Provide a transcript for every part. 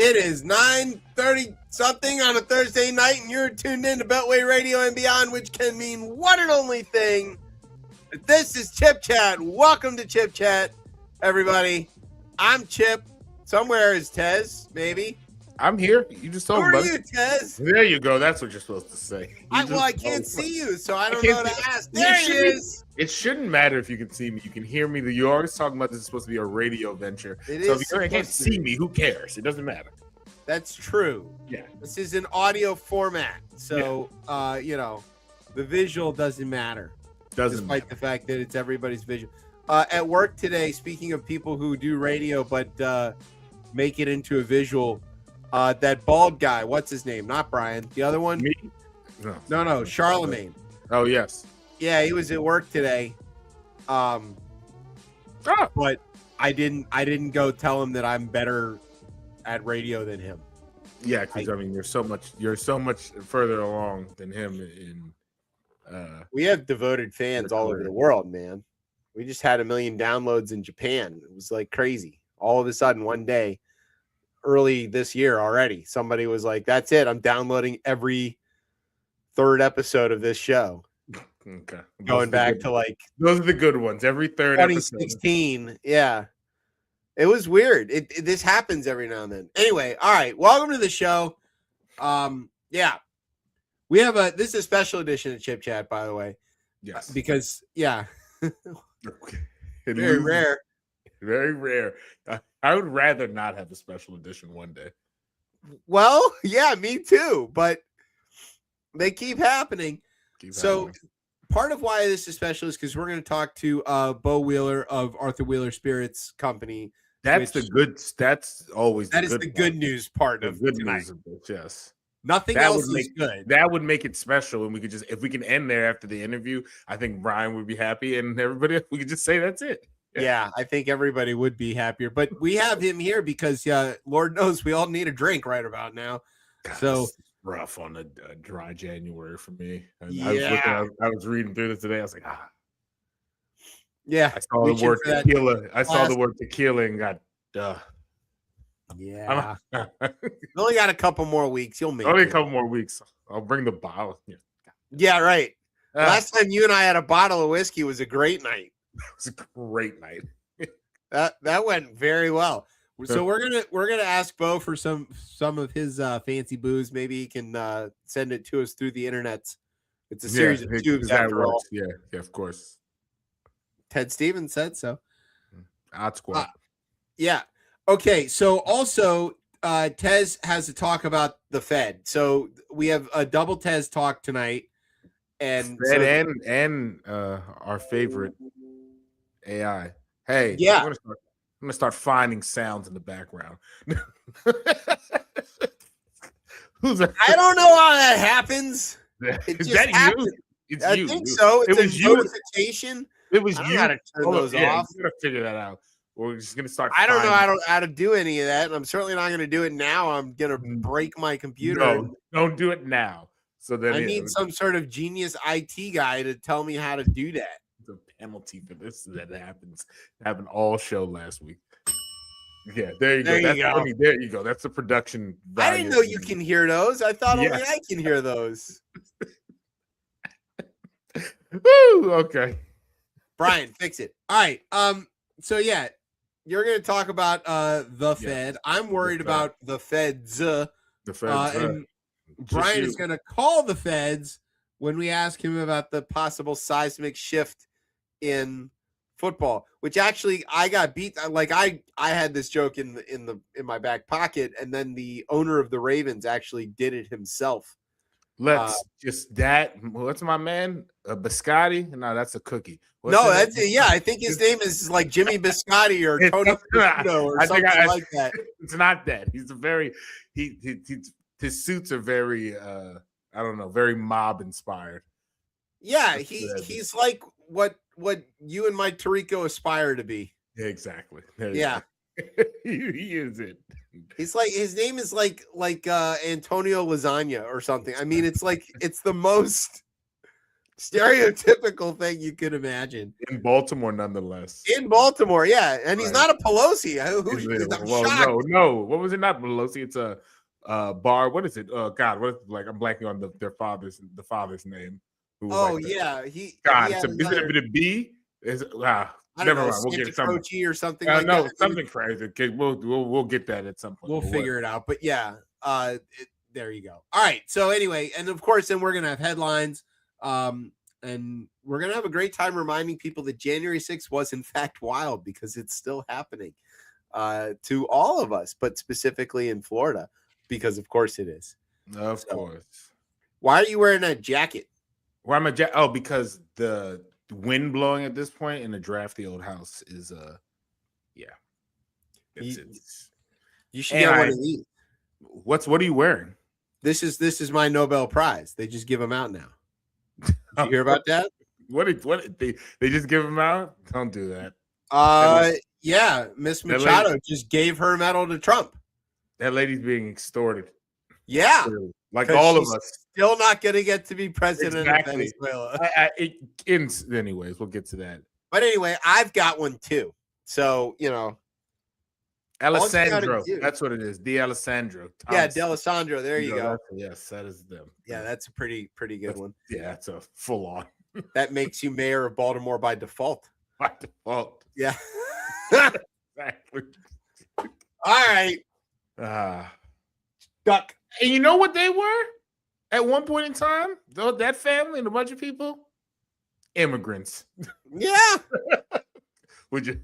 It is 9:30 something on a Thursday night, and you're tuned in to Beltway Radio and Beyond, which can mean one and only thing. This is Chip Chat. Welcome to Chip Chat, everybody. I'm Chip. Somewhere is Tez, maybe. I'm here. You just told me. Who are you, Tez? There you go. That's what you're supposed to say. I can't see you, so I don't know what to ask. There he is. It shouldn't matter if you can see me. You can hear me. You're always talking about this is supposed to be a radio venture. So if you can't see me, who cares? It doesn't matter. That's true. Yeah. This is an audio format, so the visual doesn't matter. Despite the fact that it's everybody's visual. At work today, speaking of people who do radio but make it into a visual, that bald guy, what's his name? Not Brian. The other one? Me? No, Charlemagne. Oh, yes. Yeah, he was at work today. But I didn't go tell him that I'm better at radio than him. Yeah, because I mean, you're so much further along than him in we have devoted fans all over the world, man. We just had 1 million downloads in Japan. It was like crazy. All of a sudden, one day, early this year already, somebody was like, that's it. I'm downloading every third episode of this show. Okay. Going back to like those are the good ones. Every third 2016. Episode. Yeah. It was weird. This happens every now and then. Anyway, all right. Welcome to the show. Yeah. We have this is a special edition of Chip Chat, by the way. Yes. Because very rare. Very rare. I would rather not have a special edition one day. Well, yeah, me too. But they keep happening. Part of why this is special is because we're going to talk to Bo Wheeler of Arthur Wheeler Spirits Company. That is the good news part of good tonight. News of this, yes. Nothing else is good. That would make it special, and we could if we can end there after the interview, I think Brian would be happy, and everybody we could just say that's it. Yeah, I think everybody would be happier. But we have him here because, Lord knows we all need a drink right about now. God, so rough on a dry January for me. Yeah. I was reading through this today. I was like, Yeah. I saw the word tequila. I saw the word tequila and got Yeah. We only got a couple more weeks. You'll make only a couple more weeks. I'll bring the bottle. Yeah, right. Last time you and I had a bottle of whiskey was a great night. It was a great night. That went very well. So we're gonna ask Bo for some of his fancy booze. Maybe he can send it to us through the internet. It's a series of tubes after all. Yeah, of course. Ted Stevens said so. Odd squad. Yeah. Okay. So also, Tez has to talk about the Fed. So we have a double Tez talk tonight, and Fed and our favorite AI. Hey, yeah. I'm gonna start finding sounds in the background. I don't know how that happens. It Is just that happens. you? It's I you. think so. It's it was a you. notification. It was I you. gotta turn those off. We're gonna figure that out. We're just gonna start. I don't know how to do any of that, and I'm certainly not gonna do it now. I'm gonna break my computer. No, don't do it now. So then I need some sort of genius IT guy to tell me how to do that. The penalty for this that happened all show last week. Yeah, there you go. There you go. That's the production value. I didn't know you can hear those. I thought only I can hear those. Woo, okay. Brian, fix it. All right. So yeah, you're gonna talk about the Fed. I'm worried about the Feds. The Feds. And Brian is gonna call the Feds when we ask him about the possible seismic shift in football, which actually I got beat. Like I had this joke in my back pocket, and then the owner of the Ravens actually did it himself. What's my man? Biscotti? No, that's a cookie. I think his name is like Jimmy Biscotti or Tony Piscino or something like that. It's not that. He's a very his suits are very very mob inspired. Yeah, he's like what you and Mike Tirico aspire to be. Exactly. Yeah. He is it. He's like his name is like Antonio Lasagna or something. I mean, it's like it's the most stereotypical thing you could imagine. In Baltimore, nonetheless. In Baltimore, yeah. And he's not a Pelosi. I'm shocked. No. What was it? Not Pelosi. It's a bar. What is it? God, what is it? Like I'm blanking on the father's name. Yeah. Is it a B? Is it, never mind. We'll get it somewhere. Or something like that. Something crazy. Okay, we'll get that at some point. We'll figure it out. But yeah, there you go. All right. So anyway, and of course, then we're gonna have headlines. And we're going to have a great time reminding people that January 6th was in fact wild because it's still happening to all of us, but specifically in Florida, because of course it is. Of course. Why are you wearing that jacket? Why am I jacket? Oh, because the wind blowing at this point in the drafty old house is you should get one of these. What are you wearing? This is my Nobel Prize. They just give them out now. Did you hear about that? What they just give them out? Don't do that. Yeah, Miss Machado just gave her medal to Trump. That lady's being extorted. Yeah, like all of us. Still not going to get to be president of Venezuela. Anyways, we'll get to that. But anyway, I've got one too. So Alessandro. That's what it is. D'Alessandro. Yeah, D'Alessandro. There you go. Yes, that is them. Yeah, that's a pretty good one. Yeah, that's a full on. That makes you mayor of Baltimore by default. By default. Yeah. Exactly. All right. Duck. And you know what they were at one point in time? That family and a bunch of people? Immigrants. Yeah. Would you?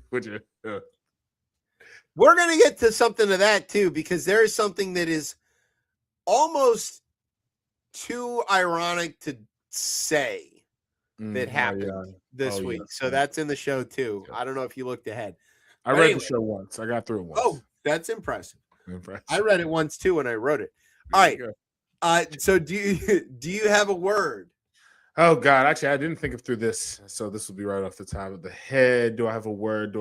We're going to get to something of that too, because there is something that is almost too ironic to say that happened this week. Yeah. So that's in the show too. I don't know if you looked ahead. I read the show once. I got through it once. Oh, that's impressive. I read it once too when I wrote it. All right. So do you have a word? Oh God, actually, I didn't think through this, so this will be right off the top of the head. Do I have a word?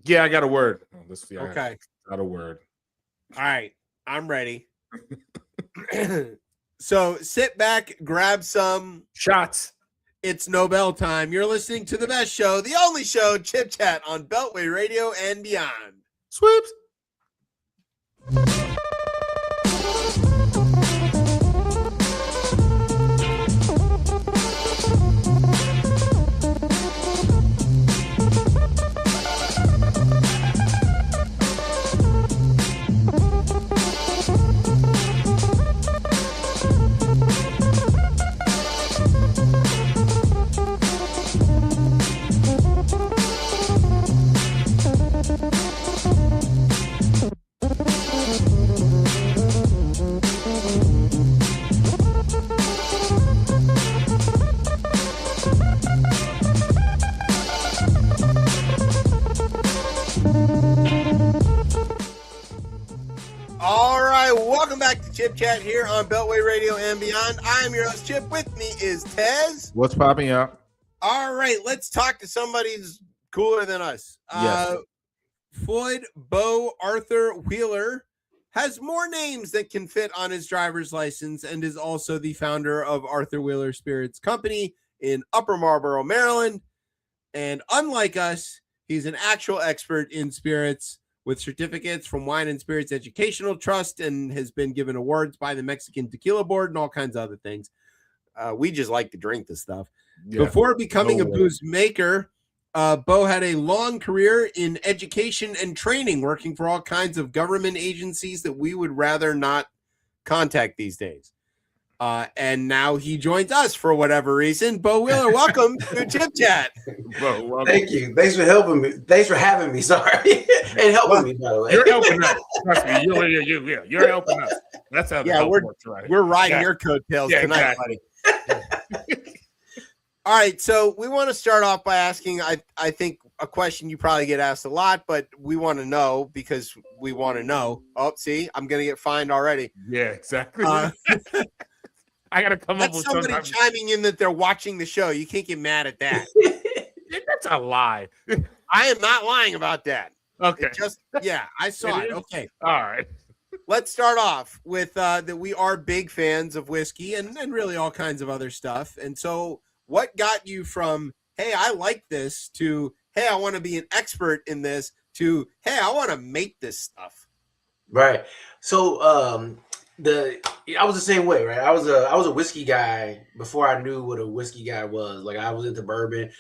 Yeah, I got a word. Okay, got a word. All right, I'm ready. So sit back, grab some shots. It's Nobel time. You're listening to the best show, the only show, Chip Chat on Beltway Radio and beyond. Sweeps. Welcome back to Chip Chat here on Beltway Radio and beyond. I'm your host, Chip. With me is Tez. What's popping up? All right, let's talk to somebody who's cooler than us. Yes. Floyd Bo Arthur Wheeler has more names than can fit on his driver's license and is also the founder of Arthur Wheeler Spirits Company in Upper Marlboro, Maryland. And unlike us, he's an actual expert in spirits, with certificates from Wine and Spirits Educational Trust, and has been given awards by the Mexican Tequila Board and all kinds of other things. We just like to drink this stuff. Yeah. Before becoming a booze maker, Bo had a long career in education and training, working for all kinds of government agencies that we would rather not contact these days. And now he joins us for whatever reason. Bo Wheeler, welcome to Chip Chat. Bo, welcome. Thank you. Thanks for helping me. Thanks for having me. Sorry. And helping me, by the way. You're helping us. Trust me. You're helping us. That's how the help works, right? We're riding your coattails tonight, exactly. buddy. All right. So we want to start off by asking, I think, a question you probably get asked a lot, but we want to know because we want to know. Oh, see, I'm going to get fined already. Yeah, exactly. I gotta come up with somebody chiming in that they're watching the show. You can't get mad at that. That's a lie. I am not lying about that. Okay. I saw it. Okay. All right. let's start off with that we are big fans of whiskey and really all kinds of other stuff. And so, what got you from hey, I like this to hey, I want to be an expert in this to hey, I want to make this stuff? Right. So I was the same way, right? I was a whiskey guy before I knew what a whiskey guy was. Like I was into bourbon.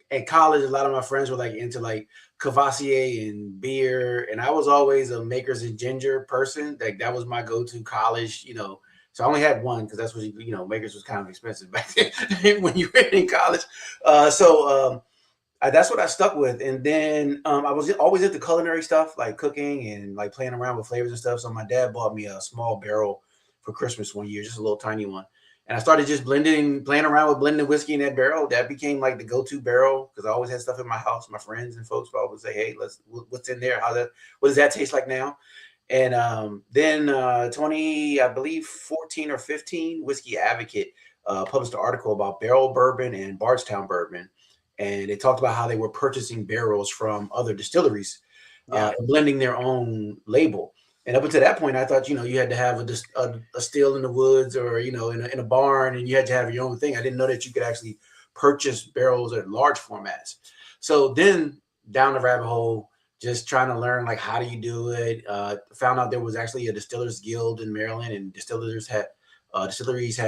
At college, a lot of my friends were like into like Cavassier and beer, and I was always a Makers and Ginger person. Like that was my go-to college, So I only had one because that's what Makers was kind of expensive back then when you were in college. That's what I stuck with. And then I was always into culinary stuff, like cooking and like playing around with flavors and stuff. So my dad bought me a small barrel for Christmas one year, just a little tiny one. And I started just playing around with blending whiskey in that barrel. That became like the go-to barrel because I always had stuff in my house. My friends and folks would always say, "Hey, what's in there? What does that taste like now?" And then 14 or 15, Whiskey Advocate published an article about barrel bourbon and Bardstown bourbon. And they talked about how they were purchasing barrels from other distilleries and blending their own label. And up until that point, I thought, you had to have a still in the woods or, in a barn, and you had to have your own thing. I didn't know that you could actually purchase barrels at large formats. So then down the rabbit hole, just trying to learn, like, how do you do it? Found out there was actually a distillers guild in Maryland, and distilleries had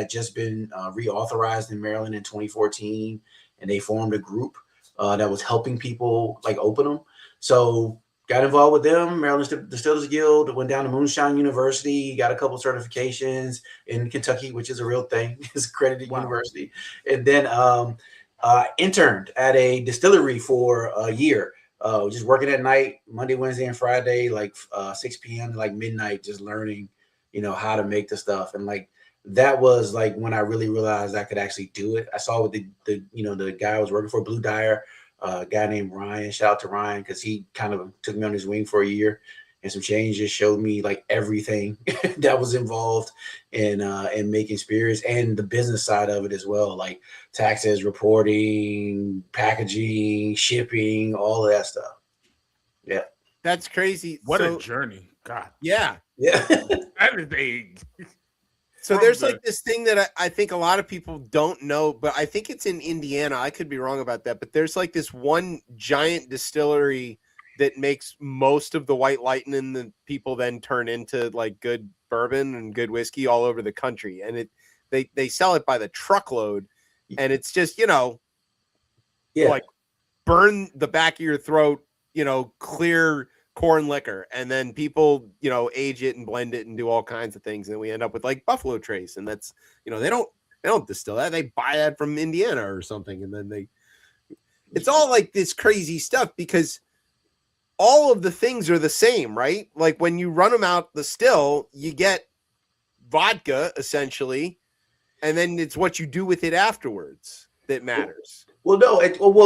just been reauthorized in Maryland in 2014. And they formed a group that was helping people like open them. So got involved with them, Maryland Distillers Guild, went down to Moonshine University, got a couple certifications in Kentucky, which is a real thing. It's accredited university. And then interned at a distillery for a year, just working at night, Monday, Wednesday, and Friday, like 6 p.m. to like midnight, just learning, how to make the stuff. And like, that was like when I really realized I could actually do it. I saw what the guy I was working for, Blue Dyer, a guy named Ryan. Shout out to Ryan because he kind of took me on his wing for a year and some changes, showed me like everything that was involved in making spirits and the business side of it as well, like taxes, reporting, packaging, shipping, all of that stuff. Yeah, that's crazy. What a journey! God, yeah. That is a. So there's like this thing that I think a lot of people don't know, but I think it's in Indiana. I could be wrong about that, but there's like this one giant distillery that makes most of the White Lightning that people then turn into like good bourbon and good whiskey all over the country. And they sell it by the truckload, and it's just, like burn the back of your throat, clear corn liquor, and then people age it and blend it and do all kinds of things, and we end up with like Buffalo Trace, and that's they don't distill that, they buy that from Indiana or something, and then it's all like this crazy stuff because all of the things are the same, right? Like when you run them out the still, you get vodka essentially, and then it's what you do with it afterwards that matters. Well, no,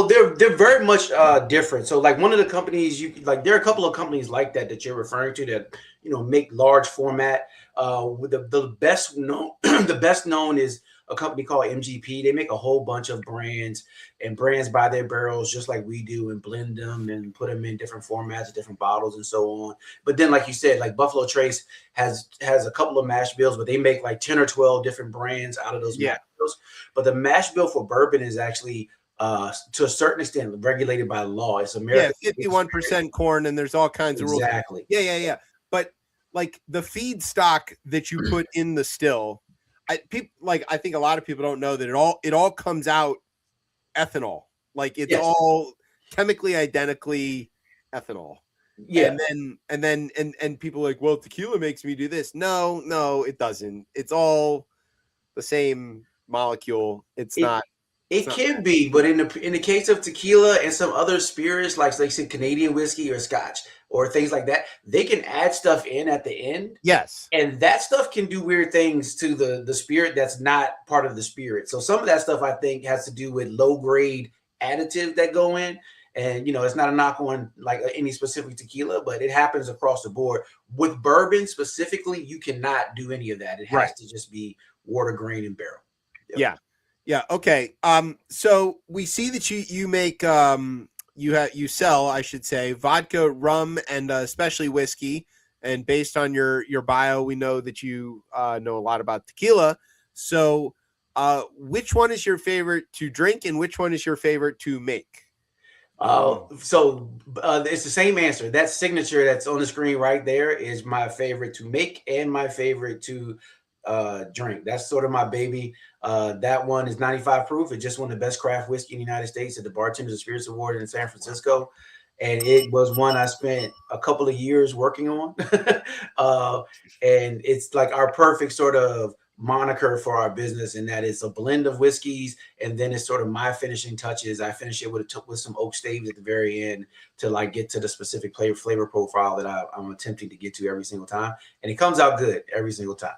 they're very much different. So, like one of the companies, there are a couple of companies like that you're referring to that make large format. With the best known, the best known is a company called MGP. They make a whole bunch of brands, and brands buy their barrels just like we do and blend them and put them in different formats, different bottles, and so on. But then, like you said, like Buffalo Trace has a couple of mash bills, but they make like 10 or 12 different brands out of those mash bills. But the mash bill for bourbon is actually to a certain extent regulated by law. It's American. 51% corn, and there's all kinds of rules. Exactly. Yeah. But like the feedstock that you put in the still, I think a lot of people don't know that it all comes out ethanol. Like it's all chemically identically ethanol. Yeah. And then people are like, well, tequila makes me do this. No, it doesn't. It's all the same molecule. It can be, but in the case of tequila and some other spirits, like say Canadian whiskey or Scotch or things like that, they can add stuff in at the end. Yes, and that stuff can do weird things to the spirit that's not part of the spirit. So some of that stuff I think has to do with low grade additives that go in, and it's not a knock on like any specific tequila, but it happens across the board. With bourbon specifically, you cannot do any of that. It has to just be water, grain, and barrel. Yep. Yeah. Okay. So we see that you make you sell, I should say, vodka, rum, and especially whiskey. and based on your bio, we know that you know a lot about tequila. So, which one is your favorite to drink, and which one is your favorite to make? So it's the same answer. That signature that's on the screen right there is my favorite to make and my favorite to drink. That's sort of my baby. That one is 95 proof. It just won the best craft whiskey in the United States at the Bartenders and Spirits Award in San Francisco. And it was one I spent a couple of years working on. And it's like our perfect sort of moniker for our business, and that is a blend of whiskeys, and then it's sort of my finishing touches. I finish it with some oak staves at the very end to like get to the specific flavor profile that I'm attempting to get to every single time, and it comes out good every single time.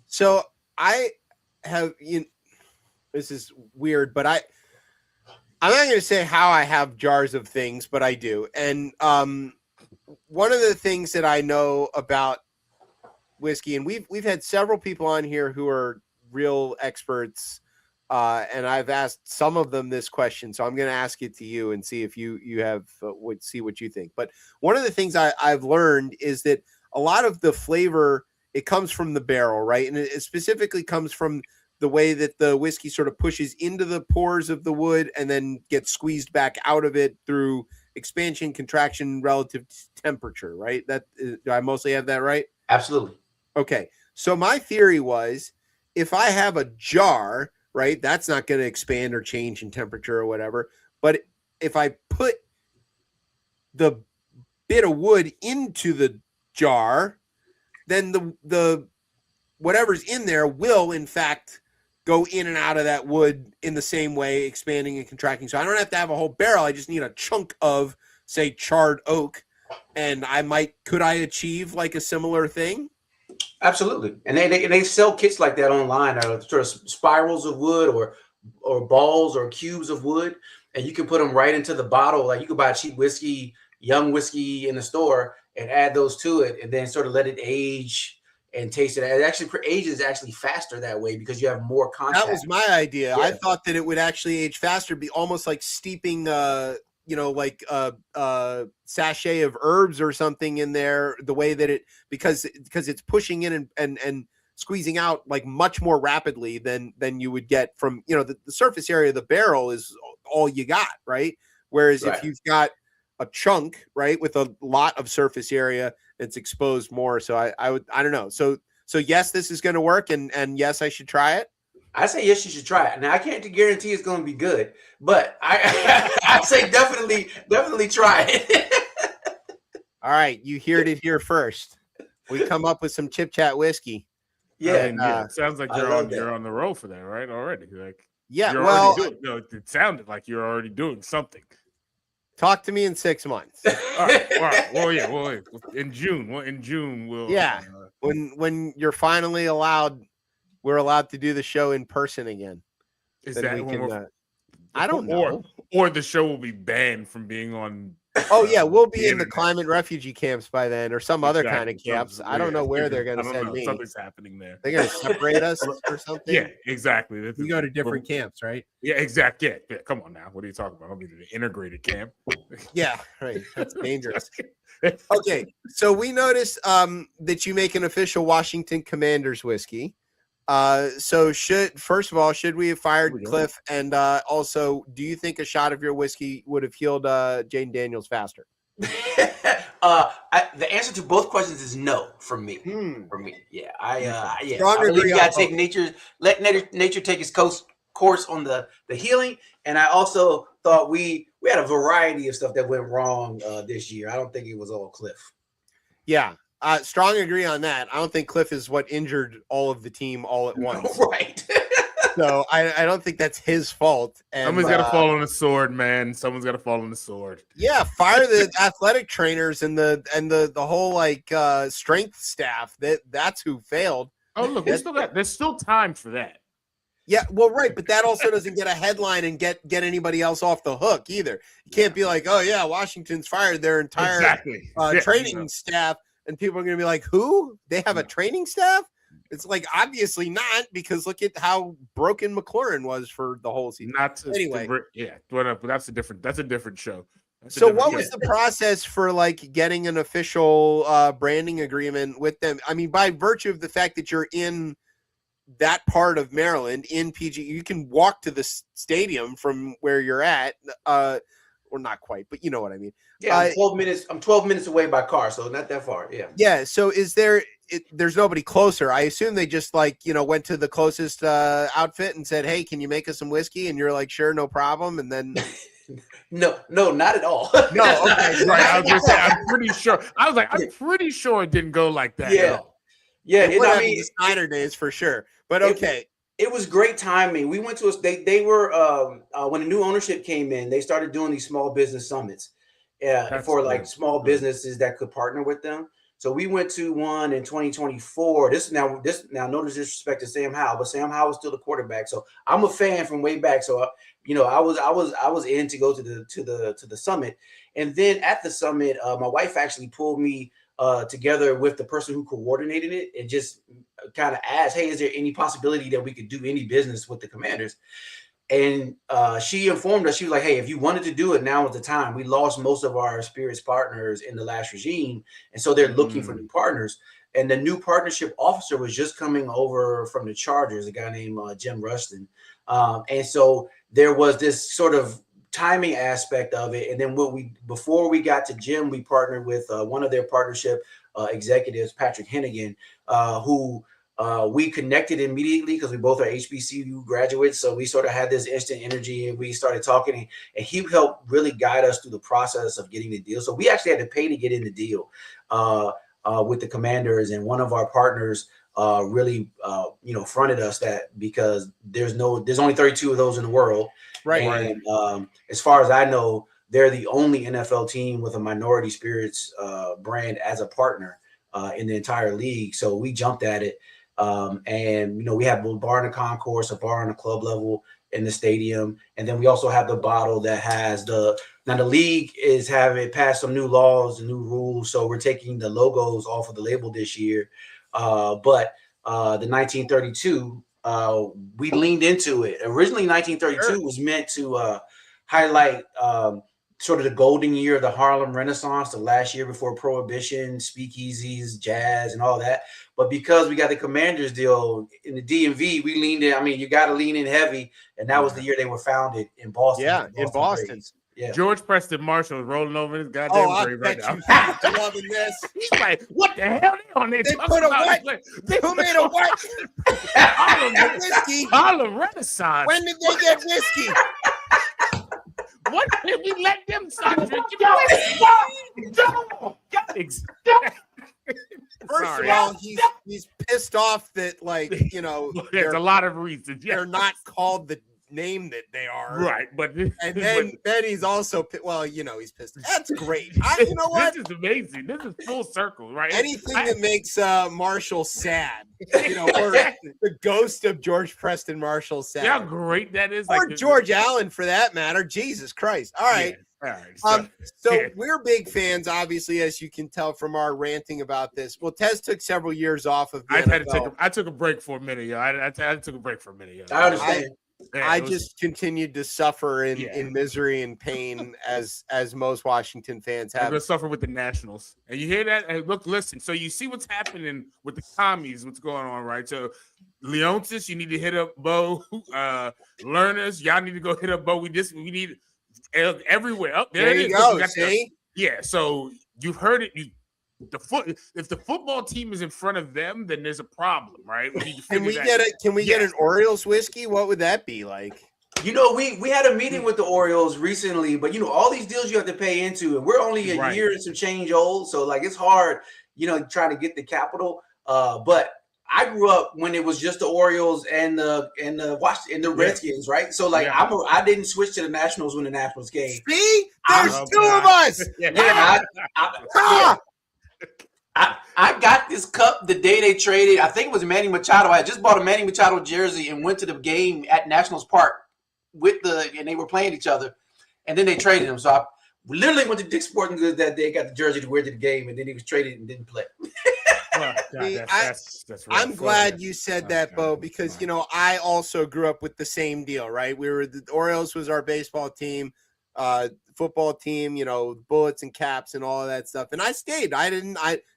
So I have, this is weird, but I'm not going to say how I have jars of things, but I do. And one of the things that I know about whiskey, and we've had several people on here who are real experts, and I've asked some of them this question, so I'm going to ask it to you and see if you have see what you think. But one of the things I've learned is that a lot of the flavor, it comes from the barrel, right? And it specifically comes from the way that the whiskey sort of pushes into the pores of the wood and then gets squeezed back out of it through expansion, contraction, relative to temperature, right? Do I mostly have that right? Absolutely. Okay. So my theory was, if I have a jar, right, that's not going to expand or change in temperature or whatever. But if I put the bit of wood into the jar, then the whatever's in there will in fact go in and out of that wood in the same way, expanding and contracting. So I don't have to have a whole barrel. I just need a chunk of, say, charred oak, and could I achieve like a similar thing? Absolutely. And they sell kits like that online, sort of spirals of wood or balls or cubes of wood, and you can put them right into the bottle. Like you could buy cheap whiskey, young whiskey in the store, and add those to it, and then sort of let it age and taste it. It actually ages actually faster that way because you have more contact. That was my idea. Yeah. I thought that it would actually age faster, be almost like steeping like a sachet of herbs or something in there, the way that because it's pushing in and squeezing out like much more rapidly than you would get from, the surface area of the barrel is all you got, right? Whereas if you've got a chunk, right, with a lot of surface area, it's exposed more. So I don't know. So yes, this is going to work, and yes, I should try it. I say yes, you should try it. Now I can't guarantee it's going to be good, but I say definitely try it. All right, you heard it here first. We come up with some ChipChat whiskey. Yeah, it sounds like you're on the roll for that, right? Already, like it sounded like you're already doing something. Talk to me in 6 months. All right. Well, in June. Well, in June we'll. Yeah, when you're finally allowed. We're allowed to do the show in person again. Is that when I don't know. Or the show will be banned from being on. Oh yeah, we'll be in the climate refugee camps by then, or some other kind of camps. I don't know where they're going to send me. Something's happening there. They're going to separate us or something. Yeah, exactly. We go to different camps, right? Yeah, exactly. Yeah, come on now. What are you talking about? I'll be in an integrated camp. Yeah, right. That's dangerous. Okay, so we noticed that you make an official Washington Commanders whiskey. So should we have fired Cliff? And also, do you think a shot of your whiskey would have healed Jane Daniels faster? The answer to both questions is no from me. From me, yeah. I believe you gotta take let nature take its course on the healing. And I also thought we had a variety of stuff that went wrong this year. I don't think it was all Cliff. Yeah. Strong agree on that. I don't think Cliff is what injured all of the team all at once. Right. So I don't think that's his fault. And, someone's got to fall on the sword, man. Someone's got to fall on the sword. Yeah, fire the athletic trainers and the whole like strength staff. That's who failed. Oh look, there's still time for that. Yeah, well, right, but that also doesn't get a headline and get anybody else off the hook either. You can't be like, oh yeah, Washington's fired their entire training staff. And people are going to be like, who? They have a training staff? It's like, obviously not, because look at how broken McLaurin was for the whole season. Anyway. But that's a different show. So what was the process for like getting an official branding agreement with them? I mean, by virtue of the fact that you're in that part of Maryland in PG, you can walk to the stadium from where you're at, or not quite, but you know what I mean. Yeah, I'm 12 minutes. I'm 12 minutes away by car, so not that far. Yeah. Yeah. So there's nobody closer. I assume they just went to the closest outfit and said, "Hey, can you make us some whiskey?" And you're like, "Sure, no problem." And then. No, not at all. No, okay. Right. I was gonna say, I'm pretty sure. I was like, I'm pretty sure it didn't go like that. Yeah. Yeah. I mean, the Snyder days for sure. But okay. It was great timing. We went to they were when the new ownership came in, they started doing these small business summits for like small businesses that could partner with them. So we went to one in 2024. This now no disrespect to Sam Howell, but Sam Howell was still the quarterback. So I'm a fan from way back. So I was in to go to the summit, and then at the summit, my wife actually pulled me together with the person who coordinated it and just kind of asked, "Hey, is there any possibility that we could do any business with the Commanders?" And she informed us, she was like, "Hey, if you wanted to do it, now is the time. We lost most of our Spirits partners in the last regime, and so they're looking for new partners." And the new partnership officer was just coming over from the Chargers, a guy named Jim Rustin. And so there was this sort of timing aspect of it. And then before we got to Jim, we partnered with one of their partnership executives, Patrick Hennigan, who we connected immediately because we both are HBCU graduates. So we sort of had this instant energy, and we started talking, and he helped really guide us through the process of getting the deal. So we actually had to pay to get in the deal with the Commanders, and one of our partners really fronted us that because there's only 32 of those in the world. Right. And as far as I know, they're the only NFL team with a minority spirits brand as a partner in the entire league. So we jumped at it. And we have a bar in the concourse, a bar on the club level in the stadium. And then we also have the bottle that has the league is having passed some new laws and new rules. So we're taking the logos off of the label this year. But the 1932, we leaned into it. Originally, 1932 was meant to highlight sort of the golden year of the Harlem Renaissance, the last year before Prohibition, speakeasies, jazz, and all that. But because we got the Commanders deal in the DMV, we leaned in. I mean, you got to lean in heavy. And that was the year they were founded in Boston. Yeah, in Boston. Yeah. George Preston Marshall is rolling over his goddamn grave right now. I'm loving this. He's like, what the hell they on there? They put a what? Who made a what? Whiskey. Harlem Renaissance. When did they get whiskey? What did we let them start drinking? First of all, he's pissed off that there's a lot of reasons. They're not called the name that they are, right? But then he's also he's pissed. That's great. You know what? This is amazing. This is full circle, right? Anything that makes Marshall sad, or the ghost of George Preston Marshall sad. Yeah, how great that is, or George Allen for that matter. Jesus Christ! All right. Yeah. All right. So we're big fans, obviously, as you can tell from our ranting about this. Well, Tez took several years off of the NFL. I took a break for a minute. I took a break for a minute. I understand. I just continued to suffer in misery and pain as most Washington fans have. I'm gonna suffer with the Nationals, and you hear that? Hey, listen. So you see what's happening with the commies? What's going on, right? So Leontis, you need to hit up Bo. Learners, y'all need to go hit up Bo. We need everywhere up there. There you go. See? Yeah. So you've heard it. If the football team is in front of them, then there's a problem, right? Can we get an Orioles whiskey? What would that be like? We had a meeting with the Orioles recently, but all these deals you have to pay into, and we're only a year and some change old, so like it's hard, trying to get the capital. But I grew up when it was just the Orioles and the Redskins, right? So like I didn't switch to the Nationals when the Nationals came. See, there's two of us. I got this cup the day they traded. I think it was Manny Machado. I just bought a Manny Machado jersey and went to the game at Nationals Park and they were playing each other, and then they traded him. So I literally went to Dick's Sporting Goods that day, got the jersey to wear to the game, and then he was traded and didn't play. I'm glad you said that, Bo, because I also grew up with the same deal, right? The Orioles was our baseball team. football team, you know, bullets and caps and all of that stuff. And I stayed. I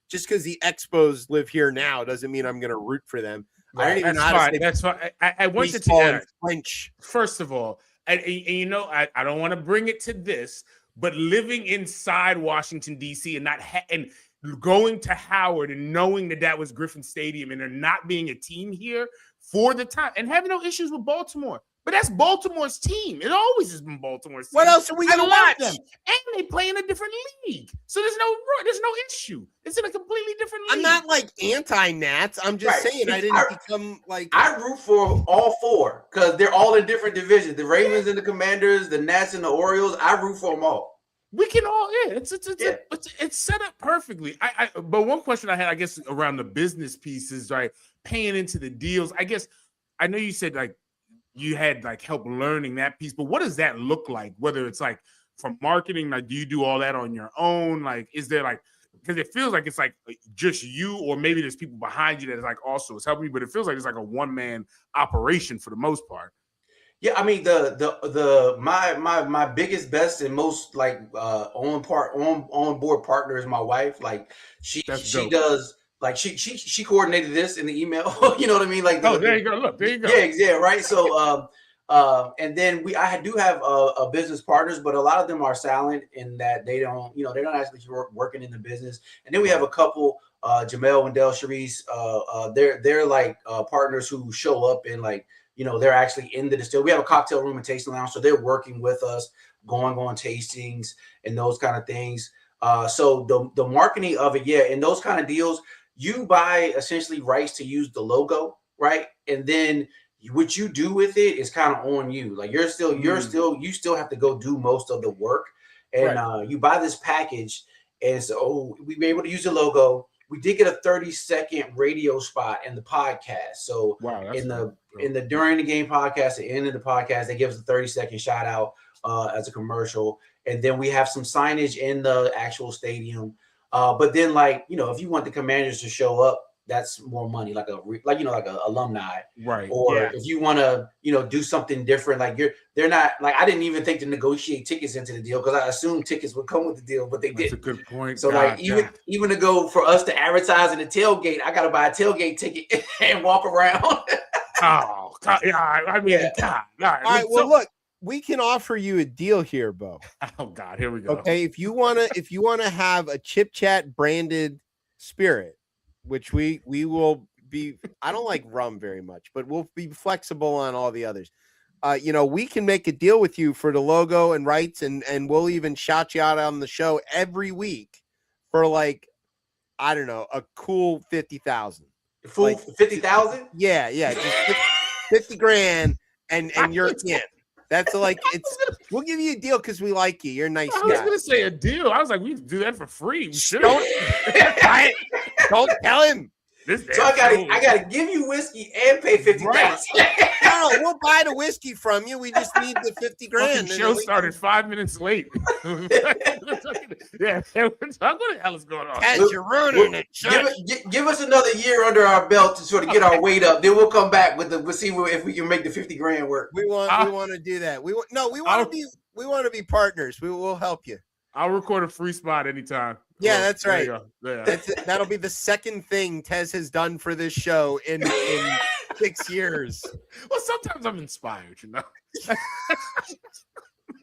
just because the Expos live here now doesn't mean I'm going to root for them. Right. I don't even know how to say that's fine. I want you to French. First of all, and you know, I don't want to bring it to this, but living inside Washington, D.C. and not and going to Howard and knowing that was Griffin Stadium and there not being a team here for the time and having no issues with Baltimore. But that's Baltimore's team. It always has been Baltimore's team. What else are we going to watch? Them. And they play in a different league. So there's no issue. It's in a completely different league. I'm not like anti-Nats. I'm just saying I didn't become like. I root for all four because they're all in different divisions. The Ravens and the Commanders, the Nats and the Orioles. I root for them all. We can all, it's set up perfectly. But one question I had, I guess, around the business pieces, right? Paying into the deals. I guess I know you said like you had like help learning that piece, but what does that look like? Whether it's like from marketing, like do you do all that on your own? Like, is there like, because it feels like it's like just you, or maybe there's people behind you that is like also is helping you, but it feels like it's like a one-man operation for the most part. Yeah, I mean my biggest, best, and most like on board partner is my wife. Like she does, like she coordinated this in the email. You know what I mean? Like there you go. Look, there you go. Yeah, right. So and then I do have a business partners, but a lot of them are silent in that they don't actually working in the business. And then we have a couple, Jamel and Del Cherise. They're like partners who show up and like. You know, they're actually in the distillery. We have a cocktail room and tasting lounge, so they're working with us, going on tastings and those kind of things. So the marketing of it, and those kind of deals, you buy essentially rights to use the logo, right? And then what you do with it is kind of on you. Like you still have to go do most of the work, and you buy this package, and so we were able to use the logo. We did get a 30-second radio spot in the podcast. So during the game podcast, the end of the podcast, they give us a 30-second shout out as a commercial. And then we have some signage in the actual stadium. But then if you want the Commanders to show up, that's more money, like a alumni, right? Or if you want to, do something different, they're not like, I didn't even think to negotiate tickets into the deal because I assumed tickets would come with the deal, but they didn't. That's a good point. So even to go for us to advertise in the tailgate, I got to buy a tailgate ticket and walk around. Oh, God, I mean, God. All right. Well, look, we can offer you a deal here, Bo. Oh God, here we go. Okay, if you wanna have a ChipChat branded spirit, which we will be, I don't like rum very much, but we'll be flexible on all the others. We can make a deal with you for the logo and rights, and we'll even shout you out on the show every week for like, I don't know, a cool 50,000. Full like, 50,000? Yeah, just 50 grand, and you're in. That's like we'll give you a deal because we like you. You're a nice guy. I was gonna say a deal. I was like, we do that for free. Don't tell him. So I gotta give you whiskey and pay 50,000. No, we'll buy the whiskey from you. We just need the 50 grand. The show started 5 minutes late. Yeah, what the hell is going on? You're ruining it. Give us another year under our belt to sort of get our weight up. Then we'll come back we'll see if we can make the 50 grand work. We want to do that. We want to be partners. We will help you. I'll record a free spot anytime. Yeah, that's right. Yeah. That'll be the second thing Tez has done for this show in 6 years. Well, sometimes I'm inspired,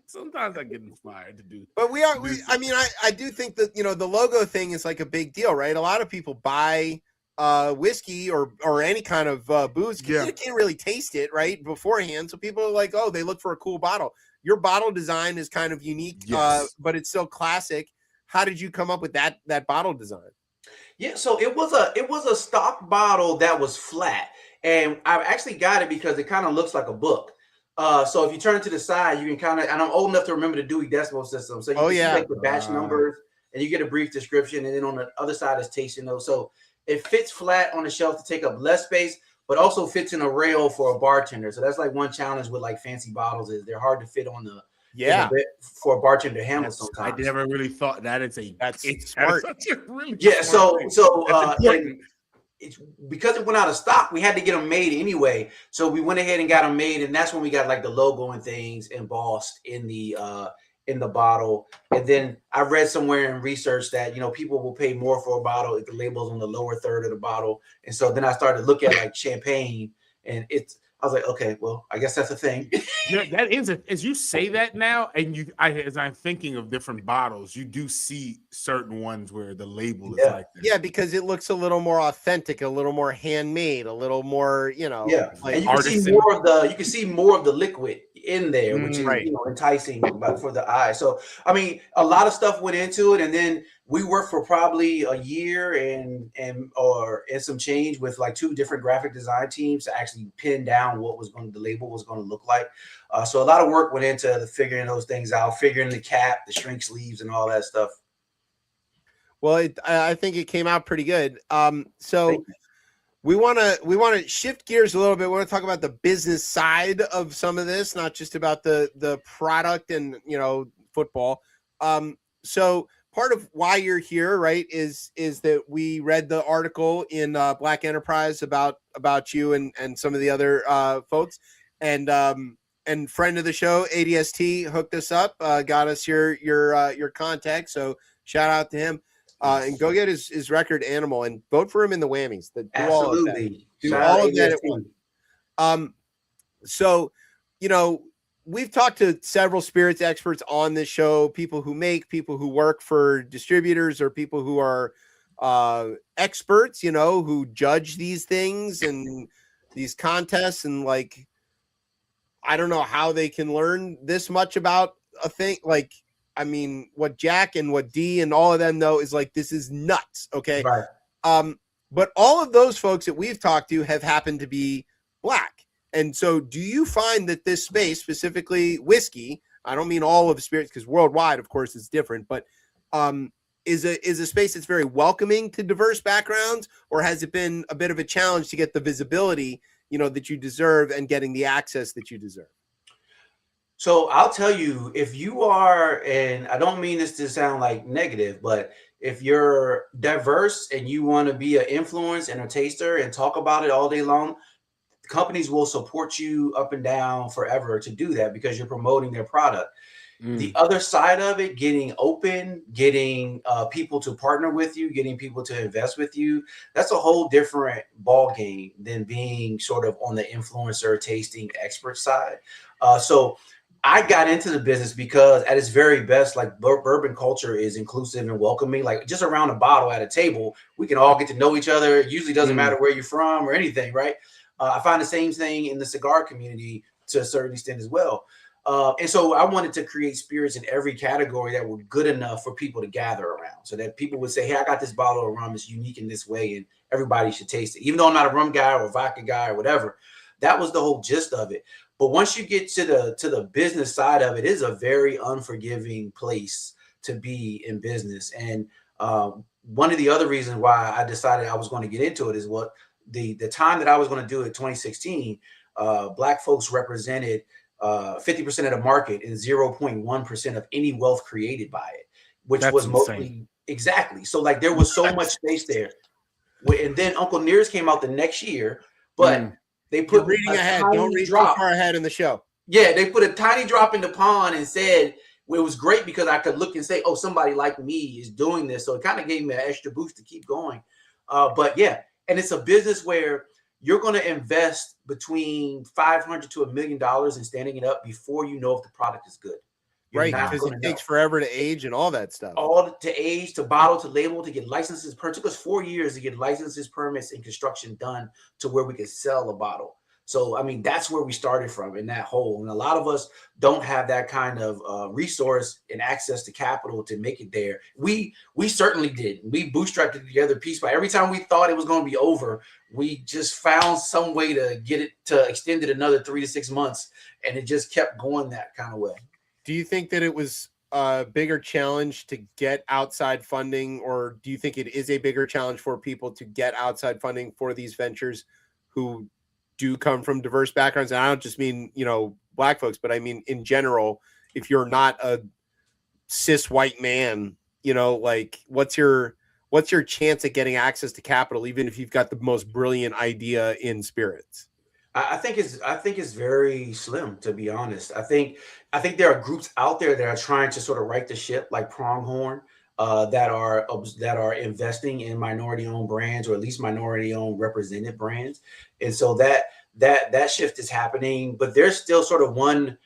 Sometimes I get inspired to do. But I do think that the logo thing is like a big deal, right? A lot of people buy whiskey or any kind of booze because you can't really taste it right beforehand. So people are like, oh, they look for a cool bottle. Your bottle design is kind of unique, but it's still classic. How did you come up with that bottle design? Yeah, so it was a stock bottle that was flat, and I actually got it because it kind of looks like a book. So if you turn it to the side, you can kind of, and I'm old enough to remember the Dewey Decimal System. So you can see like the batch numbers, and you get a brief description, and then on the other side is tasting notes. So it fits flat on the shelf to take up less space, but also fits in a rail for a bartender. So that's like one challenge with like fancy bottles is they're hard to fit on the for a bartender to handle sometimes. I never really thought that it's smart. Really so it's because it went out of stock, we had to get them made anyway. So we went ahead and got them made, and that's when we got like the logo and things embossed in the in the bottle. And then I read somewhere in research that, you know, people will pay more for a bottle if the label's on the lower third of the bottle. And so then I started to look at like champagne, and I was like, okay, well, I guess that's a thing. Yeah, that is as you say that now, and as I'm thinking of different bottles, you do see certain ones where the label is like that. Yeah, because it looks a little more authentic, a little more handmade, a little more, you know. Yeah, like and you can see more of the liquid in there, which is right. you know, enticing for the eye. So I mean, a lot of stuff went into it, and then we worked for probably a year and some change with like 2 different graphic design teams to actually pin down what the label was going to look like. So a lot of work went into figuring those things out, figuring the cap, the shrink sleeves, and all that stuff. Well, I think it came out pretty good. So we want to shift gears a little bit. We want to talk about the business side of some of this, not just about the product and, you know, football. So part of why you're here, right, is that we read the article in Black Enterprise about you and some of the other folks, and friend of the show ADST hooked us up, got us your contact. So shout out to him. And go get his record Animal and vote for him in the Whammies. Absolutely. Do all of that at once. So, you know, we've talked to several spirits experts on this show, people who make, people who work for distributors, or people who are experts, you know, who judge these things and these contests. And like, I don't know how they can learn this much about a thing. Like, I mean, what Jack and what D and all of them know is like, this is nuts. Okay. Right. But all of those folks that we've talked to have happened to be Black. And so do you find that this space, specifically whiskey, I don't mean all of spirits, because worldwide, of course, it's different, but is a space that's very welcoming to diverse backgrounds, or has it been a bit of a challenge to get the visibility, you know, that you deserve and getting the access that you deserve? So I'll tell you, if you are, and I don't mean this to sound like negative, but if you're diverse and you want to be an influence and a taster and talk about it all day long, companies will support you up and down forever to do that because you're promoting their product. The other side of it, getting open, getting people to partner with you, getting people to invest with you, that's a whole different ball game than being sort of on the influencer tasting expert side. So I got into the business because at its very best, like bourbon culture is inclusive and welcoming. Like just around a bottle at a table, we can all get to know each other. It usually doesn't matter where you're from or anything, right? I find the same thing in the cigar community to a certain extent as well. And so I wanted to create spirits in every category that were good enough for people to gather around, so that people would say, hey, I got this bottle of rum, it's unique in this way, and everybody should taste it. Even though I'm not a rum guy or a vodka guy or whatever, that was the whole gist of it. But once you get to the business side of it, it is a very unforgiving place to be in business. And one of the other reasons why I decided I was going to get into it is what the time that I was going to do it, 2016, Black folks represented 50% of the market and 0.1% of any wealth created by it, which was mostly exactly. So like there was so much space there. And then Uncle Nears came out the next year, but they put reading ahead. Don't read too far ahead in the show. Yeah, they put a tiny drop in the pond and said, well, it was great because I could look and say, oh, somebody like me is doing this. So it kind of gave me an extra boost to keep going. But yeah, and it's a business where you're going to invest between $500 to $1 million in standing it up before you know if the product is good. Right, because it takes forever to age and all that stuff. All to age, to bottle, to label, to get licenses. It took us 4 years to get licenses, permits, and construction done to where we could sell a bottle. So, I mean, that's where we started from, in that hole. And a lot of us don't have that kind of resource and access to capital to make it there. We certainly did. We bootstrapped it together piece by every time we thought it was going to be over, we just found some way to get it to extend it another 3 to 6 months. And it just kept going that kind of way. Do you think that it was a bigger challenge to get outside funding, or do you think it is a bigger challenge for people to get outside funding for these ventures who do come from diverse backgrounds? And I don't just mean, you know, Black folks, but I mean in general, if you're not a cis white man, you know, like what's your chance at getting access to capital, even if you've got the most brilliant idea in spirits? I think it's very slim, to be honest. I think there are groups out there that are trying to sort of right the ship, like Pronghorn, that are investing in minority-owned brands, or at least minority-owned represented brands, and so that shift is happening. But there's still sort of one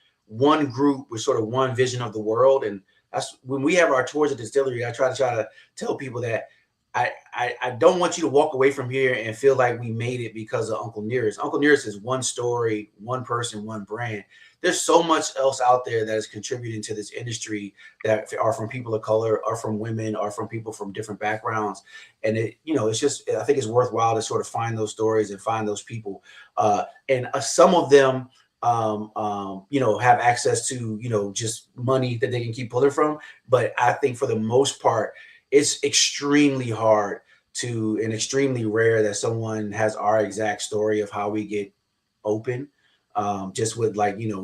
group with sort of one vision of the world, and that's when we have our tours at distillery. I try to tell people that I don't want you to walk away from here and feel like we made it because of Uncle Nearest. Uncle Nearest is one story, one person, one brand. There's so much else out there that is contributing to this industry that are from people of color, or from women, or from people from different backgrounds. And it's just, I think it's worthwhile to sort of find those stories and find those people. And some of them, have access to, just money that they can keep pulling from. But I think for the most part, it's extremely hard and extremely rare that someone has our exact story of how we get open. Just with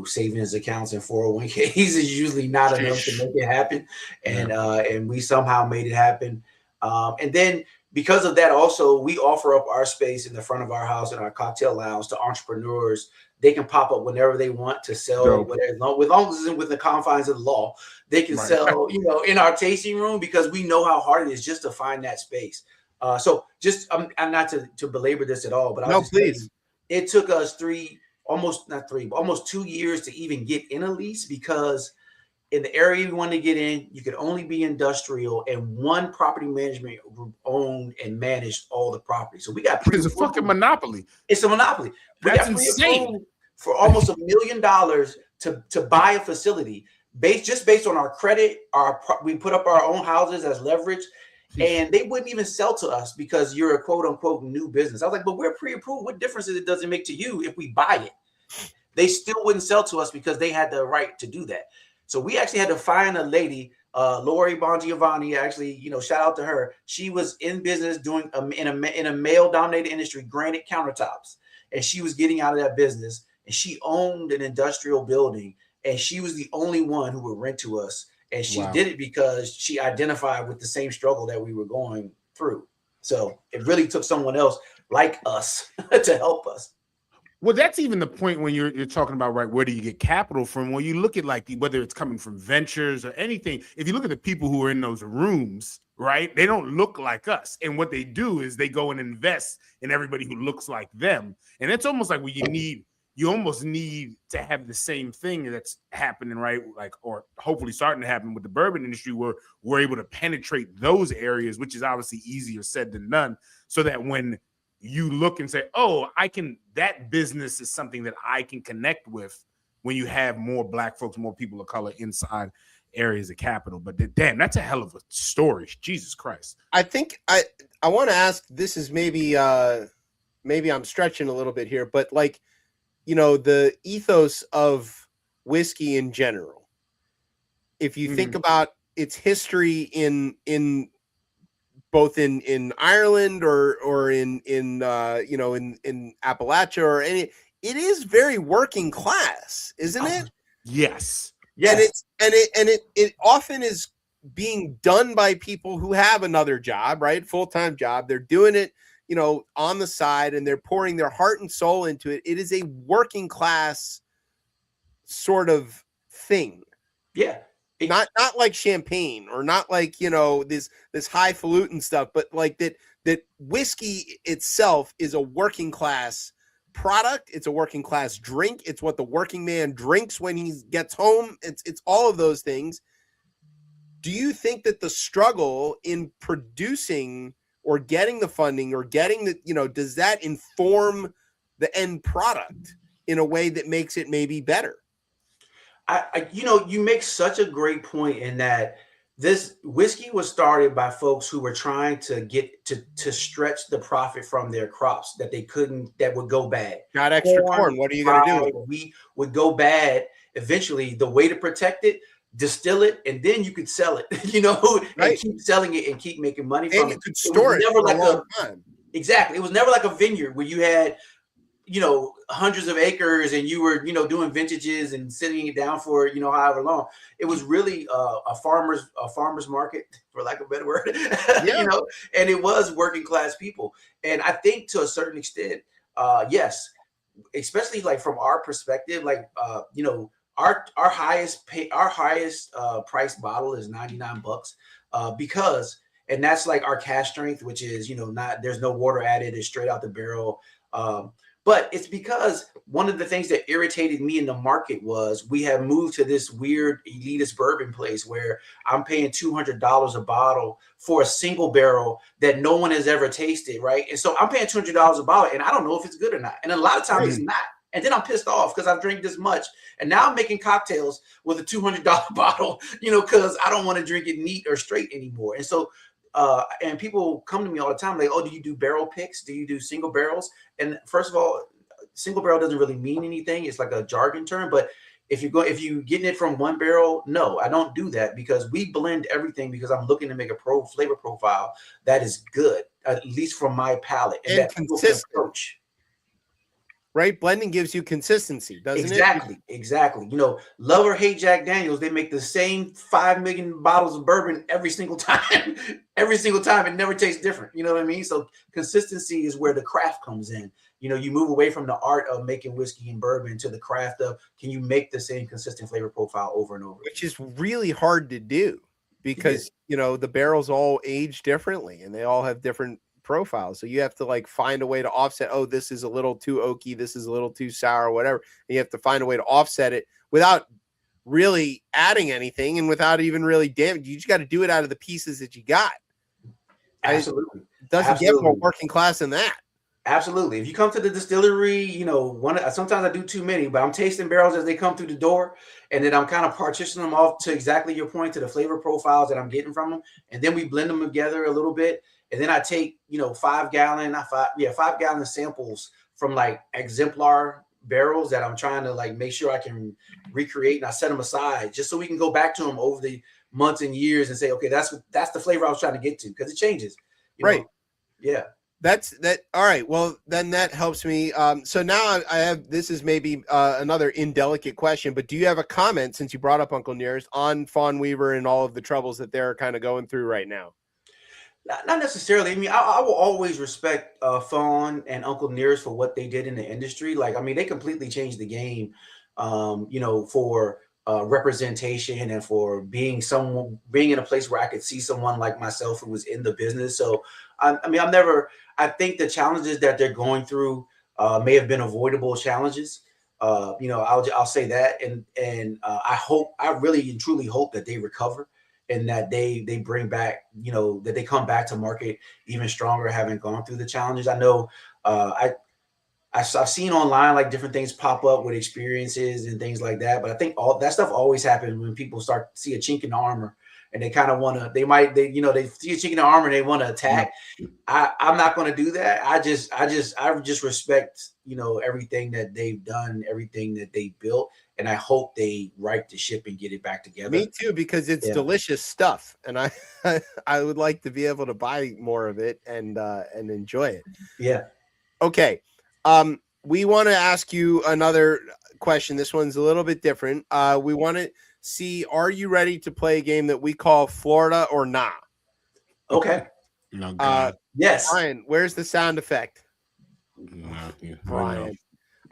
savings accounts and 401ks is usually not enough to make it happen. And we somehow made it happen. And then because of that, also, we offer up our space in the front of our house in our cocktail lounge to entrepreneurs. They can pop up whenever they want to sell, whatever, as long as it's within the confines of the law. They can sell, in our tasting room, because we know how hard it is just to find that space. So just, I'm not to belabor this at all, but please. It took us almost 2 years to even get in a lease, because in the area we wanted to get in, you could only be industrial, and one property management group owned and managed all the property. So we got it's a fucking monopoly. It's a monopoly. That's insane. For almost $1 million to buy a facility based on our credit. We put up our own houses as leverage, and they wouldn't even sell to us because you're a quote unquote new business. I was like, but we're pre-approved. What difference does it make to you if we buy it? They still wouldn't sell to us because they had the right to do that. So we actually had to find a lady, Lori Bongiovanni. Actually, shout out to her. She was in business doing in a male-dominated industry, granite countertops, and she was getting out of that business. And she owned an industrial building, and she was the only one who would rent to us. And she did it because she identified with the same struggle that we were going through. So it really took someone else like us to help us. Well, that's even the point when you're talking about, right, where do you get capital from? When you look at whether it's coming from ventures or anything, if you look at the people who are in those rooms, right, they don't look like us. And what they do is they go and invest in everybody who looks like them. And it's almost like you almost need to have the same thing that's happening, right? Or hopefully starting to happen with the bourbon industry, where we're able to penetrate those areas, which is obviously easier said than done, so that when you look and say, oh, that business is something that I can connect with, when you have more Black folks, more people of color inside areas of capital. But damn, that's a hell of a story. Jesus Christ. I think I want to ask, this is maybe I'm stretching a little bit here, but the ethos of whiskey in general, if you think about its history in both in Ireland or in Appalachia or it is very working class, isn't it? Yes. And it often is being done by people who have another job, right? Full-time job. They're doing it, on the side, and they're pouring their heart and soul into it. It is a working class sort of thing. Yeah. Not like champagne, or not like, this highfalutin stuff, but like that whiskey itself is a working class product. It's a working class drink. It's what the working man drinks when he gets home. It's all of those things. Do you think that the struggle in producing or getting the funding or getting the, does that inform the end product in a way that makes it maybe better? You make such a great point in that this whiskey was started by folks who were trying to get to stretch the profit from their crops that they couldn't, that would go bad. Got extra corn. What are you going to do? Wheat would go bad. Eventually, the way to protect it, distill it, and then you could sell it, right. And keep selling it and keep making money from it. You could store it for a long time. Exactly. It was never like a vineyard where you had, hundreds of acres and you were, doing vintages and sitting it down for, however long. It was really a farmer's market, for lack of a better word, yeah. And it was working class people. And I think to a certain extent, yes, especially like from our perspective, like our highest price bottle is $99 because, and that's like our cash strength, which is not, there's no water added, it's straight out the barrel. But it's because one of the things that irritated me in the market was we have moved to this weird elitist bourbon place where I'm paying $200 a bottle for a single barrel that no one has ever tasted, right? And so I'm paying $200 a bottle, and I don't know if it's good or not. And a lot of times it's not. And then I'm pissed off because I've drank this much, and now I'm making cocktails with a $200 bottle, because I don't want to drink it neat or straight anymore. And so and people come to me all the time like, oh, do you do barrel picks? Do you do single barrels? And first of all, single barrel doesn't really mean anything. It's like a jargon term. But if you getting it from one barrel, no, I don't do that, because we blend everything because I'm looking to make a flavor profile that is good, at least from my palate, and that consistent approach. Right, blending gives you consistency, doesn't it? Exactly. Love or hate Jack Daniels, they make the same 5 million bottles of bourbon every single time. Every single time, it never tastes different. You know what I mean? So consistency is where the craft comes in. You move away from the art of making whiskey and bourbon to the craft of, can you make the same consistent flavor profile over and over? Which is really hard to do because the barrels all age differently and they all have different profile, so you have to like find a way to offset. Oh, this is a little too oaky, this is a little too sour, whatever, and you have to find a way to offset it without really adding anything and without even really damage. You just got to do it out of the pieces that you got. Absolutely. It doesn't get more working class than that. Absolutely. If you come to the distillery, sometimes I do too many, but I'm tasting barrels as they come through the door, and then I'm kind of partitioning them off to exactly your point, to the flavor profiles that I'm getting from them, and then we blend them together a little bit. And then I take, 5 gallon samples from like exemplar barrels that I'm trying to like make sure I can recreate, and I set them aside just so we can go back to them over the months and years and say, okay, that's the flavor I was trying to get to, because it changes. Right. Yeah. That's that. All right. Well, then that helps me. So now I have, this is maybe another indelicate question, but do you have a comment, since you brought up Uncle Nearest, on Fawn Weaver and all of the troubles that they're kind of going through right now? Not necessarily. I mean, I will always respect Fawn and Uncle Nearest for what they did in the industry. Like, I mean, they completely changed the game, for representation and for being in a place where I could see someone like myself who was in the business. So, I think the challenges that they're going through may have been avoidable challenges. I'll say that, and I really and truly hope that they recover, and that they bring back, that they come back to market even stronger, having gone through the challenges. I know I've seen online like different things pop up with experiences and things like that, but I think all that stuff always happens when people start to see a chink in the armor, and they kind of want to, they see a chink in the armor and they want to attack. I'm not going to do that. I just respect, everything that they've done, everything that they built. And I hope they right the ship and get it back together. Me too, because it's delicious stuff, and I would like to be able to buy more of it and enjoy it. Yeah. Okay. We want to ask you another question. This one's a little bit different. We want to see, are you ready to play a game that we call Florida or Nah? Okay. Yes. Brian, where's the sound effect? Brian.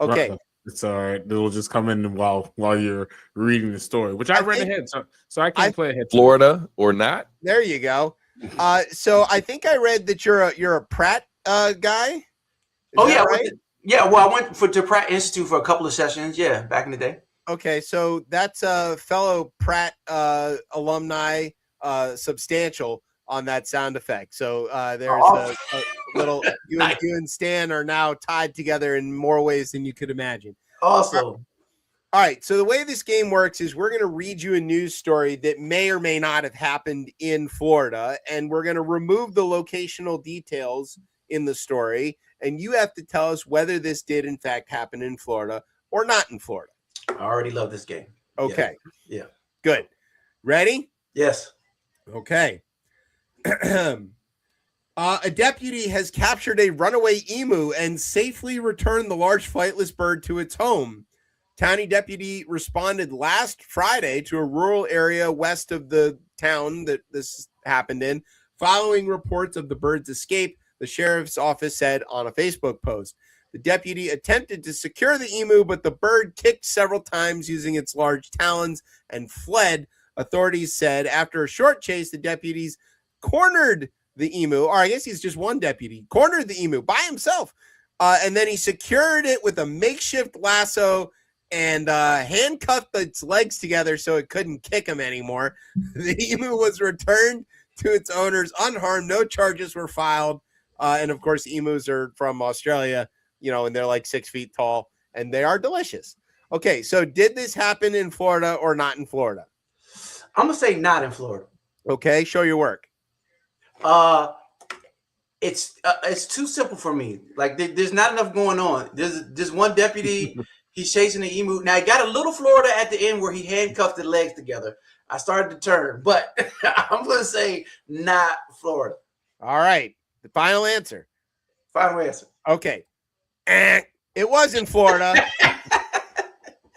Okay. It's all right. It'll just come in while you're reading the story, which I read ahead, so I can't play ahead. Florida or not? There you go. So I think I read that you're a Pratt guy. Right? Well, I went to Pratt Institute for a couple of sessions. Yeah, back in the day. Okay, so that's a fellow Pratt alumni, substantial on that sound effect. So there's a little, you and Stan are now tied together in more ways than you could imagine. Awesome. All right, so the way this game works is we're going to read you a news story that may or may not have happened in Florida, and we're going to remove the locational details in the story, and you have to tell us whether this did in fact happen in Florida or not in Florida. I already love this game. Okay. Yeah. Good. Ready? Yes. Okay. A deputy has captured a runaway emu and safely returned the large flightless bird to its home. County deputy responded last Friday to a rural area west of the town that this happened in, following reports of the bird's escape, the sheriff's office said on a Facebook post. The deputy attempted to secure the emu, but the bird kicked several times using its large talons and fled, authorities said. After a short chase, the deputies cornered the emu, or I guess he's just one deputy, cornered the emu by himself. And then he secured it with a makeshift lasso and handcuffed its legs together so it couldn't kick him anymore. The emu was returned to its owners unharmed. No charges were filed. And of course, emus are from Australia, and they're like 6 feet tall, and they are delicious. Okay, so did this happen in Florida or not in Florida? I'm going to say not in Florida. Okay, show your work. It's too simple for me. Like there's not enough going on. There's one deputy. He's chasing the emu. Now he got a little Florida at the end where he handcuffed the legs together. I started to turn, but I'm gonna say not Florida. All right, the final answer. Final answer. Okay, it was in Florida.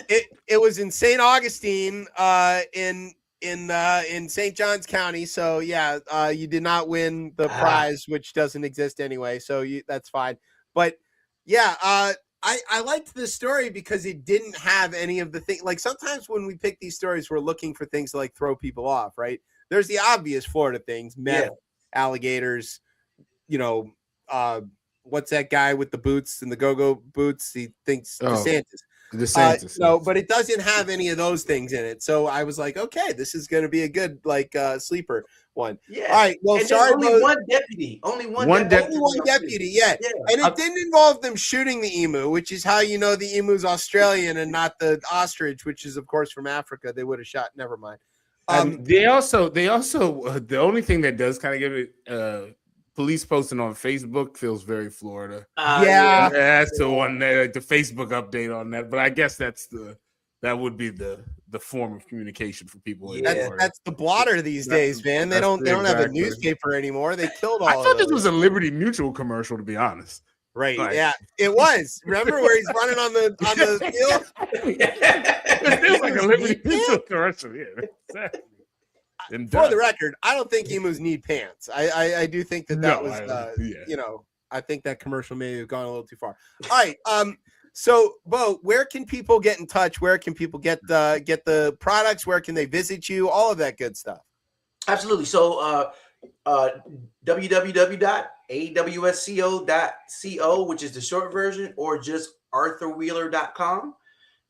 It was in St. Augustine, in St. Johns County. So yeah, you did not win the prize, which doesn't exist anyway. So that's fine. But yeah, I liked this story because it didn't have any of the things. Like sometimes when we pick these stories, we're looking for things to like throw people off, right? There's the obvious Florida things, meth, alligators, what's that guy with the boots and the go-go boots? He thinks DeSantis. No, but it doesn't have any of those things in it. So I was like, okay, this is going to be a good sleeper one. Yeah. All right. Well, and sorry. Only one deputy. Only one deputy. Yeah. And it didn't involve them shooting the emu, which is how you know the emu's Australian and not the ostrich, which is of course from Africa. They would have shot. Never mind. They also the only thing that does kind of give it police posting on Facebook feels very Florida. That's the one that, the Facebook update on that. But I guess that would be the form of communication for people. That's the blotter these days, man. They don't have a newspaper anymore. They killed all. I thought this was a Liberty Mutual commercial, to be honest. Right? Yeah, it was. Remember where he's running on the field? It feels like a Liberty Mutual commercial. Yeah, exactly. For the record, I don't think emus need pants. I do think that was I think that commercial may have gone a little too far. All right. So Bo, where can people get in touch? Where can people get the products? Where can they visit you? All of that good stuff. Absolutely. So www.awsco.co, which is the short version, or just arthurwheeler.com.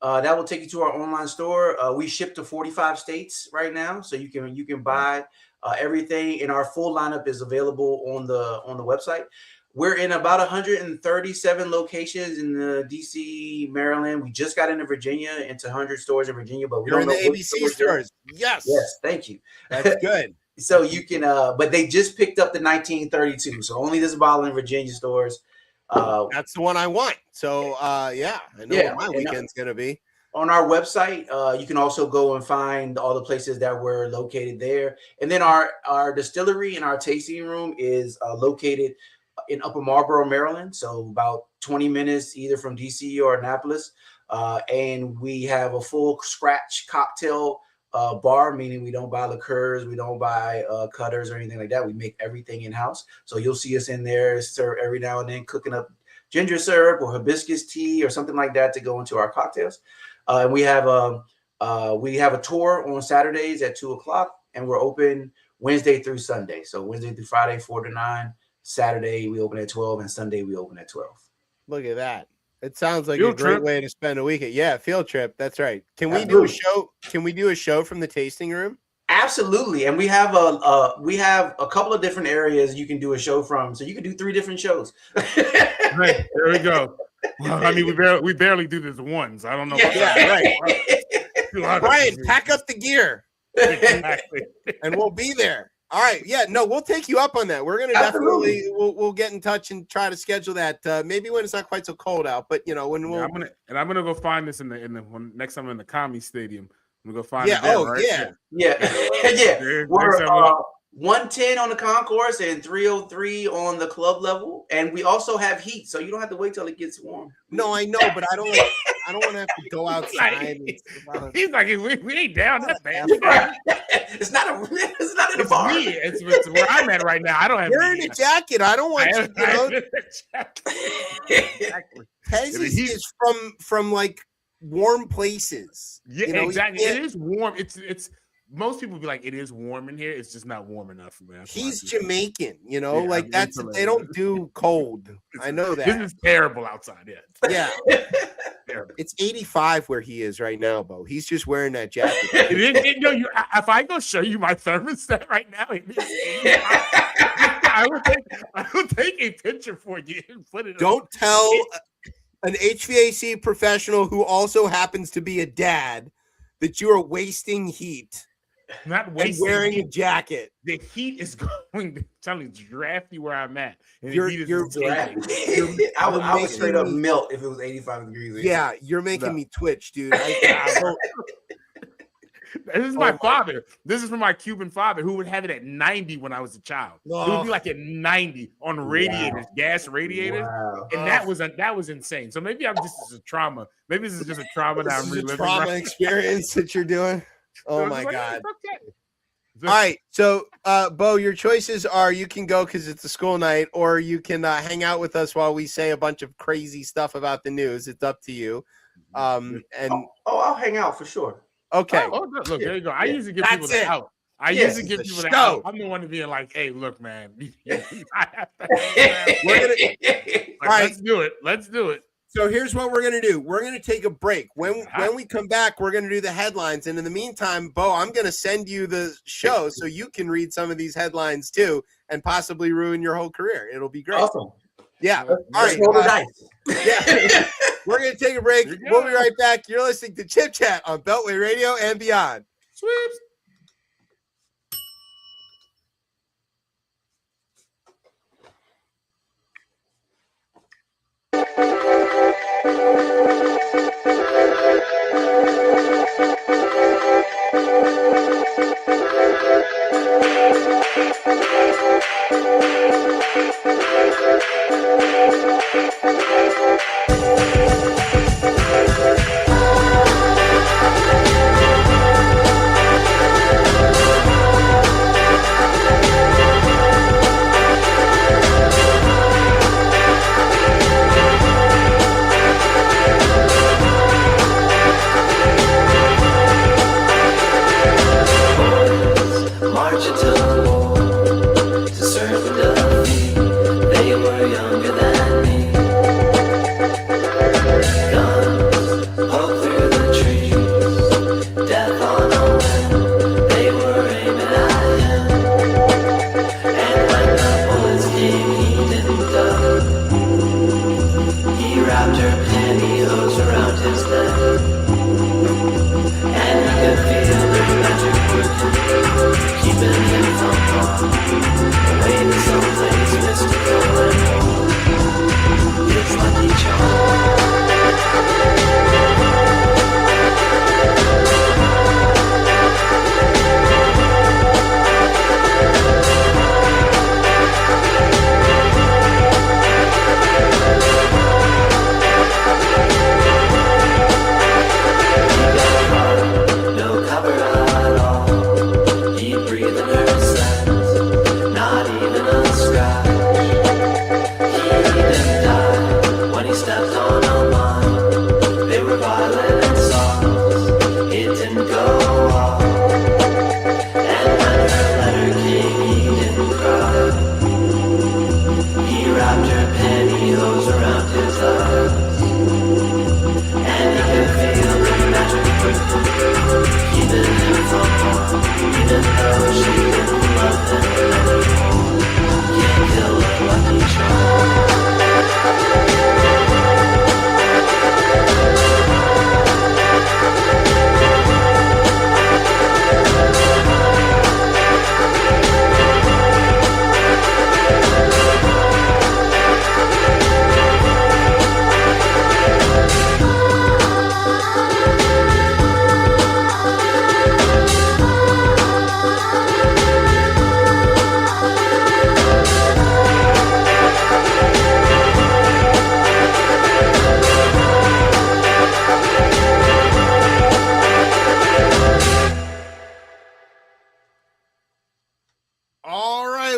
That will take you to our online store. We ship to 45 states right now, so you can buy everything, and our full lineup is available on the website. We're in about 137 locations in the DC, Maryland. We just got into Virginia, into 100 stores in Virginia, but we don't know the ABC stores. Yes, thank you. That's good. So you can, but they just picked up the 1932, so only this bottle in Virginia stores. That's the one I want. So I know what my weekend's gonna be. On our website, you can also go and find all the places that we're located there. And then our distillery and our tasting room is located in Upper Marlboro, Maryland. So about 20 minutes either from DC or Annapolis. And we have a full scratch cocktail bar, meaning we don't buy liqueurs, we don't buy cutters or anything like that. We make everything in-house. So you'll see us in there, serve every now and then, cooking up ginger syrup or hibiscus tea or something like that to go into our cocktails. And we have a tour on Saturdays at 2:00, and we're open Wednesday through Sunday. So Wednesday through Friday, 4 to 9. Saturday we open at 12, and Sunday we open at 12. Look at that. It sounds like a great way to spend a weekend. Yeah, field trip. That's right. Can we do a show? Can we do a show from the tasting room? Absolutely. And we have a couple of different areas you can do a show from. So you can do 3 different shows. Right. There we go. Well, I mean, we barely do this once. I don't know. Right. Brian, pack up the gear. Exactly. And we'll be there. All right. Yeah, no, we'll take you up on that. We're going to definitely, we'll get in touch and try to schedule that. Maybe when it's not quite so cold out, but when we'll. Yeah, I'm gonna go find this in the next time I'm in the Commie Stadium. I'm gonna go find it. Yeah. We're 110 on the concourse and 303 on the club level, and we also have heat, so you don't have to wait till it gets warm. No, I know, but I don't want to have to go outside. He's like, we ain't down that bad. It's not in a bar. It's where I'm at right now. I don't have. You're in a jacket. I don't want you. Exactly. Pez is from like warm places. Yeah, you know, exactly. It is warm. It's most people be like, it is warm in here. It's just not warm enough for me. He's Jamaican, like they don't do cold. I know that. This is terrible outside. Yeah. It's 85 where he is right now, Bo. He's just wearing that jacket. If I go show you my thermostat right now, it is 85. I will take a picture for you and put it. Don't tell an HVAC professional who also happens to be a dad that you are wasting heat. Not wasting wearing heat. A jacket. The heat is going to draft you where I'm at. And you're I would straight up melt if it was 85 degrees. Yeah, you're making me twitch, dude. This is my father. This is from my Cuban father who would have it at 90 when I was a child. It would be like at 90 on radiators, gas radiators. And that was insane. So maybe I'm just as a trauma. Maybe this is just a trauma that I'm reliving. Trauma experience that you're doing. Oh my God. All right. So, Bo, your choices are you can go because it's a school night, or you can hang out with us while we say a bunch of crazy stuff about the news. It's up to you. I'll hang out for sure. Okay. Look, there you go. I usually give people the out. Usually give people the out. I'm the one to be like, hey, look, man. Let's do it. Let's do it. So here's what we're going to do. We're going to take a break. When we come back, we're going to do the headlines. And in the meantime, Bo, I'm going to send you the show so you can read some of these headlines too and possibly ruin your whole career. It'll be great. Awesome. Yeah. All right. Yeah. We're going to take a break. We'll be right back. You're listening to Chip Chat on Beltway Radio and beyond. Sweeps.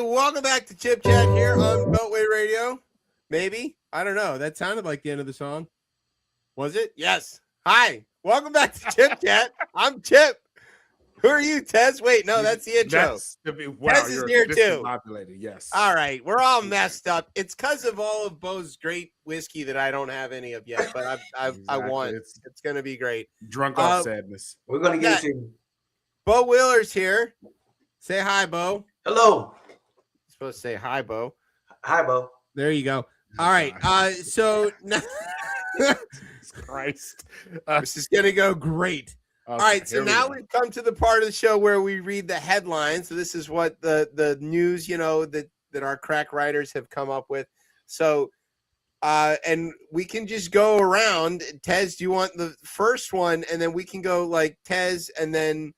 Welcome back to Chip Chat here on Beltway Radio. Maybe. I don't know. That sounded like the end of the song. Was it? Yes. Hi. Welcome back to ChipChat. I'm Chip. Who are you, Tez? Wait, no, that's the intro. Tez is here too. Populated, yes. All right, we're all messed up. It's because of all of Bo's great whiskey that I don't have any of yet, but I want. It's going to be great. Drunk off sadness. We're going to get it to you. Bo Wheeler's here. Say hi, Bo. Hello. You're supposed to say hi, Bo. Hi, Bo. There you go. All right. So now Christ. This is going to go great. Okay, all right. So now we've come to the part of the show where we read the headlines. So this is what the news, that our crack writers have come up with. So, and we can just go around. Tez, do you want the first one? And then we can go like Tez and then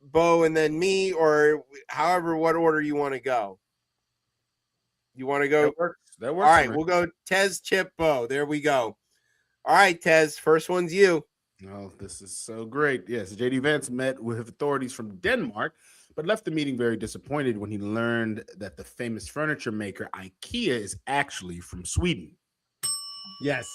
Bo and then me, or however, what order you want to go. You want to go? That works. All right, we'll go Tez, Chip, Bo. There we go. All right, Tez, first one's you. Oh, this is so great. Yes, J.D. Vance met with authorities from Denmark, but left the meeting very disappointed when he learned that the famous furniture maker IKEA is actually from Sweden. Yes.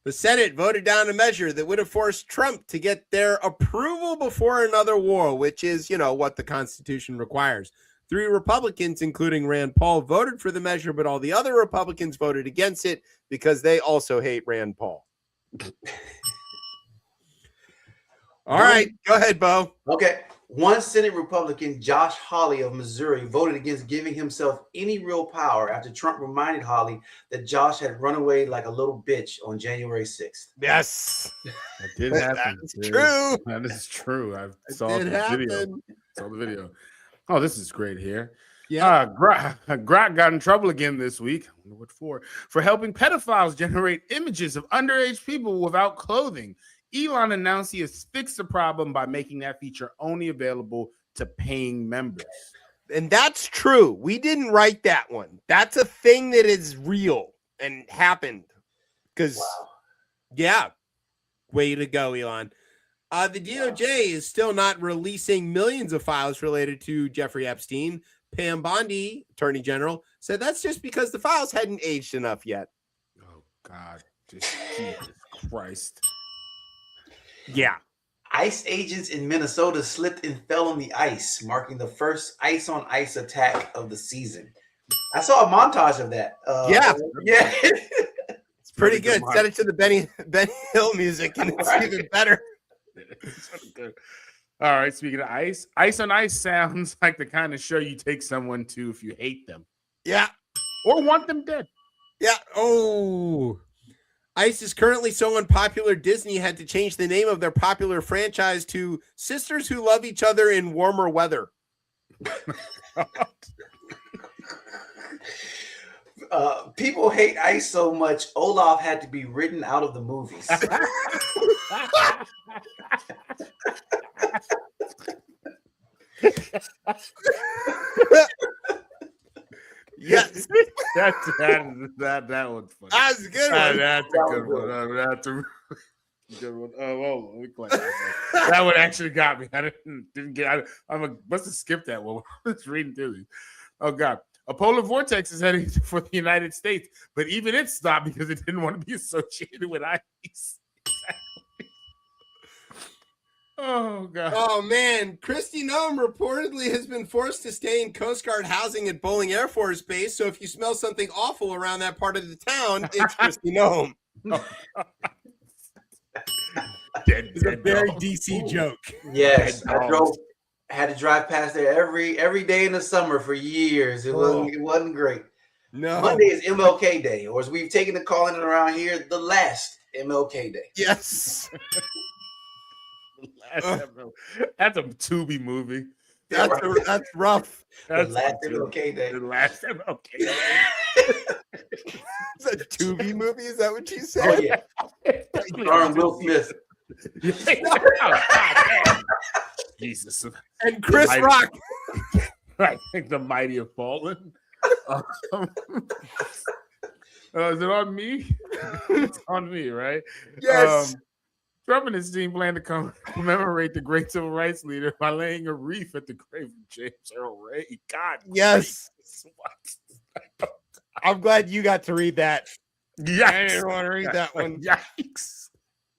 The Senate voted down a measure that would have forced Trump to get their approval before another war, which is, what the Constitution requires. 3 Republicans, including Rand Paul, voted for the measure, but all the other Republicans voted against it because they also hate Rand Paul. All right, go ahead, Bo. Okay. One Senate Republican, Josh Hawley of Missouri, voted against giving himself any real power after Trump reminded Hawley that Josh had run away like a little bitch on January 6th. Yes. That did happen. That's true. That is true. I saw the video. Oh, this is great here. Yeah. Grok got in trouble again this week. I wonder what for. For helping pedophiles generate images of underage people without clothing. Elon announced he has fixed the problem by making that feature only available to paying members. And that's true. We didn't write that one. That's a thing that is real and happened. Because, yeah, way to go, Elon. The DOJ is still not releasing millions of files related to Jeffrey Epstein. Pam Bondi, Attorney General, said that's just because the files hadn't aged enough yet. Oh, God. Jesus Christ. Yeah. ICE agents in Minnesota slipped and fell on the ice, marking the first ice-on-ice attack of the season. I saw a montage of that. Yeah. It's pretty good. Good Set it to the Benny Hill music, and it's even better. All right, speaking of ice, ice on ice sounds like the kind of show you take someone to if you hate them. Yeah. Or want them dead. Yeah. Oh. ICE is currently so unpopular, Disney had to change the name of their popular franchise to Sisters Who Love Each Other in Warmer Weather. People hate ICE so much, Olaf had to be written out of the movies. Yes. that one's funny. That's a good one. That's a good one. That's a good one. Oh, let me play that. That one actually got me. I didn't get. I must have skipped that one. I was reading through these. Oh God, a polar vortex is heading for the United States, but even it stopped because it didn't want to be associated with ice. Oh God. Oh man, Kristi Noem reportedly has been forced to stay in Coast Guard housing at Bolling Air Force Base. So if you smell something awful around that part of the town, it's Kristi Noem. It's a very DC joke. Yes, had to drive past there every day in the summer for years. It wasn't great. No. Monday is MLK Day, or as we've taken the calling around here, the last MLK Day. Yes. That's a Tubi movie. That's rough. The last MLK Day. The last MLK Day. It's a Tubi movie? Is that what you said? Oh yeah. Starring Will Smith. Jesus. And Chris Rock. I think the mighty have fallen. Is it on me? It's on me, right? Yes. Trump and his team plan to commemorate the great civil rights leader by laying a wreath at the grave of James Earl Ray. God, yes. I'm glad you got to read that. Yikes. I didn't want to read that one. Yikes.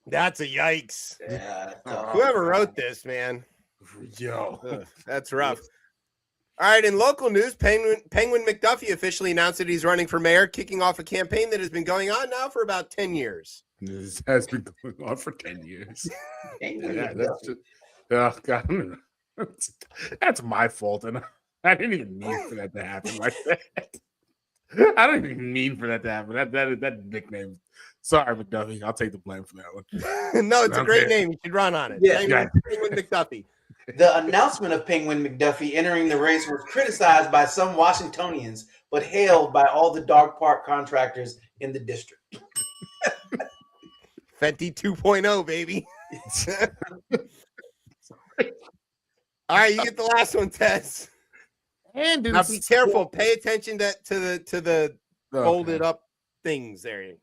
That's a yikes. Yeah. Whoever wrote this, man. Yo. Ugh, that's rough. All right, in local news, Penguin McDuffie officially announced that he's running for mayor, kicking off a campaign that has been going on now for about 10 years. This has been going on for 10 years. Yeah, That's just, oh, God. That's my fault, and I didn't even mean for that to happen like that. I don't even mean for that to happen. That nickname. Sorry, McDuffie. I'll take the blame for that one. No, it's a great name. You should run on it. Yeah. Penguin McDuffie. The announcement of Penguin McDuffie entering the race was criticized by some Washingtonians, but hailed by all the dog park contractors in the district. Fenty 2.0, baby. All right, you get the last one, Tess. And now be careful. Pay attention to the folded up things there.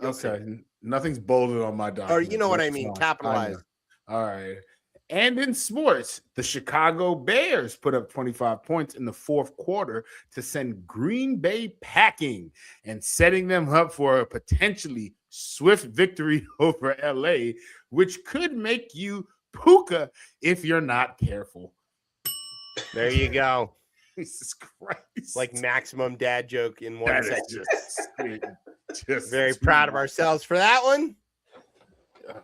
Okay. Nothing's bolded on my document. Or you know what I mean, capitalized. All right. And in sports, the Chicago Bears put up 25 points in the fourth quarter to send Green Bay packing and setting them up for a potentially swift victory over LA, which could make you puka if you're not careful. There you go. Jesus Christ. Like maximum dad joke in one sentence. Just very proud of ourselves for that one.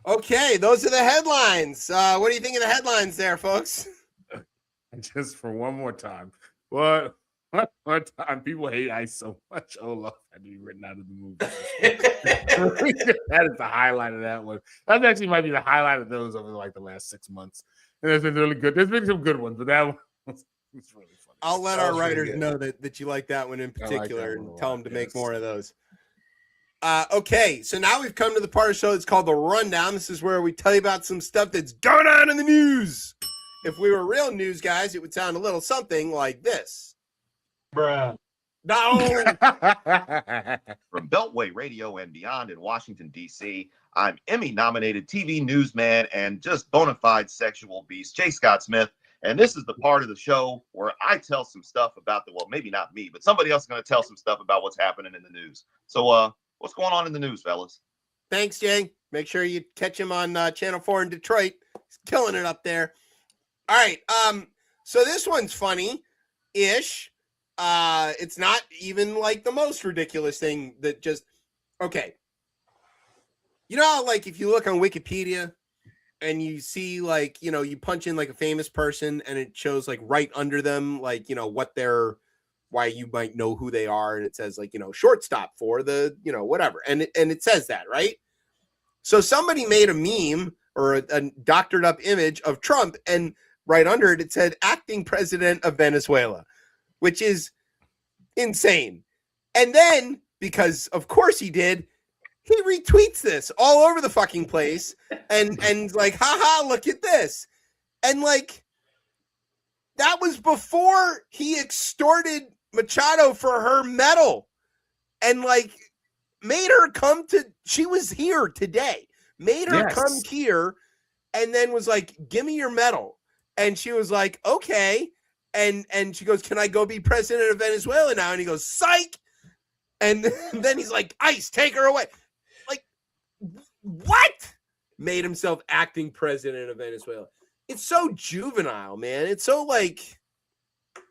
Okay, those are the headlines. What do you think of the headlines there, folks? Just for one more time. One more time. People hate ICE so much. Oh, Lord, had to be written out of the movie. That is the highlight of that one. That actually might be the highlight of those over like the last 6 months. And it's been really good. There's been some good ones, but that one was really funny. I'll let our writers know that you like that one in particular and tell them to make more of those. Okay, so now we've come to the part of the show that's called The Rundown. This is where we tell you about some stuff that's going on in the news. If we were real news guys, it would sound a little something like this. Bruh. No! From Beltway Radio and beyond in Washington, D.C., I'm Emmy-nominated TV newsman and just bona fide sexual beast, J. Scott Smith. And this is the part of the show where I tell some stuff about well, maybe not me, but somebody else is going to tell some stuff about what's happening in the news. So, what's going on in the news, fellas? Thanks, Jay. Make sure you catch him on Channel 4 in Detroit. He's killing it up there. All right. So this one's funny-ish. It's not even like the most ridiculous thing that just okay. You know how, like, if you look on Wikipedia and you see, like, you know, you punch in like a famous person and it shows like right under them, like, you know, why you might know who they are, and it says like, you know, shortstop for the, you know, whatever, and it says that, right? So somebody made a meme or a doctored up image of Trump, and right under it said acting president of Venezuela, which is insane. And then, because of course he did, he retweets this all over the fucking place and like, haha, look at this. And like, that was before he extorted Machado for her medal and like made her come to, she was here today, made her come here and then was like, give me your medal. And she was like, okay. And she goes, can I go be president of Venezuela now? And he goes, psych. And then he's like, ICE, take her away. Like, what? Made himself acting president of Venezuela. It's so juvenile, man. It's so like,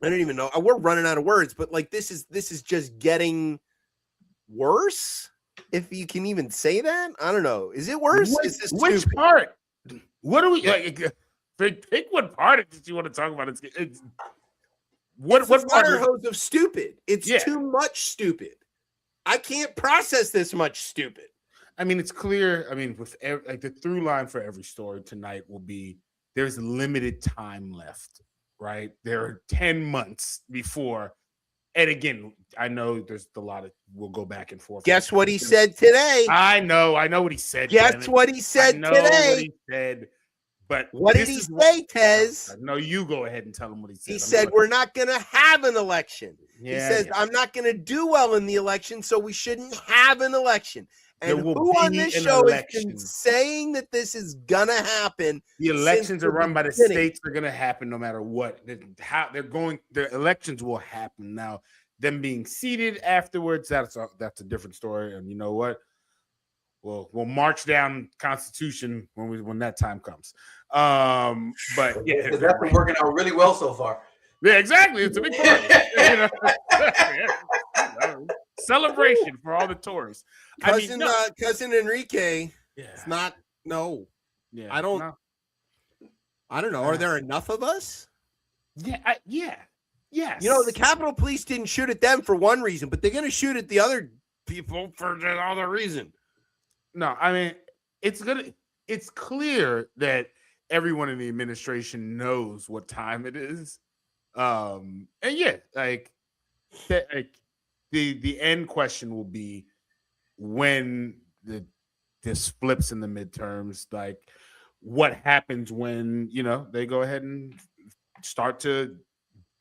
I don't even know. We're running out of words, but like this is just getting worse. If you can even say that, I don't know. Is it worse? Which part? What do we pick? What part of it you want to talk about? It's what water hose of stupid? It's too much stupid. I can't process this much stupid. I mean, it's clear. I mean, with like the through line for every story tonight will be there's limited time left. Right, there are 10 months before, and again, I know there's a lot of we'll go back and forth. Guess what he said today? I know what he said. Guess what he said today? What he said, but what did he say, Tez? No, you go ahead and tell him what he said. He said we're not going to have an election. He says I'm not going to do well in the election, so we shouldn't have an election. And who on this show has been saying that this is gonna happen? The elections are run by the states. They're gonna happen no matter what. How they're going, the elections will happen. Now, them being seated afterwards, that's a different story. And you know what? We'll march down Constitution when that time comes. But yeah, that's been working out really well so far. Yeah, exactly. It's a big party. Celebration for all the Tories. Cousin Enrique. Yeah. It's not. No. Yeah. I don't know. Are there enough of us? Yeah. Yes. The Capitol Police didn't shoot at them for one reason, but they're going to shoot at the other people for the other reason. No, I mean, it's clear that everyone in the administration knows what time it is. And yeah, the end question will be when this flips in the midterms, like what happens when, they go ahead and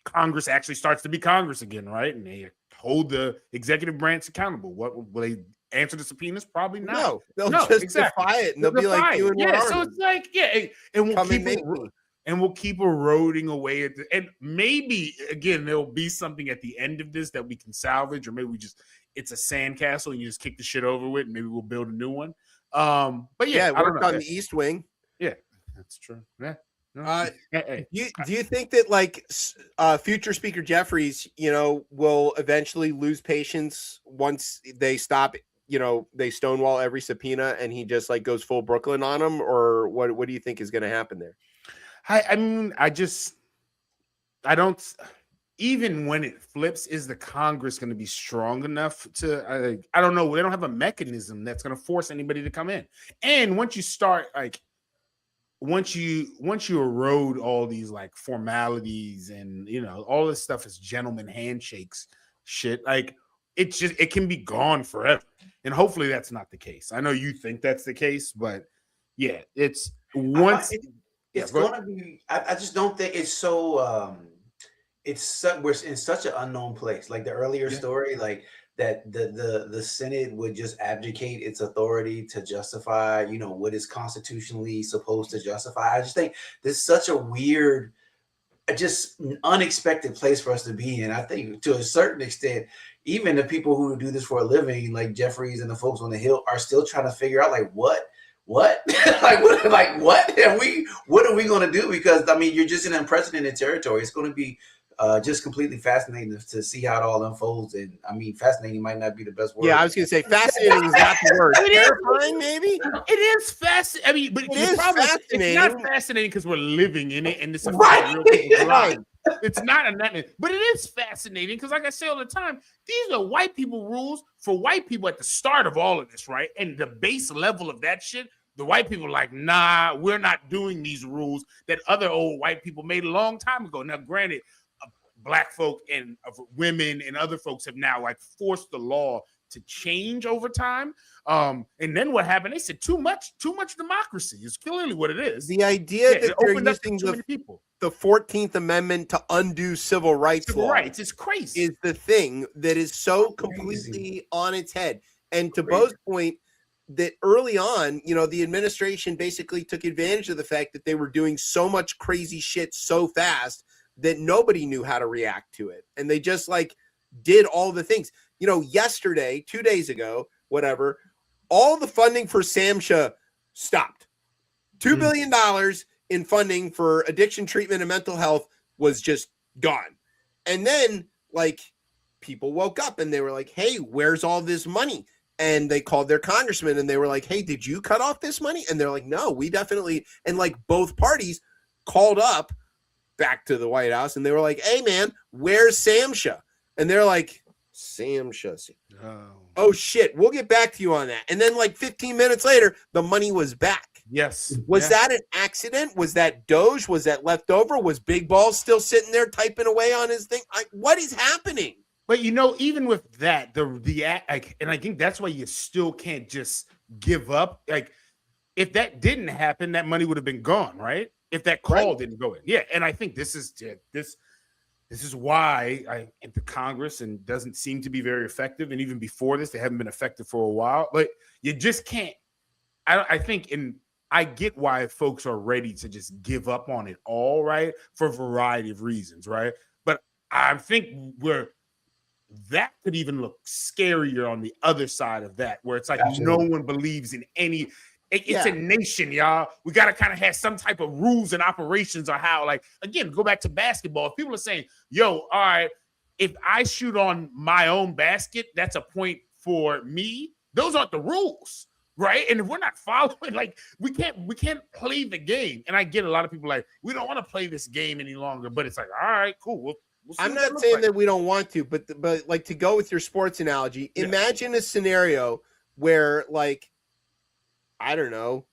Congress actually starts to be Congress again, right? And they hold the executive branch accountable. What will they answer the subpoenas? Probably not. No, they'll just defy it, and they'll be like, "You and so it's like, and we'll keep eroding away at and maybe again there'll be something at the end of this that we can salvage, or maybe it's a sandcastle and you just kick the shit over with, and maybe we'll build a new one. But yeah, it worked on the East Wing. Yeah, that's true. Yeah. Do you think that future Speaker Jeffries, will eventually lose patience once they stop, they stonewall every subpoena and he just goes full Brooklyn on them, or what do you think is going to happen there? I mean, I don't. Even when it flips, is the Congress going to be strong enough to? I don't know. They don't have a mechanism that's going to force anybody to come in. And once you start once you erode all these formalities and all this stuff is gentleman handshakes shit, it can be gone forever. And hopefully that's not the case. I know you think that's the case, but yeah, it's once it's going to be. I just don't think it's so. We're in such an unknown place. Like the earlier story, that the Senate would just abdicate its authority to justify, what is constitutionally supposed to justify. I just think this is such a weird, just unexpected place for us to be in. I think to a certain extent, even the people who do this for a living, like Jeffries and the folks on the Hill, are still trying to figure out what what are we going to do? Because you're just in unprecedented territory. It's going to be just completely fascinating to see how it all unfolds. And fascinating might not be the best word. Yeah, I was going to say fascinating is not the word. Terrifying, maybe. It is fascinating. But it's not fascinating because we're living in it, and this is real people's lives. It's not a nightmare, but it is fascinating because, like I say all the time, these are white people rules for white people at the start of all of this, right? And the base level of that shit, the white people are like, nah, we're not doing these rules that other old white people made a long time ago. Now, granted, Black folk and women and other folks have now forced the law to change over time. And then what happened? They said too much democracy is clearly what it is. The idea that they're using the 14th Amendment to undo civil rights is crazy. Is the thing that is so completely on its head. And to Bo's point, that early on, the administration basically took advantage of the fact that they were doing so much crazy shit so fast that nobody knew how to react to it. And they just did all the things. Yesterday, 2 days ago, whatever, all the funding for SAMHSA stopped. $2 billion in funding for addiction treatment and mental health was just gone. And then people woke up and they were like, hey, where's all this money? And they called their congressman and they were like, hey, did you cut off this money? And they're like, no, we definitely. And both parties called up back to the White House and they were like, hey man, where's SAMHSA? And they're like, SAMHSA. Oh shit, we'll get back to you on that. And then 15 minutes later, the money was back. Yes. Was that an accident? Was that Doge? Was that left over? Was Big Balls still sitting there typing away on his thing? What is happening? But even with that, and I think that's why you still can't just give up. If that didn't happen, that money would have been gone, right? If that call didn't go in. Yeah, and I think this is why the Congress and doesn't seem to be very effective. And even before this, they haven't been effective for a while. But you just can't. I think, and I get why folks are ready to just give up on it all, right? For a variety of reasons, right? But I think that could even look scarier on the other side of that, where it's like Absolutely. no one believes in any. It's a nation, y'all. We got to kind of have some type of rules and operations on how, like, again, go back to basketball. If people are saying, yo, all right, if I shoot on my own basket, that's a point for me. Those aren't the rules, right? And if we're not following, like, we can't play the game. And I get a lot of people like, we don't want to play this game any longer. But it's like, all right, cool. We'll I'm not saying that we don't want to, but like, to go with your sports analogy, imagine a scenario where, like, I don't know,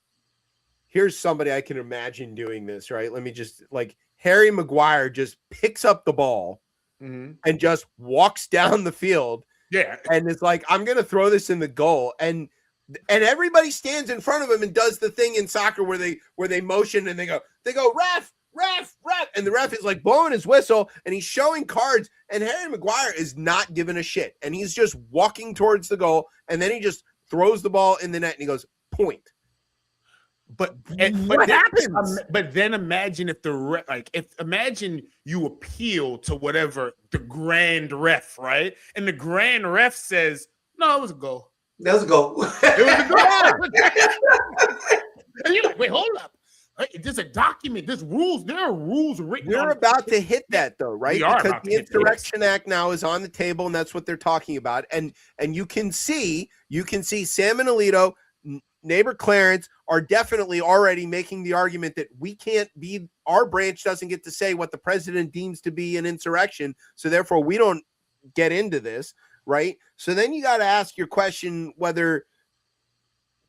here's somebody I can imagine doing this, right? Let me just, like, Harry Maguire just picks up the ball and just walks down the field. Yeah. And it's like, I'm going to throw this in the goal. And everybody stands in front of him and does the thing in soccer where they motion and they go, ref, ref, ref. And the ref is like blowing his whistle and he's showing cards. And Harry Maguire is not giving a shit. And he's just walking towards the goal. And then he just throws the ball in the net and he goes, point. But what happens? But then imagine if imagine you appeal to whatever the grand ref, right? And the grand ref says, no, it was a goal. Let's go. It was a goal. And you're like, wait, hold up. There's a document. There's rules. There are rules written. We're about to hit that, though, right? Because the Insurrection Act now is on the table, and that's what they're talking about. And you can see Sam and Alito, neighbor Clarence, are definitely already making the argument that our branch doesn't get to say what the president deems to be an insurrection, so therefore we don't get into this, right? So then you got to ask your question whether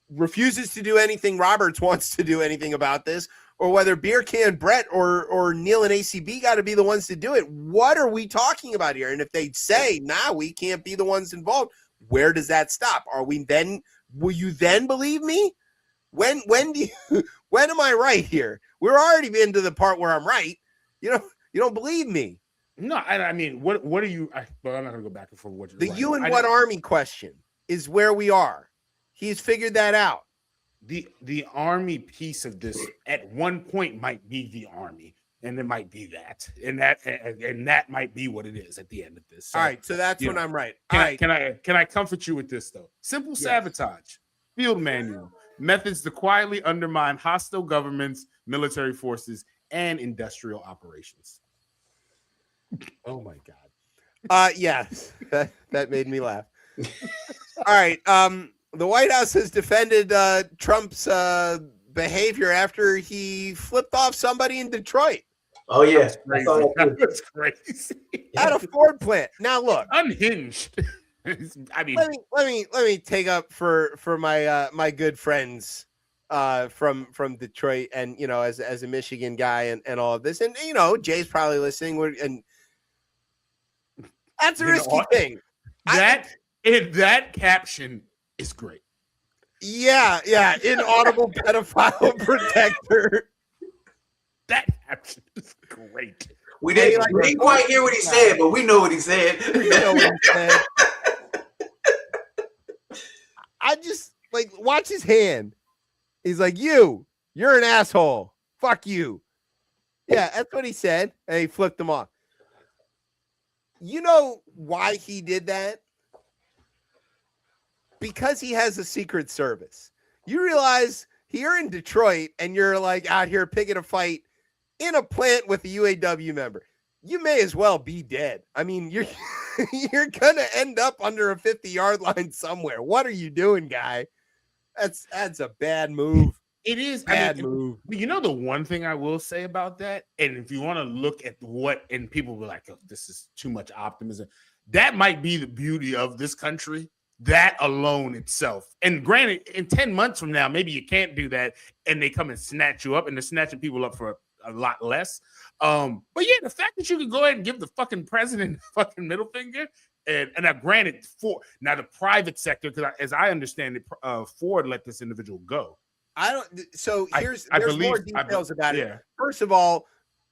refuses to do anything Roberts wants to do anything about this, or whether Beer Can Brett or Neil and ACB got to be the ones to do it. What are we talking about here? And if they say, nah, we can't be the ones involved, where does that stop? Will you then believe me? When am I right here? We're already been to the part where I'm right. You don't believe me. No, I mean, what are you? But I'm not gonna go back and forth. What the you and what army question is where we are. He's figured that out. The army piece of this at one point might be the army, and it might be that, and that might be what it is at the end of this. So, all right, so that's when I'm right. Can I comfort you with this though? Simple sabotage, field manual, methods to quietly undermine hostile governments, military forces, and industrial operations. Oh my God. Yes, that made me laugh. All right. The White House has defended Trump's behavior after he flipped off somebody in Detroit. Oh yeah, That's crazy. At a Ford plant. Now look, unhinged. I mean, let me take up for my my good friends from Detroit, and as a Michigan guy and all of this, and Jay's probably listening. And that's a risky thing. That caption is great. Yeah, inaudible pedophile protector. That caption is great. We didn't quite hear what he said, but we know what he said. I just watch his hand. He's like, you're an asshole. Fuck you. Yeah, that's what he said. And he flipped him off. You know why he did that? Because he has a secret service. You realize you're in Detroit and you're like out here picking a fight in a plant with a UAW member. You may as well be dead. I mean, you're gonna end up under a 50-yard line somewhere. What are you doing, guy? That's a bad move. It is bad move. You know the one thing I will say about that, and if you want to look at and people were like, oh, this is too much optimism. That might be the beauty of this country. That alone itself. And granted, in 10 months from now, maybe you can't do that and they come and snatch you up, and they're snatching people up for a lot less. But yeah, the fact that you could go ahead and give the fucking president fucking middle finger, and now granted, the private sector, because as I understand it, Ford let this individual go. There's more details about it. First of all,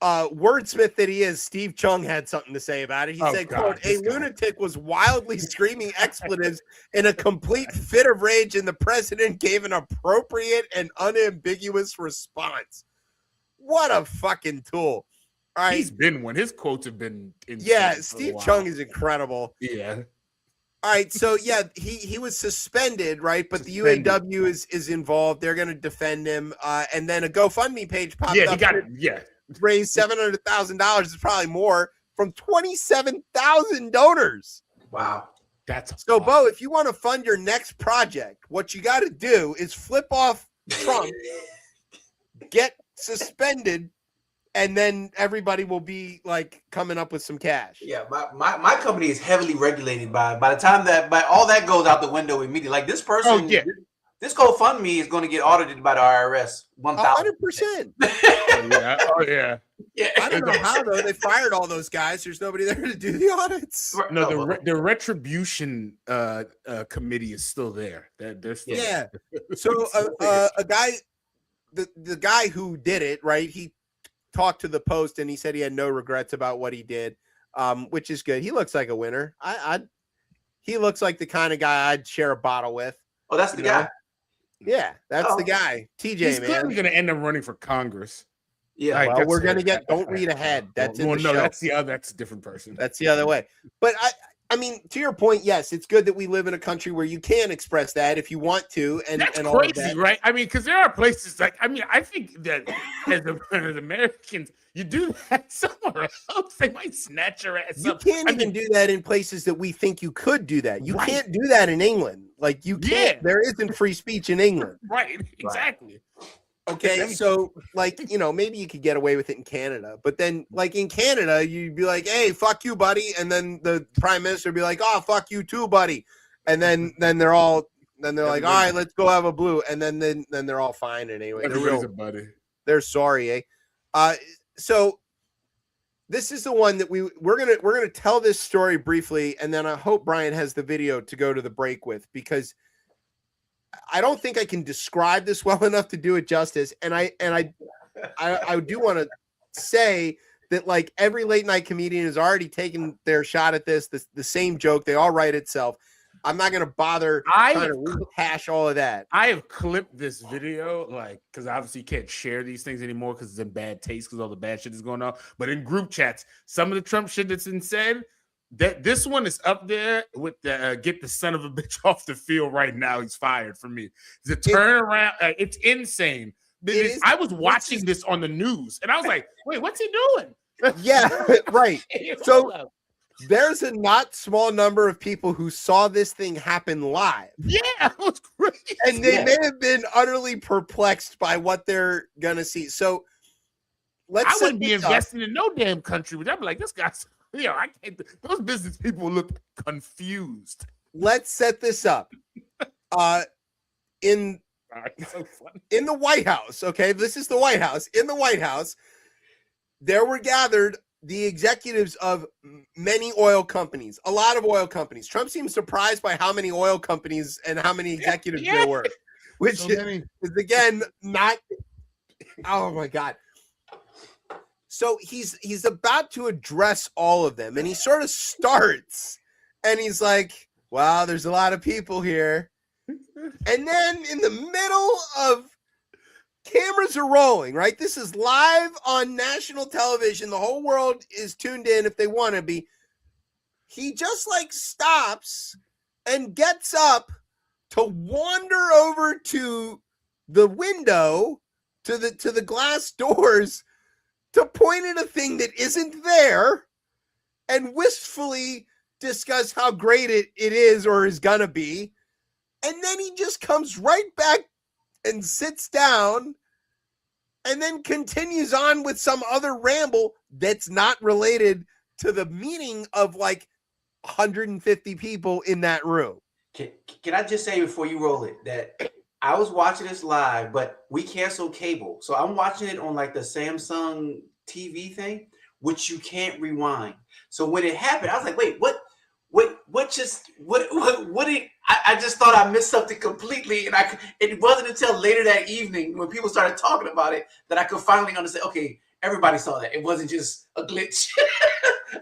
wordsmith that he is, Steve Chung had something to say about it. He said, quote, a lunatic was wildly screaming expletives in a complete fit of rage, and the president gave an appropriate and unambiguous response. What a fucking tool. All right. He's been one. His quotes have been insane. Yeah, Steve Chung is incredible. Yeah. All right, so yeah, he was suspended, right? But the UAW is involved. They're going to defend him, and then a GoFundMe page popped up. Raised $700,000. It's probably more from 27,000 donors. Wow, that's so awesome. Bo, if you want to fund your next project, what you got to do is flip off Trump, get suspended. And then everybody will be like coming up with some cash. Yeah, my company is heavily regulated by the time that all that goes out the window immediately. Like this person, this GoFundMe is going to get audited by the IRS 100%. Oh yeah. I don't know how though. They fired all those guys. There's nobody there to do the audits. No, the retribution committee is still there. They're still there. So a guy, the guy who did it, right? He talked to the Post and he said he had no regrets about what he did, which is good. He looks like a winner. He looks like the kind of guy I'd share a bottle with. Oh, that's the guy. Yeah, that's the guy. TJ, he's man. He's going to end up running for Congress. Yeah, well, we're going to get. Don't read ahead. That's in the show. That's a different person. That's the other way. But I mean, to your point, yes, it's good that we live in a country where you can express that if you want to. And that's and crazy, all that. Right? I mean, because there are places like, I mean, I think that as Americans, you do that somewhere else, they might snatch your ass up. You can't even do that in places that we think you could do that. You can't do that in England. Like you can't. Yeah. There isn't free speech in England. Right. Exactly. Okay, so like, maybe you could get away with it in Canada, but then like in Canada, you'd be like, "Hey, fuck you, buddy," and then the prime minister would be like, "Oh, fuck you too, buddy," and then they're like, "All right, let's go have a blue," and then they're all fine. And anyway, everybody's a buddy. They're sorry, eh? So this is the one that we're gonna tell this story briefly, and then I hope Brian has the video to go to the break with, because I don't think I can describe this well enough to do it justice. And I do want to say that like every late night comedian has already taken their shot at this, the same joke. They all write itself. I'm not going to bother trying to rehash all of that. I have clipped this video, like, because obviously you can't share these things anymore because it's in bad taste because all the bad shit is going on. But in group chats, some of the Trump shit that's been said, that this one is up there with the get the son of a bitch off the field right now. He's fired for me. The turnaround, it's insane. I was watching this on the news and I was like, wait, what's he doing? Yeah, right. So there's a not small number of people who saw this thing happen live. Yeah, it was crazy. And they may have been utterly perplexed by what they're gonna see. So I wouldn't be investing in no damn country, but I'd be like, this guy's. I can't. Those business people look confused. Let's set this up. In the White House, okay? This is the White House. In the White House, there were gathered the executives of many oil companies, a lot of oil companies. Trump seemed surprised by how many oil companies and how many executives there were, which is again not. Oh my God. So he's about to address all of them, and he sort of starts, and he's like, "Wow, there's a lot of people here," and then in the middle of cameras are rolling, right? This is live on national television. The whole world is tuned in if they want to be. He just like stops and gets up to wander over to the window, to the glass doors, to point at a thing that isn't there and wistfully discuss how great it is or is gonna be. And then he just comes right back and sits down and then continues on with some other ramble that's not related to the meeting of like 150 people in that room. Can I just say before you roll it that I was watching this live, but we canceled cable. So I'm watching it on like the Samsung TV thing, which you can't rewind. So when it happened, I was like, wait, what I just thought I missed something completely. And it wasn't until later that evening when people started talking about it that I could finally understand, okay, everybody saw that. It wasn't just a glitch.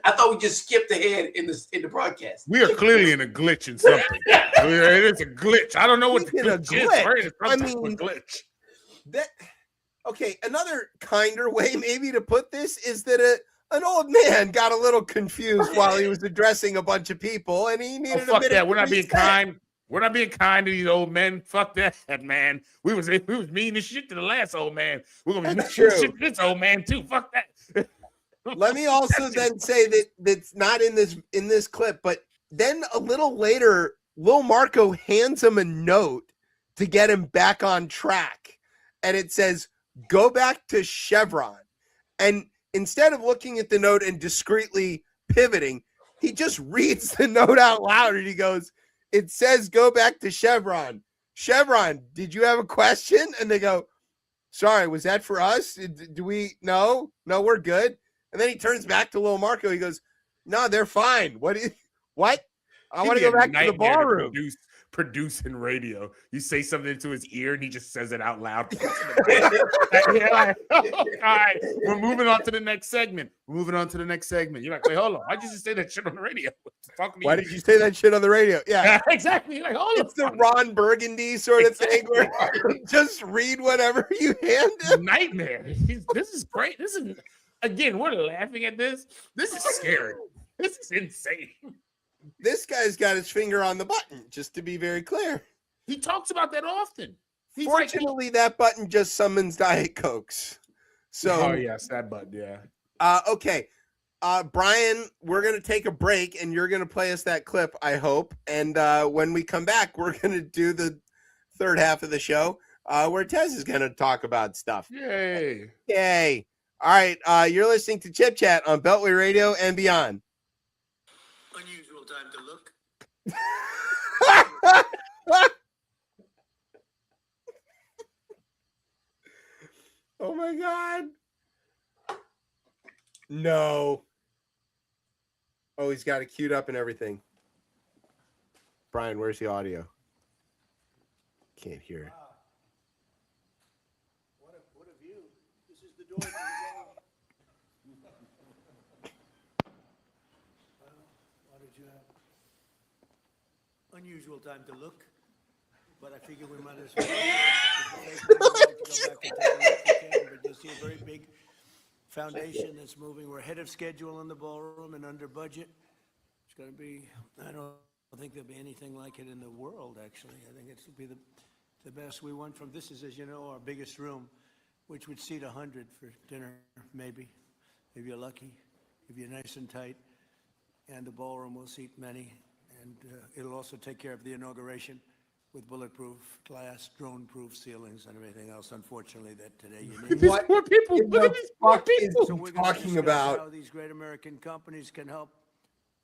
I thought we just skipped ahead in the broadcast. We are clearly in a glitch in something. It is a glitch. I don't know what the glitch is. I mean, a glitch. Okay, another kinder way maybe to put this is that an old man got a little confused while he was addressing a bunch of people, and he needed a minute. That. We're not being kind. We're not being kind to these old men. Fuck that, man. We was mean as shit to the last old man. We're gonna be mean as shit to this old man too. Fuck that. Let me also then say that that's not in this clip, but then a little later, Lil Marco hands him a note to get him back on track, and it says, "Go back to Chevron." And instead of looking at the note and discreetly pivoting, he just reads the note out loud, and he goes, "It says go back to Chevron. Chevron, did you have a question?" And they go, "Sorry, was that for us? Do we? No, we're good." And then he turns back to Lil Marco. He goes, "No, they're fine. What? I want to go back to the ballroom." Producing radio. You say something into his ear and he just says it out loud. All right, we're moving on to the next segment. You're like, wait, hold on. Why did you just say that shit on the radio? Why did you say that shit on the radio? Yeah, exactly. You're like, hold on. It's the Ron Burgundy sort of thing where just read whatever you hand him. Nightmare. This is great. This is, again, we're laughing at this. This is scary. This is insane. This guy's got his finger on the button, just to be very clear. He talks about that often. Fortunately, that button just summons Diet Cokes. So, yes, that button, yeah. Okay. Brian, we're going to take a break, and you're going to play us that clip, I hope. And when we come back, we're going to do the third half of the show where Tez is going to talk about stuff. Yay. All right. You're listening to Chip Chat on Beltway Radio and beyond. Unusual time to look. Oh my God. No. Oh, he's got it queued up and everything. Brian, where's the audio? Can't hear it. What a view. This is the door to the ball. What did you have? Unusual time to look, but I figure we might as well. But you see a very big foundation that's moving. We're ahead of schedule in the ballroom and under budget. It's going to be, I don't think there'll be anything like it in the world, actually. I think it's will be the best. We went from, this is, as you know, our biggest room, which would seat 100 for dinner, maybe, if you're lucky, if you're nice and tight. And the ballroom will seat many. And it'll also take care of the inauguration with bulletproof glass, drone-proof ceilings, and everything else, unfortunately, that today you need. What poor people. Look at these poor people. So we're Talking about how these great American companies can help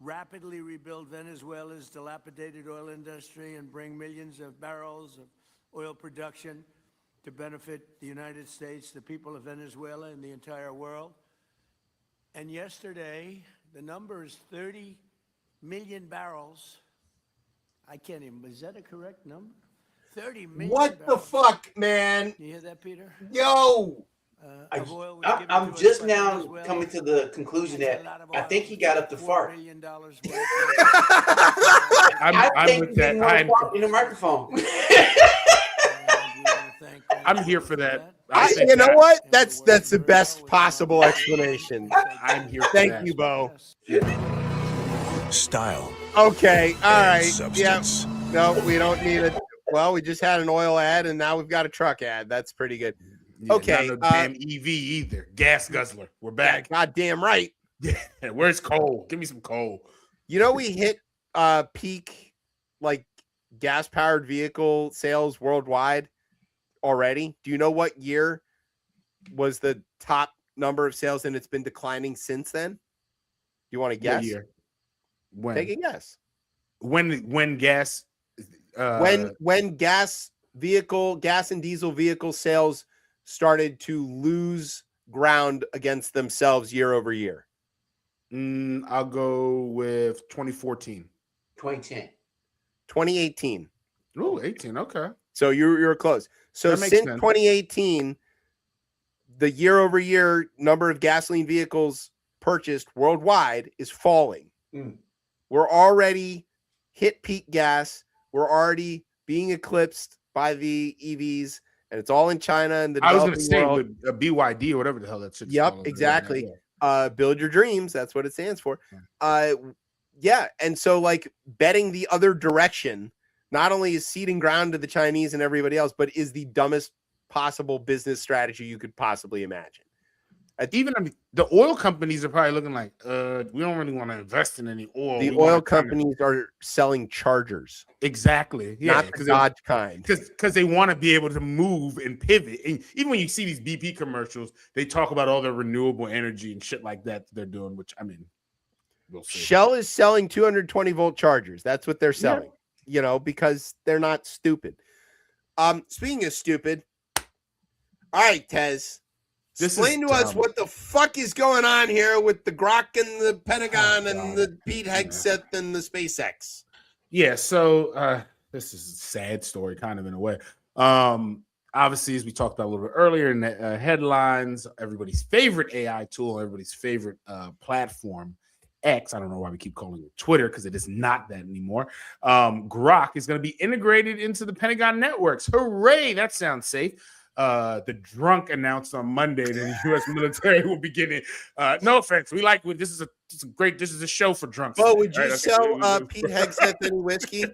rapidly rebuild Venezuela's dilapidated oil industry and bring millions of barrels of oil production to benefit the United States, the people of Venezuela, and the entire world. And yesterday, the number is 30 million barrels. I can't even, is that a correct number? 30 million what barrels. the fuck, man? You hear that, Peter? Yo! I'm just now coming to the conclusion that I think he got up to fart. I'm with that. In the microphone. I'm here for that. You know what? That's the best possible explanation. I'm here for Thank that. you, Bo. Style. Okay, all right. Substance. Yeah. No, we don't need it. Well, we just had an oil ad, and now we've got a truck ad. That's pretty good. Yeah, okay. Not no damn EV either. Gas guzzler. We're back. Goddamn right. Yeah. Where's coal? Give me some coal. You know, we hit peak like gas-powered vehicle sales worldwide already. Do you know what year was the top number of sales, and it's been declining since then? You want to guess? What year? When? Take a guess. When gas when gas and diesel vehicle sales started to lose ground against themselves year over year. I'll go with 2014. 2010. 2018. Oh, 18. Okay. So you're close. So since 2018, the year over year number of gasoline vehicles purchased worldwide is falling. We're already hit peak gas. We're already being eclipsed by the EVs, and it's all in China and the I was going to developing say world. with BYD or whatever the hell that shit's Yep, called. exactly. Yeah. Build your dreams. That's what it stands for. Yeah. And so like betting the other direction not only is ceding ground to the Chinese and everybody else, but is the dumbest possible business strategy you could possibly imagine. Even the oil companies are probably looking like, we don't really want to invest in any oil. The oil companies are selling chargers. Exactly. Yeah. Not the Dodge kind. Because they want to be able to move and pivot. And even when you see these BP commercials, they talk about all the renewable energy and shit like that they're doing, which I mean, we'll see. Shell is selling 220 volt chargers. That's what they're selling, because they're not stupid. Speaking of stupid, all right, Tez. Explain to us what the fuck is going on here with the Grok and the Pentagon and the Pete Hegseth and the SpaceX. Yeah, so this is a sad story, kind of in a way. Obviously, as we talked about a little bit earlier in the headlines, everybody's favorite AI tool, everybody's favorite platform, X. I don't know why we keep calling it Twitter because it is not that anymore. Grok is going to be integrated into the Pentagon networks. Hooray! That sounds safe. The drunk announced on Monday that the U.S. military will be getting. No offense, we like this is a great. This is a show for drunks. Oh, would you sell Pete Hegseth any whiskey?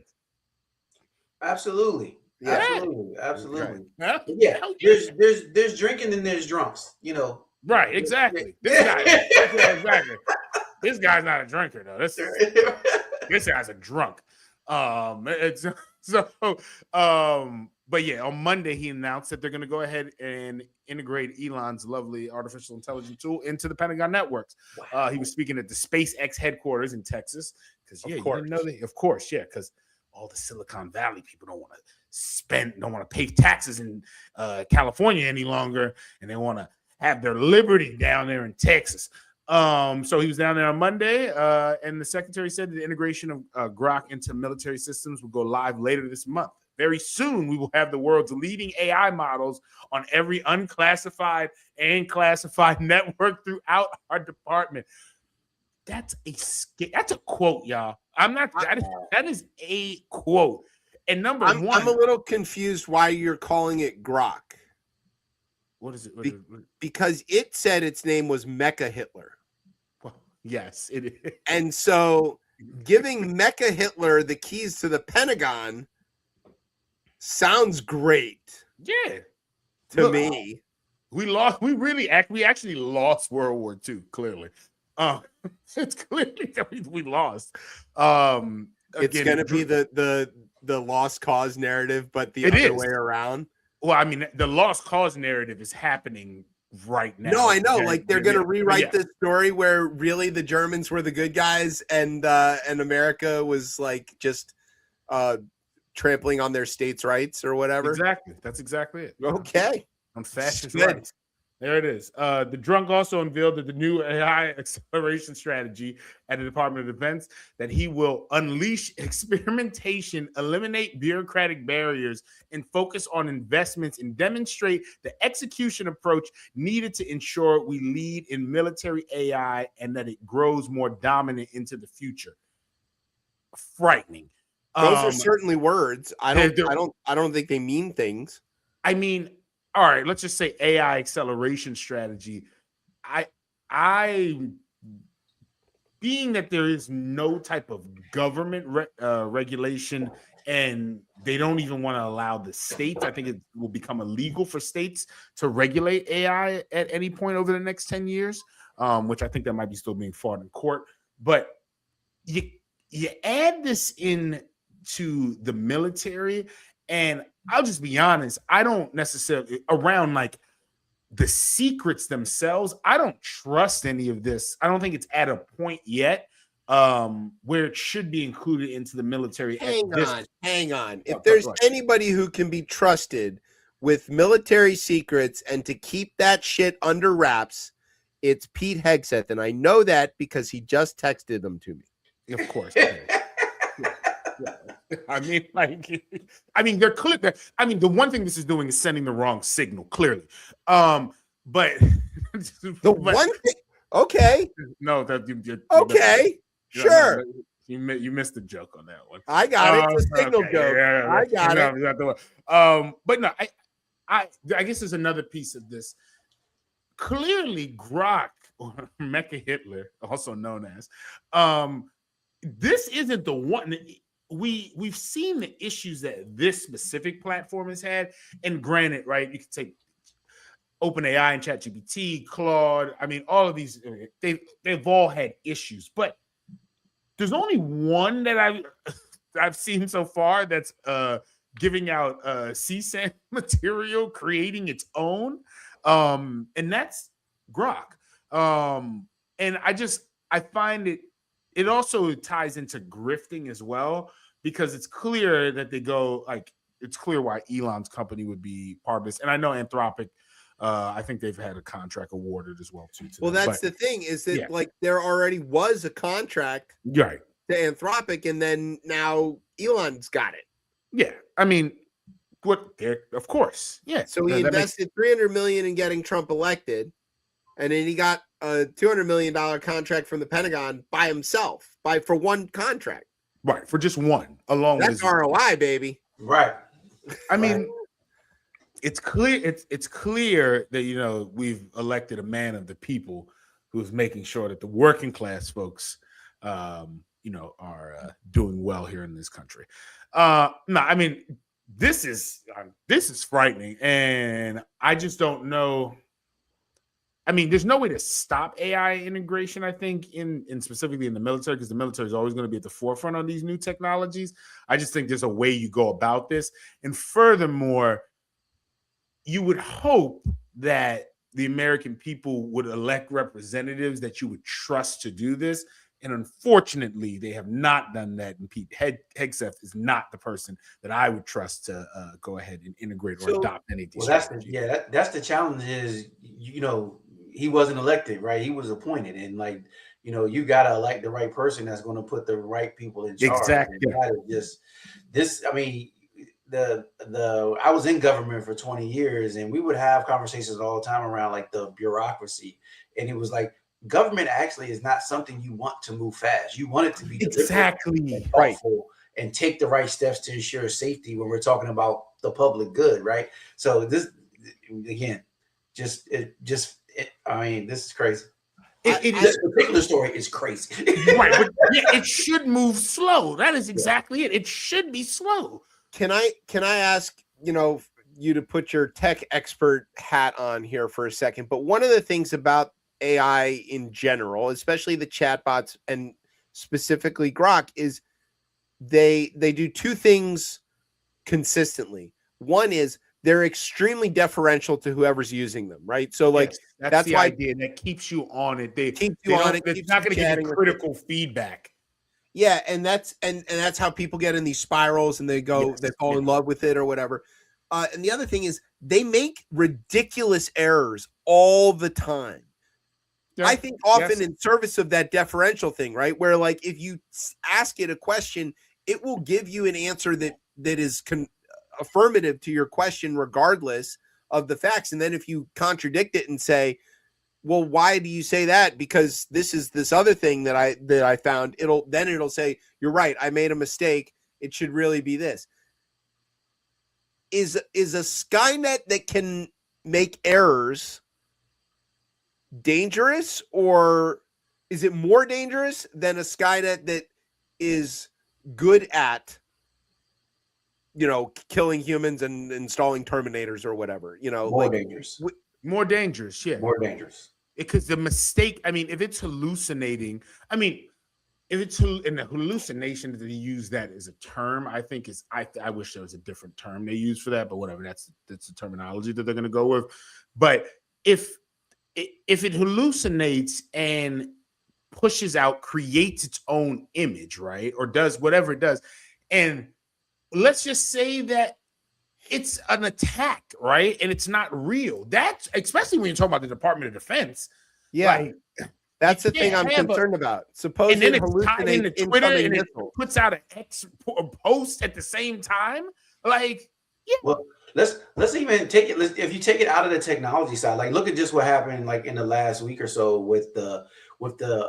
Absolutely, absolutely. Huh? Yeah, there's drinking and there's drunks. Right? Exactly. Exactly. This guy's not a drinker though. This guy's a drunk. But yeah, on Monday, he announced that they're going to go ahead and integrate Elon's lovely artificial intelligence tool into the Pentagon networks. Wow. He was speaking at the SpaceX headquarters in Texas. Because, you didn't know that. Of course, because all the Silicon Valley people don't want to pay taxes in California any longer. And they want to have their liberty down there in Texas. So he was down there on Monday, and the secretary said the integration of Grok into military systems will go live later this month. Very soon, we will have the world's leading AI models on every unclassified and classified network throughout our department. That's a quote, y'all. That is a quote. And number one, I'm a little confused why you're calling it Grok. What is it? Because it said its name was Mecha Hitler. Well, yes, it is. And so giving Mecha Hitler the keys to the Pentagon sounds great. Yeah. To me. We actually lost World War II, clearly. It's clearly that we lost. It's gonna be the lost cause narrative, but the other way around. Well, I mean, the lost cause narrative is happening right now. No, I know. Like they're gonna rewrite this story where really the Germans were the good guys and America was like just trampling on their states' rights or whatever. Exactly. That's exactly it. Okay. On fascist rights. There it is. The drunk also unveiled that the new AI acceleration strategy at the Department of Defense, that he will unleash experimentation, eliminate bureaucratic barriers, and focus on investments and demonstrate the execution approach needed to ensure we lead in military AI and that it grows more dominant into the future. Frightening. Those are certainly words. I don't think they mean things. I mean, all right, let's just say AI acceleration strategy. I being that there is no type of government regulation and they don't even want to allow the states, I think it will become illegal for states to regulate AI at any point over the next 10 years, which I think that might be still being fought in court. But you add this in to the military, and I'll just be honest, I don't necessarily around like the secrets themselves. I don't trust any of this. I don't think it's at a point yet where it should be included into the military. Hang on. If there's anybody who can be trusted with military secrets and to keep that shit under wraps, it's Pete Hegseth, and I know that because he just texted them to me. Of course. I mean, they're clear. The one thing this is doing is sending the wrong signal, clearly. But one thing, okay. No, okay, sure. You missed the joke on that one. I got it. It's a signal joke. Yeah, I got it. But no, I guess there's another piece of this. Clearly, Grok, or Mecha Hitler, also known as, this isn't the one. We've seen the issues that this specific platform has had, and granted, right, you could take OpenAI and ChatGPT, Claude. I mean, all of these, they've all had issues, but there's only one that I've seen so far that's giving out CSAN material, creating its own, and that's Grok. And I find it also ties into grifting as well, because it's clear that they go like, it's clear why Elon's company would be part of this. And I know Anthropic, I think they've had a contract awarded as well too. Well, that's the thing, is that like there already was a contract right to Anthropic, and then now Elon's got it. Yeah, I mean, of course, yeah. So he invested $300 million in getting Trump elected, and then he got a $200 million contract from the Pentagon by himself, for one contract. Right, for just one, along that's with ROI, baby. Right. I mean, it's clear. It's clear that we've elected a man of the people who's making sure that the working class folks, are doing well here in this country. No, I mean, this is frightening, and I just don't know. I mean, there's no way to stop AI integration, I think, in specifically in the military, because the military is always going to be at the forefront on these new technologies. I just think there's a way you go about this. And furthermore, you would hope that the American people would elect representatives that you would trust to do this. And unfortunately, they have not done that. And Pete Hegseth is not the person that I would trust to go ahead and integrate or adopt any of these. Well, that's the challenge is, he wasn't elected, right? He was appointed, and you got to elect the right person that's going to put the right people in charge. Exactly. I mean, I was in government for 20 years, and we would have conversations all the time around like the bureaucracy, and it was like, government actually is not something you want to move fast. You want it to be exactly right and take the right steps to ensure safety when we're talking about the public good, right? So this, again, I mean, this is crazy. This particular story is crazy. Right, but it should move slow. That is exactly it. It should be slow. Can I ask, you to put your tech expert hat on here for a second? But one of the things about AI in general, especially the chatbots and specifically Grok, is they do two things consistently. One is they're extremely deferential to whoever's using them, right? So like that's the why idea that keeps you on it. They keep you on it. It's not going to give you critical feedback. Yeah, and that's how people get in these spirals and they fall in love with it or whatever. And the other thing is they make ridiculous errors all the time. Yeah. I think often in service of that deferential thing, right? Where like if you ask it a question, it will give you an answer that is affirmative to your question regardless of the facts. And then if you contradict it and say, well, why do you say that? Because this is this other thing that I found, it'll say, you're right, I made a mistake. It should really be this. Is a Skynet that can make errors dangerous, or is it more dangerous than a Skynet that is good at killing humans and installing Terminators or whatever? Dangerous. More dangerous, yeah. More dangerous. Because the mistake, I mean, if it's hallucinating, I mean, if it's in the hallucination that they use that as a term, I think I wish there was a different term they use for that, but whatever, that's the terminology that they're going to go with. But if it hallucinates and pushes out, creates its own image, right? Or does whatever it does. And let's just say that it's an attack, right? And it's not real. That's especially when you're talking about the Department of Defense. Yeah. Like, that's the thing I'm concerned about. Suppose and then it's tied into Twitter and it puts out a post at the same time. Like, yeah. Well, let's even take it. If you take it out of the technology side, like look at just what happened like in the last week or so with the with the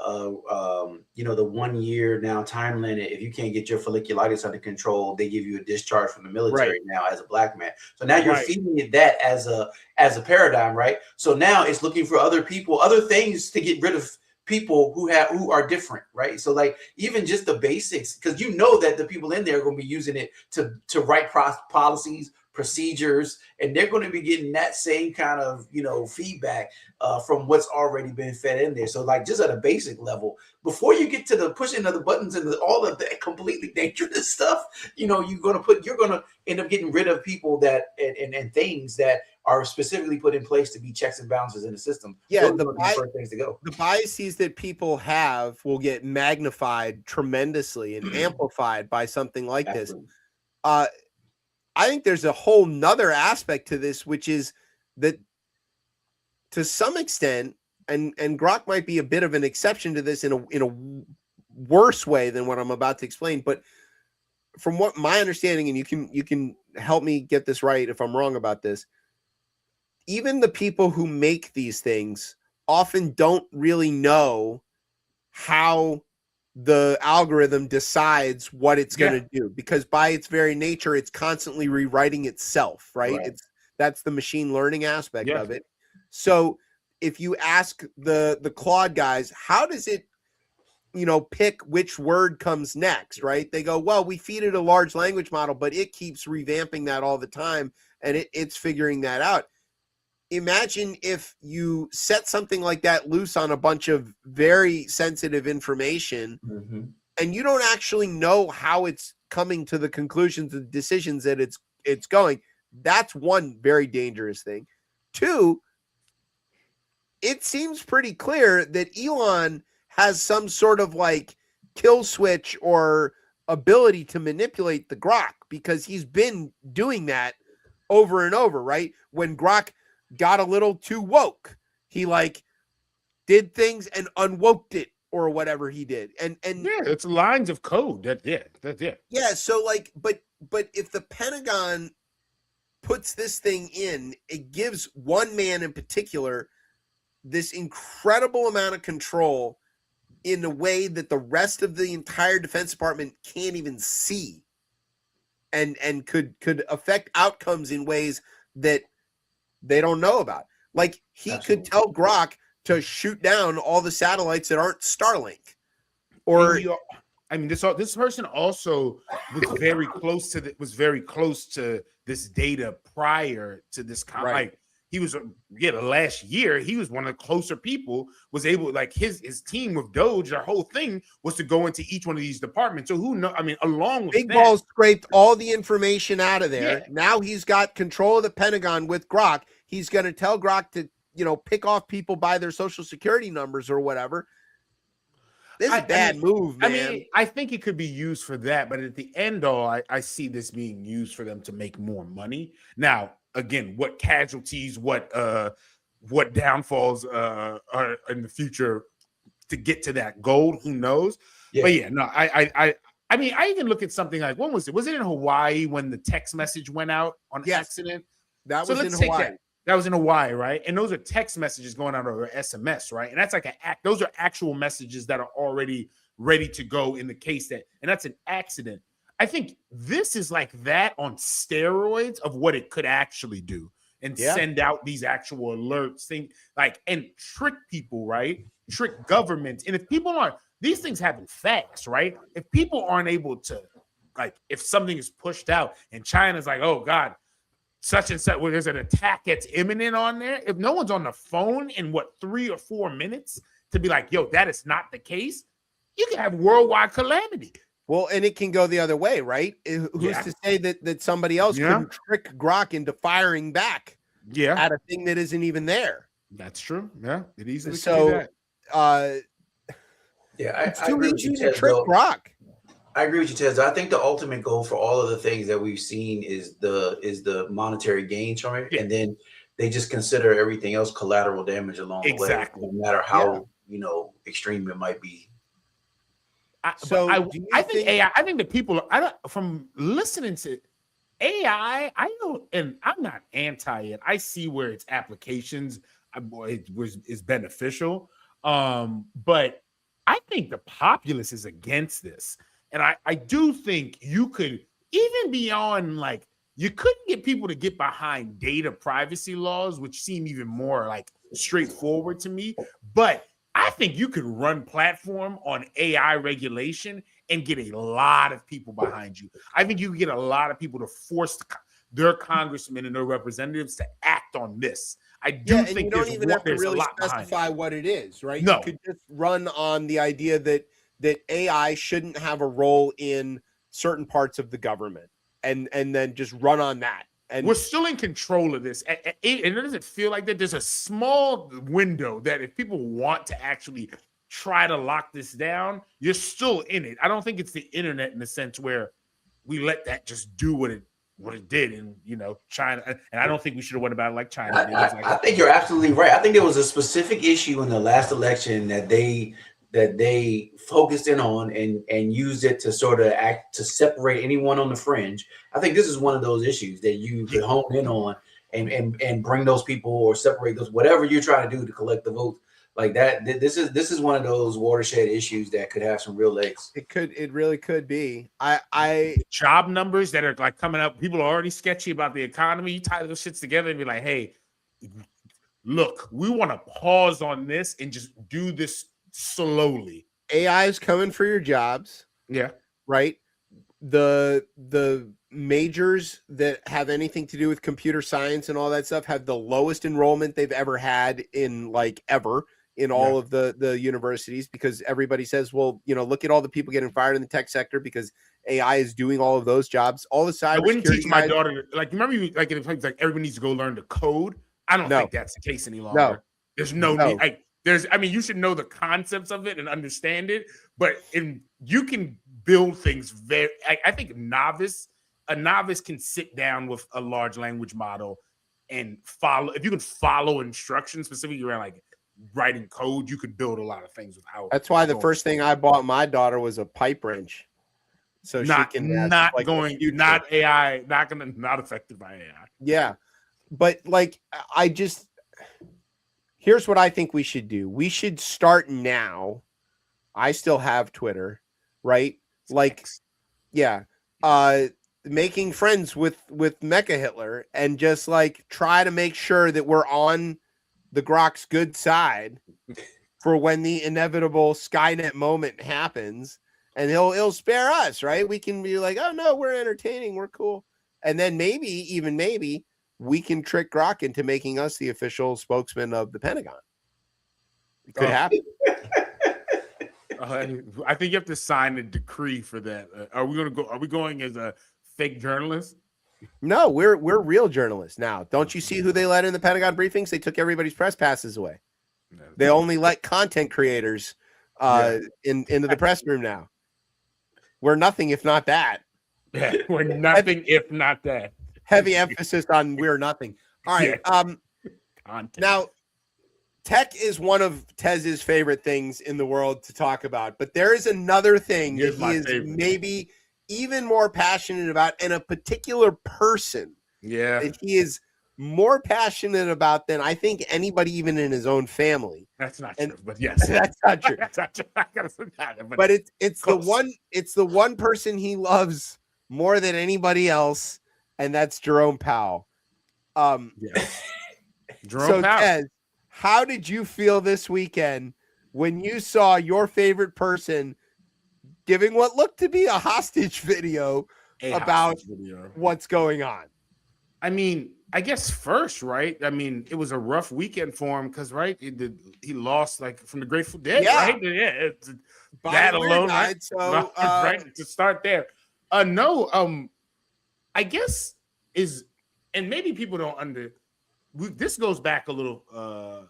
the 1 year now time limit. If you can't get your folliculitis under control, they give you a discharge from the military now as a black man. So now you're feeding it that as a paradigm, right? So now it's looking for other people, other things to get rid of people who are different, right? So like even just the basics, because you know that the people in there are going to be using it to write policies, procedures, and they're going to be getting that same kind of feedback from what's already been fed in there. So like just at a basic level, before you get to the pushing of the buttons and all of the completely dangerous stuff, you're going to end up getting rid of people that and things that are specifically put in place to be checks and balances in the system. Yeah, the first things to go. The biases that people have will get magnified tremendously and amplified by something like Absolutely. this. I think there's a whole nother aspect to this, which is that to some extent, and Grok might be a bit of an exception to this in a worse way than what I'm about to explain, but from what my understanding, and you can help me get this right if I'm wrong about this, even the people who make these things often don't really know how the algorithm decides what it's going to do, because by its very nature, it's constantly rewriting itself, right? That's the machine learning aspect of it. So if you ask the Claude guys, how does it, pick which word comes next, right? They go, well, we feed it a large language model, but it keeps revamping that all the time, and it's figuring that out. Imagine if you set something like that loose on a bunch of very sensitive information, and you don't actually know how it's coming to the conclusions and decisions that it's going. That's one very dangerous thing. Two, it seems pretty clear that Elon has some sort of like kill switch or ability to manipulate the Grok, because he's been doing that over and over, right? When Grok got a little too woke, he like did things and unwoked it or whatever he did. And it's lines of code. That's it. Yeah. So like, but if the Pentagon puts this thing in, it gives one man in particular this incredible amount of control in a way that the rest of the entire Defense Department can't even see, and could affect outcomes in ways that they don't know about. Like he could tell Grok to shoot down all the satellites that aren't Starlink. Or this person also was very close to this data prior to this like he was last year he was one of the closer people, was able, like his team with Doge, their whole thing was to go into each one of these departments. So who know, along with Big Ball scraped all the information out of there. Now he's got control of the Pentagon with Grok. He's going to tell Grok to pick off people by their social security numbers or whatever. This is a bad move, man. I think it could be used for that, but at the end, I see this being used for them to make more money. Now, again, what casualties, what downfalls are in the future to get to that goal, who knows? Yeah. But no, I even look at something like, when was it? Was it in Hawaii when the text message went out on accident? That was in Hawaii. That was in Hawaii, right? And those are text messages going out over SMS, right? And that's like those are actual messages that are already ready to go in the case and that's an accident. I think this is like that on steroids of what it could actually do, and send out these actual alerts, and trick people, right? Trick governments. And if people aren't, these things happen fast, right? If people aren't able to, like, if something is pushed out and China's like, oh God, such and such, where there's an attack that's imminent on there, if no one's on the phone in 3 or 4 minutes to be like, yo, that is not the case, you can have worldwide calamity. Well, and it can go the other way, right? Who's to say that somebody else couldn't trick Grok into firing back at a thing that isn't even there? That's true. Yeah, it easily can do that. It's too easy to trick Grok. I agree with you, Tez. I think the ultimate goal for all of the things that we've seen is the monetary gains from it, and then they just consider everything else collateral damage along the way, no matter how extreme it might be. I think AI. I think the people. From listening to AI, I know, and I'm not anti it. I see where its applications is beneficial. But I think the populace is against this. And I do think you could, even beyond like, you couldn't get people to get behind data privacy laws, which seem even more like straightforward to me. But I think you could run platform on AI regulation and get a lot of people behind you. I think you could get a lot of people to force their congressmen and their representatives to act on this. I do think you don't even have to really specify what it is, right? No. You could just run on the idea that AI shouldn't have a role in certain parts of the government, and then just run on that. And we're still in control of this. And it doesn't feel like that. There's a small window that if people want to actually try to lock this down, you're still in it. I don't think it's the internet in the sense where we let that just do what it did in, China. And I don't think we should have went about it like China. I think you're absolutely right. I think there was a specific issue in the last election that they focused in on and used it to sort of act to separate anyone on the fringe. I think this is one of those issues that you could hone in on and bring those people or separate those, whatever you're trying to do to collect the votes like that. This is one of those watershed issues that could have some real legs. It really could be. Job numbers that are like coming up, people are already sketchy about the economy. You tie those shits together and be like, hey, look, we want to pause on this and just do this slowly. AI is coming for your jobs. Yeah. Right. The majors that have anything to do with computer science and all that stuff have the lowest enrollment they've ever had in all of the universities, because everybody says, well, look at all the people getting fired in the tech sector because AI is doing all of those jobs. All the cybersecurity. I wouldn't teach my daughter, remember like everyone needs to go learn to code. I don't think that's the case any longer. No. There's no need. You should know the concepts of it and understand it, but you can build things I think a novice can sit down with a large language model and follow. If you can follow instructions specifically around like writing code, you could build a lot of things without. That's why the first thing I bought my daughter was a pipe wrench. So not she can not AI, not affected by AI. Yeah. But here's what I think we should do. We should start now. I still have Twitter, right? Making friends with Mecha Hitler and just try to make sure that we're on the Grok's good side for when the inevitable Skynet moment happens, and he'll spare us, right? We can be like, oh no, we're entertaining, we're cool. And then maybe we can trick Grok into making us the official spokesman of the Pentagon. It could happen. I think you have to sign a decree for that. Are we going as a fake journalist? No, we're real journalists now. Don't you see who they let in the Pentagon briefings? They took everybody's press passes away. No, they only let content creators into the press room now. We're nothing if not that. Yeah, we're nothing if not that. Heavy emphasis on we're nothing. All right. Now, tech is one of Tez's favorite things in the world to talk about, but there is another thing that he is maybe even more passionate about, and a particular person that he is more passionate about than I think anybody even in his own family. That's not true, but yes. That's not true. That's not true. I gotta say that, but it's the one person he loves more than anybody else, and that's Jerome Powell. Jerome Powell. Tez, how did you feel this weekend when you saw your favorite person giving what looked to be a hostage video about what's going on? I mean, I guess first, right? I mean, it was a rough weekend for him because, right, he lost from the Grateful Dead, right? Yeah, that alone, died, right? So, right, to start there. I guess and maybe people don't this goes back a little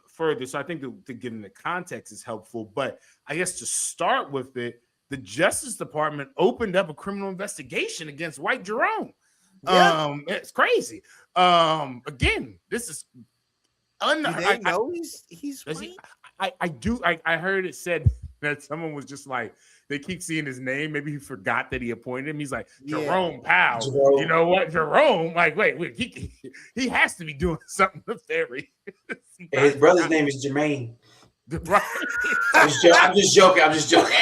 further, so I think to get into context is helpful. But I guess to start with it, the Justice Department opened up a criminal investigation against White Jerome. Yeah. It's crazy. Again, this is do they know he's white? I heard it said that someone was just like, they keep seeing his name. Maybe he forgot that he appointed him. He's like, Jerome Powell. Jerome. You know what? Jerome, wait, he has to be doing something nefarious. His brother's name is Jermaine. Right? I'm just joking. I'm just joking.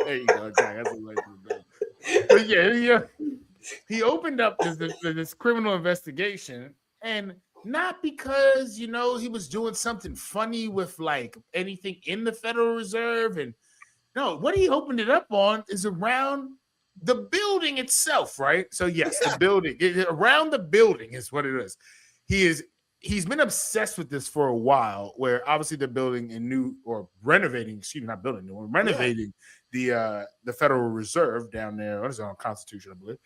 There you go, Jack. That's a nice one. But yeah, he opened up this criminal investigation, and not because he was doing something funny with like anything in the Federal Reserve, and no, what he opened it up on is around the building itself, right? So yes, the building around the building is what it is. He's been obsessed with this for a while, where obviously they're building renovating the Federal Reserve down there. What is it, on Constitution, I believe.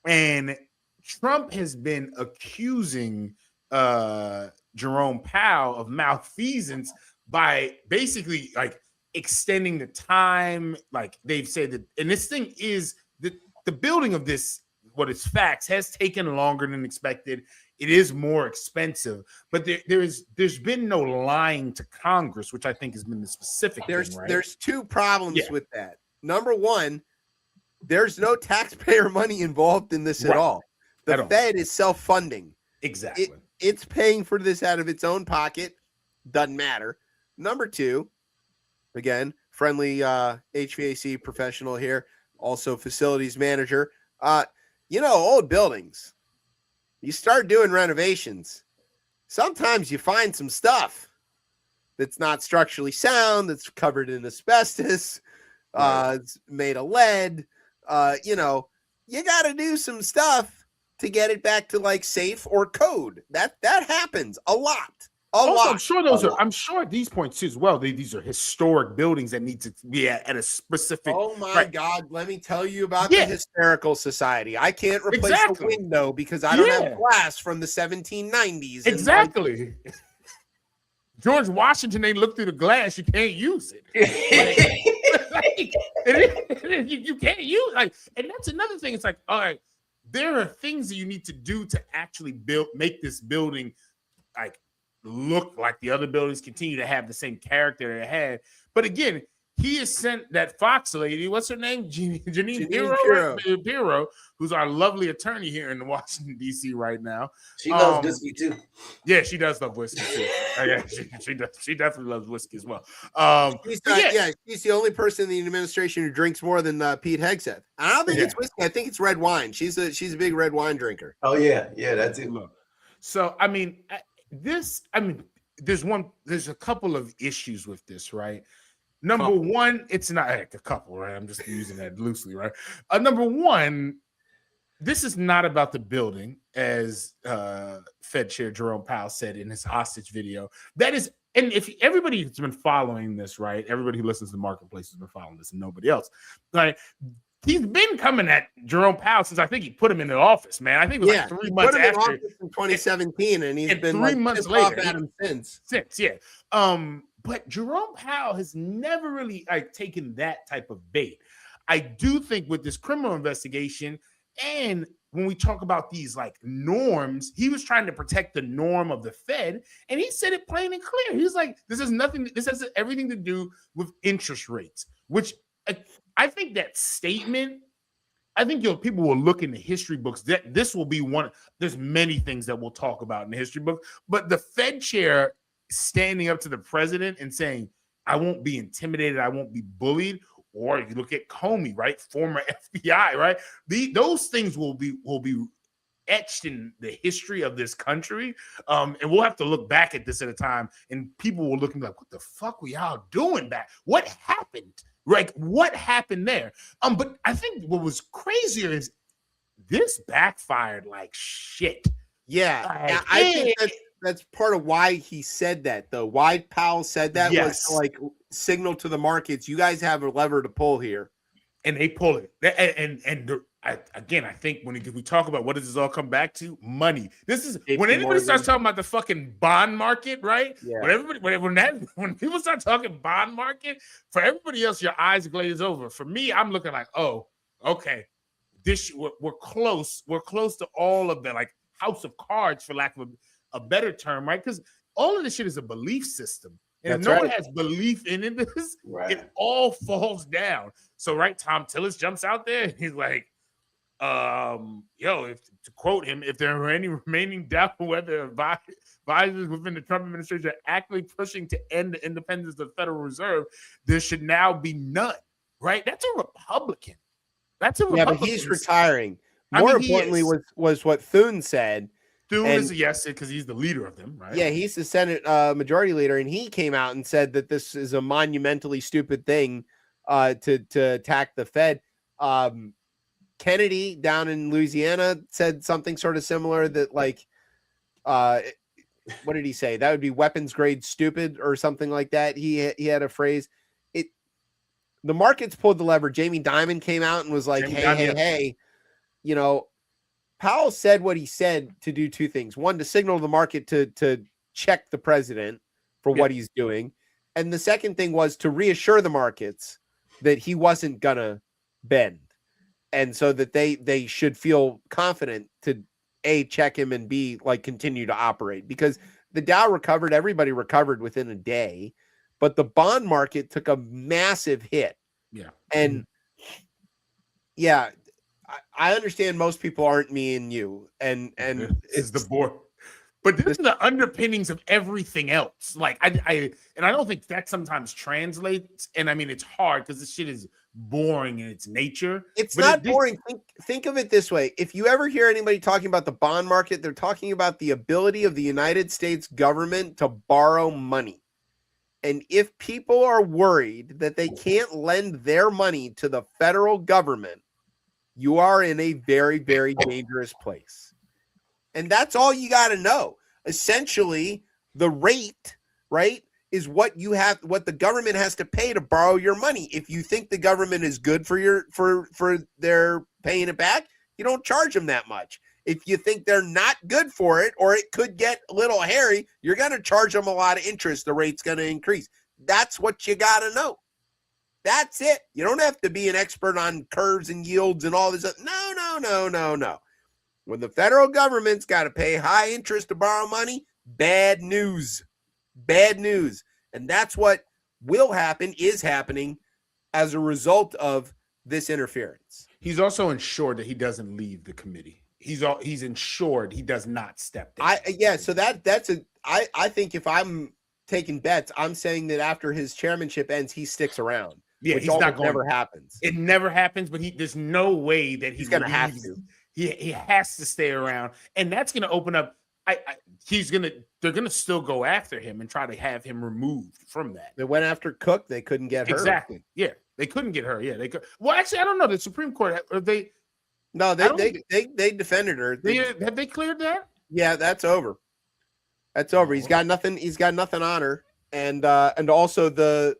And Trump has been accusing Jerome Powell of malfeasance by basically like extending the time. Like they've said that, and this thing is the building of this, what is facts, has taken longer than expected. It is more expensive, but there's been no lying to Congress, which I think has been the specific thing, right? There's two problems with that. Number one, there's no taxpayer money involved in this at all. The Fed is self-funding. Exactly. It's paying for this out of its own pocket. Doesn't matter. Number two, again, friendly HVAC professional here, also facilities manager. Old buildings, you start doing renovations, sometimes you find some stuff that's not structurally sound, that's covered in asbestos, it's made of lead. You got to do some stuff to get it back to like safe or code. That happens a lot. I'm sure these points too as well. These are historic buildings that need to be at a specific. Oh my God! Let me tell you about the Hysterical Society. I can't replace a window because I don't have glass from the 1790s. Exactly. George Washington ain't looked through the glass. You can't use it. You can't use and that's another thing. It's like, all right, there are things that you need to do to actually make this building like look like the other buildings, continue to have the same character it had. But again, he has sent that Fox lady, what's her name? Janine Pirro, who's our lovely attorney here in Washington, D.C. right now. She loves whiskey too. Yeah, she does love whiskey too. She does. She definitely loves whiskey as well. She's the only person in the administration who drinks more than Pete Hegseth. I don't think it's whiskey. I think it's red wine. She's a big red wine drinker. Oh yeah, that's it. So there's a couple of issues with this, right? Number one, it's not a couple, right? I'm just using that loosely, right? Number one, this is not about the building, as Fed Chair Jerome Powell said in his hostage video. That is, and if everybody's been following this, right? Everybody who listens to the Marketplace has been following this, and nobody else, right? He's been coming at Jerome Powell since I think he put him in the office, man. I think it was like 3 months after in 2017, and he's been 3 months later at him since. But Jerome Powell has never really taken that type of bait. I do think with this criminal investigation, and when we talk about these norms, he was trying to protect the norm of the Fed, and he said it plain and clear. He's like, this has everything to do with interest rates, which I think that statement, people will look in the history books. That this will be one. There's many things that we'll talk about in the history book, but the Fed chair standing up to the president and saying, "I won't be intimidated. I won't be bullied." Or you look at Comey, right, former FBI, right? Those things will be etched in the history of this country, and we'll have to look back at this at a time, and people will look and be like, "What the fuck were y'all doing back? What happened?" Like, what happened there? But I think what was crazier is this backfired like shit. Yeah, I think that's part of why he said that, though. Why Powell said that was to signal to the markets, you guys have a lever to pull here. And they pull it. Again, I think when we talk about what does this all come back to, money. This is when anybody starts talking about the fucking bond market, right? Yeah. When people start talking bond market, for everybody else, your eyes glaze over. For me, I'm looking like, oh, okay, we're close. We're close to all of the house of cards, for lack of a better term, right? Because all of this shit is a belief system. And if no one has belief in it, it all falls down. So, right, Tom Tillis jumps out there and he's like, to quote him, if there are any remaining doubt whether advisors within the Trump administration are actively pushing to end the independence of the Federal Reserve, there should now be none. Right? That's a Republican. Yeah, but he's retiring. More importantly was what Thune said. Thune is a yes because he's the leader of them, right? Yeah, he's the Senate majority leader, and he came out and said that this is a monumentally stupid thing to attack the Fed. Kennedy down in Louisiana said something sort of similar that, like, what did he say? That would be weapons grade stupid or something like that. He had a phrase. The markets pulled the lever. Jamie Dimon came out and was like, hey, you know, Powell said what he said to do two things. One, to signal the market to check the president for what he's doing. And the second thing was to reassure the markets that he wasn't going to bend. And so that they should feel confident to A, check him, and B, like, continue to operate. Because the Dow recovered, everybody recovered within a day. But the bond market took a massive hit. Yeah. And yeah, I understand most people aren't me and you. And it's the board. But this is the underpinnings of everything else. Like I don't think that sometimes translates. And I mean, it's hard because this shit is boring in its nature. It's not boring. Think of it this way. If you ever hear anybody talking about the bond market, they're talking about the ability of the United States government to borrow money. And if people are worried that they can't lend their money to the federal government, you are in a very, very dangerous place. And that's all you got to know. Essentially, the rate, right, is what the government has to pay to borrow your money. If you think the government is good for their paying it back, you don't charge them that much. If you think they're not good for it, or it could get a little hairy, you're going to charge them a lot of interest. The rate's going to increase. That's what you got to know. That's it. You don't have to be an expert on curves and yields and all this. No. When the federal government's got to pay high interest to borrow money, bad news. Bad news. And that's what will happen, is happening as a result of this interference. He's also ensured that he doesn't leave the committee. He's ensured he does not step down. I think if I'm taking bets, I'm saying that after his chairmanship ends, he sticks around. Yeah, which he's not going. Never happens. It never happens, but there's no way that he's going to have to. He has to stay around, and that's going to open up. They're going to still go after him and try to have him removed from that. They went after Cook. They couldn't get her. Exactly. Yeah, they couldn't get her. Yeah, they could. Well, actually, I don't know. The Supreme Court, they. No, they defended her. Have they cleared that? Yeah, that's over. That's over. He's got nothing on her, and also the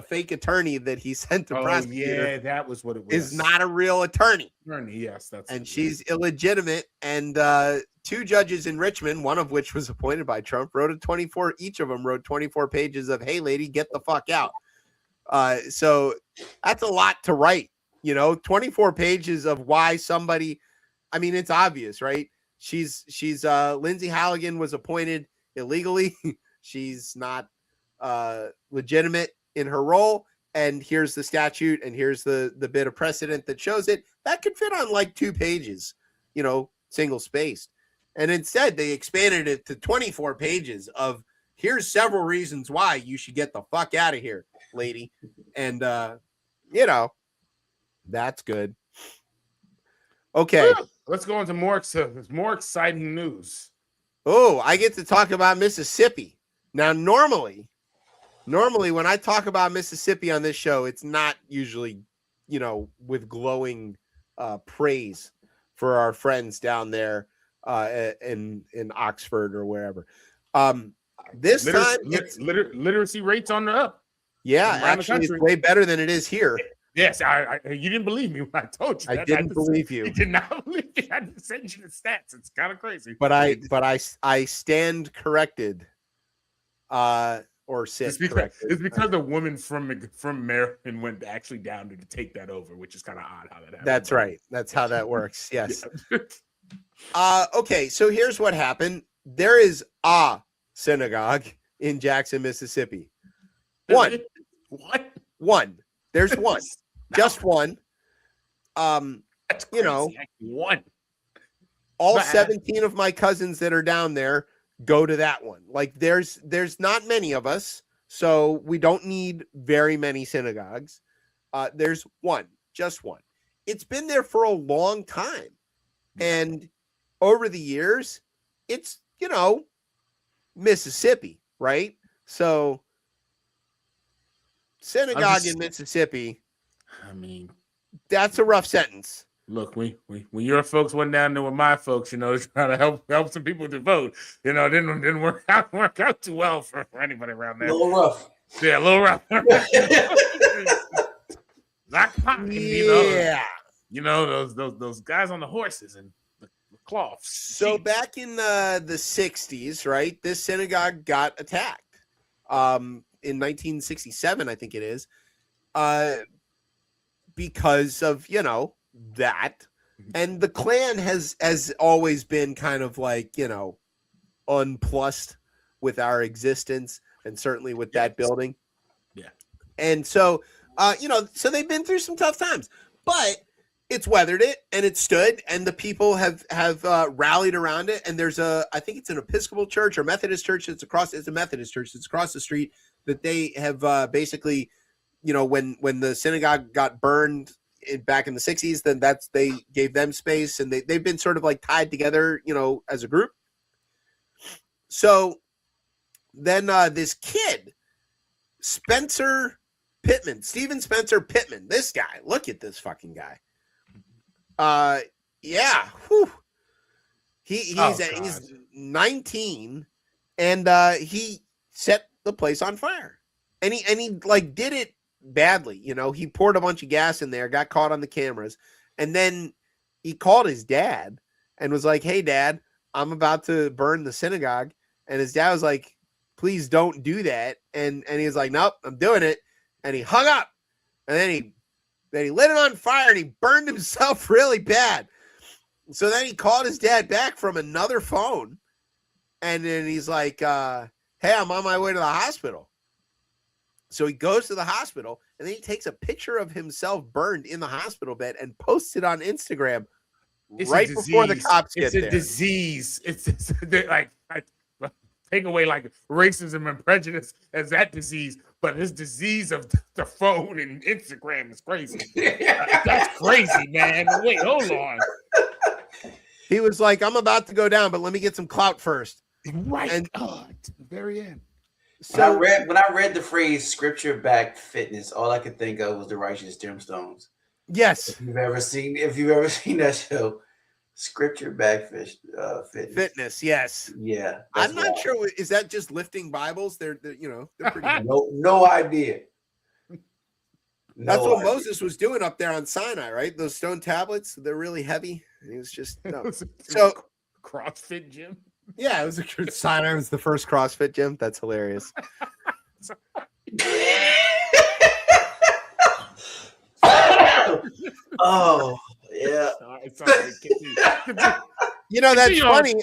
fake attorney that he sent to prosecute. Yeah, that was what it was. Is not a real attorney. Yes, and she's illegitimate. And two judges in Richmond, one of which was appointed by Trump, each of them wrote 24 pages of, "Hey, lady, get the fuck out." So that's a lot to write. 24 pages of why somebody. I mean, it's obvious, right? She's Lindsay Halligan was appointed illegally. She's not legitimate in her role. And here's the statute, and here's the bit of precedent that shows it. That could fit on like 2 pages, single spaced. And instead, they expanded it to 24 pages of here's several reasons why you should get the fuck out of here, lady. And that's good. Okay. Let's go into more exciting news. Oh, I get to talk about Mississippi. Now, normally when I talk about Mississippi on this show, it's not usually, with glowing praise for our friends down there in Oxford or wherever. This time, literacy rates on the up. Yeah, actually, it's way better than it is here. Yes, you didn't believe me when I told you that. I didn't believe you. You did not believe me. I had to send you the stats. It's kind of crazy. But I stand corrected. Or sit corrected. It's because the woman from Maryland went actually down to take that over, which is kind of odd how that happened. That's right. That's how that works. Yes. Okay, so here's what happened. There is a synagogue in Jackson, Mississippi. What? One. There's one. Just one. That's crazy. You know, one. All 17 of my cousins that are down there go to that one. Like there's not many of us, so we don't need very many synagogues. There's one, just one. It's been there for a long time. And over the years, it's, Mississippi, right? So synagogue in Mississippi, I mean, that's a rough sentence. Look, when your folks went down there with my folks, trying to help some people to vote, didn't work out too well for anybody around there. A little rough. Yeah, a little rough. Not cotton, yeah. Those guys on the horses and the cloths. So back in the 60s, right, this synagogue got attacked. In 1967, I think it is. Because of, that. And the Klan has always been kind of like, unplussed with our existence and certainly with that building. Yeah. And so, so they've been through some tough times, but it's weathered it and it stood, and the people have rallied around it. And I think it's an Episcopal church or Methodist church. It's a Methodist church. It's across the street that they have basically, when the synagogue got burned back in the 60s, then they gave them space, and they've been sort of like tied together, as a group. So then this kid, Stephen Spencer Pittman, this guy, look at this fucking guy. Yeah. Whew. He's 19, and he set the place on fire, and he like did it badly. He poured a bunch of gas in there, got caught on the cameras, and then he called his dad and was like, "Hey, Dad, I'm about to burn the synagogue." And his dad was like, "Please don't do that." And he was like, "Nope, I'm doing it." And he hung up, and then he lit it on fire, and he burned himself really bad. So then he called his dad back from another phone, and then he's like, "Hey, I'm on my way to the hospital." So he goes to the hospital, and then he takes a picture of himself burned in the hospital bed and posts it on Instagram before the cops get there. It's a disease. It's like take away like racism and prejudice as that disease, but this disease of the phone and Instagram is crazy. That's crazy, man. Wait, hold on. He was like, "I'm about to go down, but let me get some clout first." Right. And to the very end. So when I read the phrase "scripture-backed fitness," all I could think of was the Righteous Gemstones. Yes. If you've ever seen that show, scripture-backed fitness. Yes. Yeah. I'm not sure. Is that just lifting Bibles? They're pretty good. No idea. That's what Moses was doing up there on Sinai, right? Those stone tablets, they're really heavy. And he was just so CrossFit gym. Yeah, it was Sinai was the first CrossFit gym. That's hilarious. Oh, yeah. Sorry. That's funny.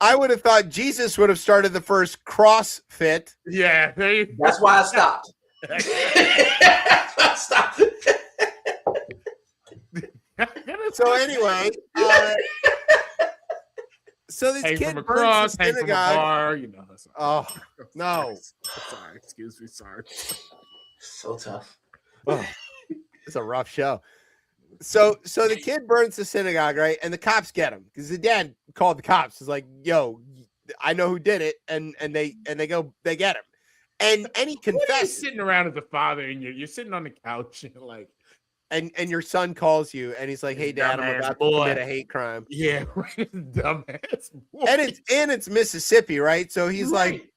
I would have thought Jesus would have started the first CrossFit. Yeah. That's why I stopped. So anyway, so this kid from across, burns the synagogue. From a bar, Oh no! Sorry, excuse me. Sorry. So tough. Oh, it's a rough show. So the kid burns the synagogue, right? And the cops get him because the dad called the cops. He's like, "Yo, I know who did it," and they get him, and he confessed. What are you sitting around as a father, and you're sitting on the couch, and like. And your son calls you, and he's like, "Hey, Dad, I'm about to commit a hate crime." Yeah, dumbass boy. And it's Mississippi, right? So he's like,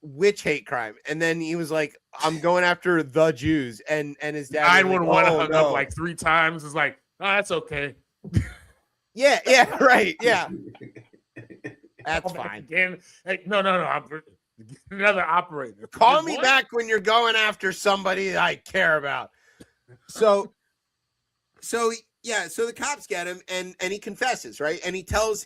"Which hate crime?" And then he was like, "I'm going after the Jews." And his dad, 911 hung up like 3 times. It's like, "Oh, that's okay." Yeah, right, yeah. That's fine. Again, hey, no. Another operator. Call me back when you're going after somebody that I care about. So Yeah, so the cops get him, and he confesses, right? And he tells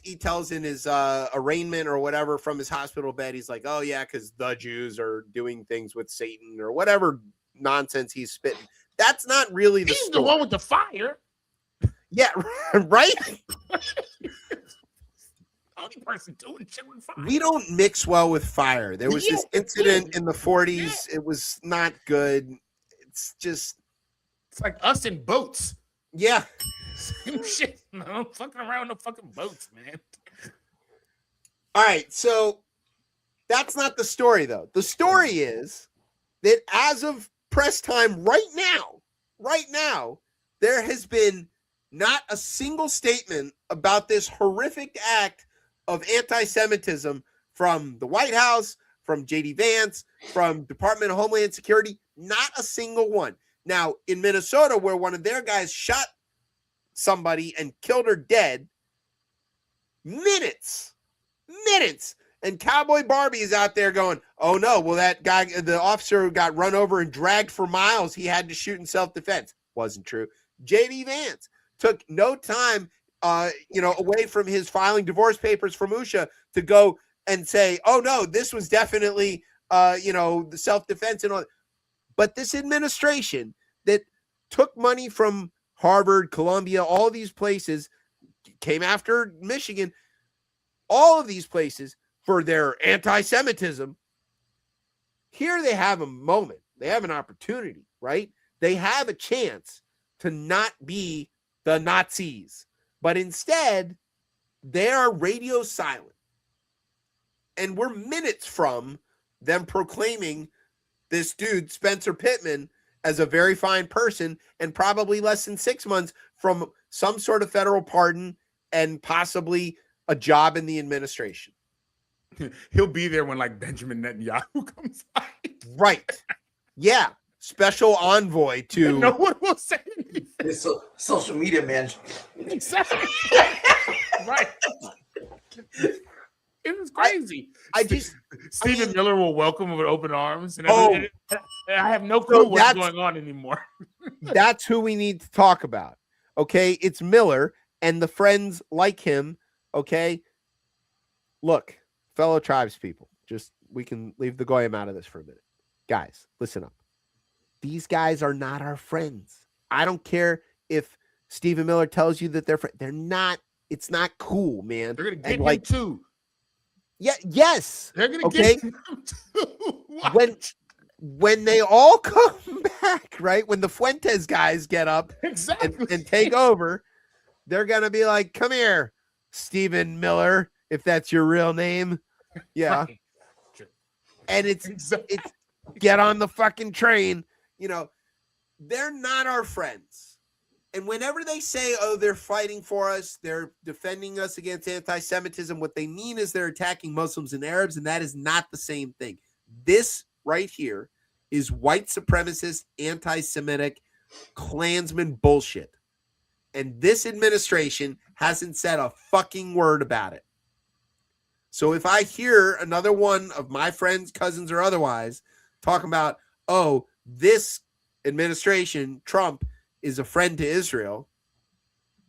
in his arraignment or whatever from his hospital bed, he's like, "Oh yeah, because the Jews are doing things with Satan or whatever nonsense he's spitting." That's not really the He's story. the one with the fire. Yeah, right. Only person doing shit with fire. We don't mix well with fire. There was this incident in the 40s. It was not good. It's just, it's like us in boats. Yeah. Same shit. No, I'm fucking around with the fucking boats, man. All right, so that's not the story, though. The story is that as of press time right now, there has been not a single statement about this horrific act of anti-Semitism from the White House, from J.D. Vance, from Department of Homeland Security. Not a single one. Now, in Minnesota, where one of their guys shot somebody and killed her dead, minutes, and Cowboy Barbie is out there going, "Oh no, well that guy, the officer got run over and dragged for miles. He had to shoot in self-defense." Wasn't true. J.D. Vance took no time, away from his filing divorce papers from Usha to go and say, "Oh no, this was definitely, the self-defense and all." But this administration that took money from Harvard, Columbia, all these places, came after Michigan, all of these places for their anti-Semitism. Here they have a moment. They have an opportunity, right? They have a chance to not be the Nazis. But instead, they are radio silent. And we're minutes from them proclaiming this dude, Spencer Pittman, as a very fine person, and probably less than 6 months from some sort of federal pardon and possibly a job in the administration. He'll be there when like Benjamin Netanyahu comes by. Right. Yeah. Special envoy to no one will say anything. It's a social media man. Exactly. Right. It was crazy. Stephen Miller will welcome him with open arms. And I have no clue what's going on anymore. That's who we need to talk about. Okay. It's Miller and the friends like him. Okay. Look, fellow tribes people, we can leave the goyim out of this for a minute. Guys, listen up. These guys are not our friends. I don't care if Stephen Miller tells you that they're friends. They're not. It's not cool, man. They're going to get him too. Yeah, yes. They're going to get him too. When they all come back, right? When the Fuentes guys get up and take over, they're going to be like, "Come here, Stephen Miller, if that's your real name." Yeah. Right. And it's get on the fucking train. They're not our friends. And whenever they say, "Oh, they're fighting for us, they're defending us against anti-Semitism," what they mean is they're attacking Muslims and Arabs, and that is not the same thing. This right here is white supremacist, anti-Semitic, Klansman bullshit. And this administration hasn't said a fucking word about it. So if I hear another one of my friends, cousins, or otherwise talking about, "Oh, this administration, Trump, is a friend to Israel,"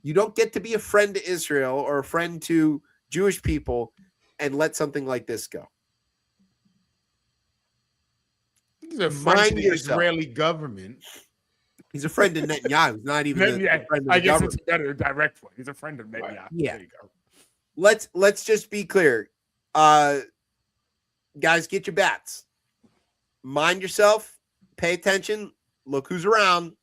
you don't get to be a friend to Israel or a friend to Jewish people and let something like this go. He's a friend to the Israeli government. He's a friend of Netanyahu. He's not even a friend of the I guess government. It's a better direct one. He's a friend of Netanyahu. Right. Yeah. There you go. Let's just be clear. Guys, get your bats. Mind yourself. Pay attention. Look who's around.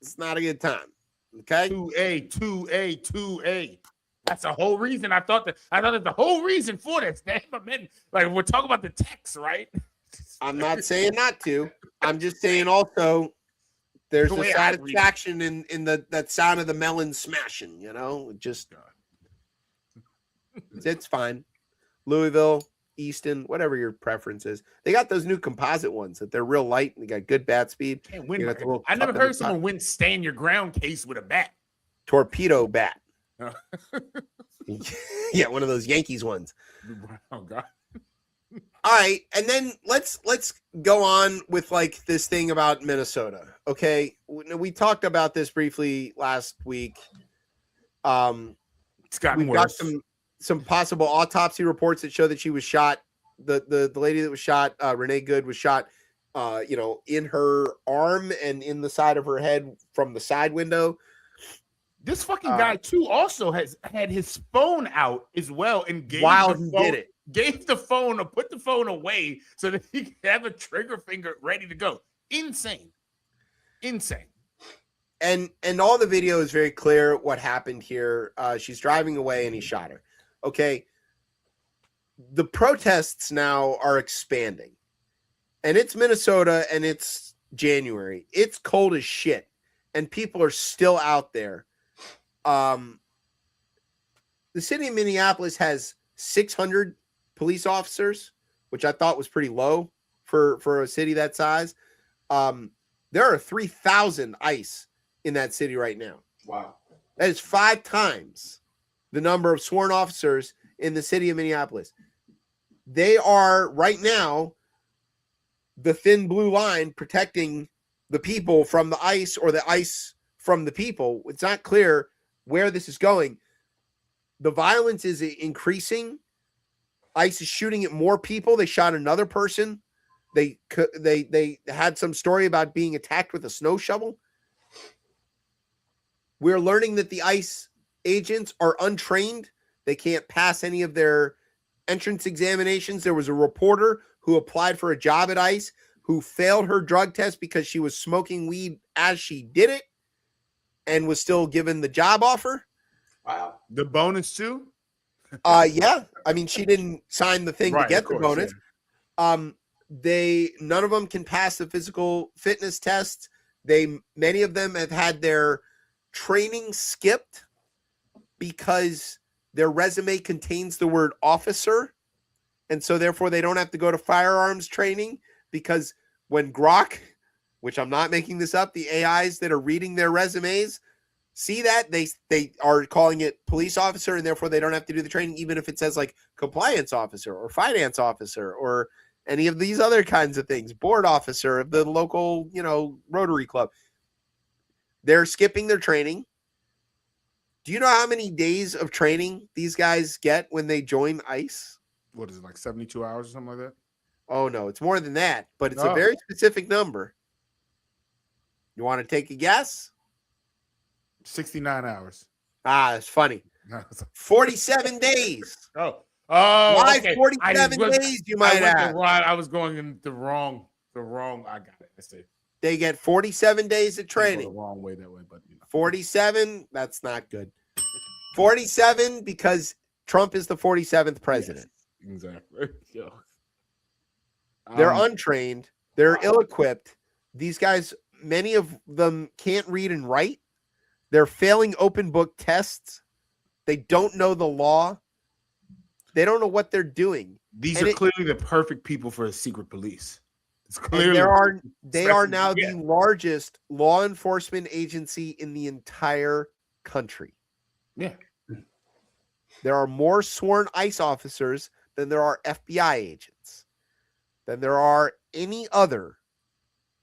It's not a good time. Okay? 2A. That's the whole reason. I thought that's the whole reason for this. Like we're talking about the text, right? I'm not saying not to. I'm just saying also there's a satisfaction in that sound of the melon smashing, just it's fine. Louisville, Easton, whatever your preference is. They got those new composite ones that they're real light and they got good bat speed. Can't win. I never heard someone win stand your ground case with a bat. Torpedo bat. Yeah, one of those Yankees ones. Oh God. All right, and then let's go on with like this thing about Minnesota. Okay, we talked about this briefly last week. It's gotten we've worse. got some possible autopsy reports that show that she was shot. The lady that was shot, Renee Good, was shot, in her arm and in the side of her head from the side window. This fucking guy too also has had his phone out as well and gave while the he phone, did it. Gave the phone or put the phone away so that he could have a trigger finger ready to go. Insane. And all the video is very clear what happened here. She's driving away and he shot her. Okay. The protests now are expanding. And it's Minnesota and it's January. It's cold as shit. And people are still out there. The city of Minneapolis has 600 police officers, which I thought was pretty low for a city that size. There are 3,000 ICE in that city right now. Wow. That is 5 times the number of sworn officers in the city of Minneapolis. They are right now the thin blue line protecting the people from the ICE or the ICE from the people. It's not clear where this is going. The violence is increasing. ICE is shooting at more people. They shot another person. They had some story about being attacked with a snow shovel. We're learning that the ICE agents are untrained. They can't pass any of their entrance examinations. There was a reporter who applied for a job at ICE who failed her drug test because she was smoking weed as she did it and was still given the job offer. Wow. The bonus too? Yeah. I mean, she didn't sign the thing to get the bonus. Yeah. None of them can pass the physical fitness test. Many of them have had their training skipped because their resume contains the word officer. And so therefore they don't have to go to firearms training, because when Grok, which I'm not making this up, the AIs that are reading their resumes see that, they are calling it police officer, and therefore they don't have to do the training, even if it says like compliance officer or finance officer or any of these other kinds of things, board officer of the local, Rotary Club. They're skipping their training. Do you know how many days of training these guys get when they join ICE? What is it, like 72 hours or something like that? Oh, no, it's more than that, but it's a very specific number. You want to take a guess? 69 hours. It's funny. 47 days. Oh, Why okay. 47 days, you might ask? I was going in the wrong. I got it. I see. They get 47 days of training. The wrong way that way, but 47, that's not good. 47 because Trump is the 47th president. Yes, exactly. Yeah. They're untrained. They're ill-equipped. These guys, many of them can't read and write. They're failing open book tests. They don't know the law. They don't know what they're doing. These are clearly the perfect people for a secret police. It's clearly they are now the largest law enforcement agency in the entire country. Yeah. There are more sworn ICE officers than there are FBI agents, than there are any other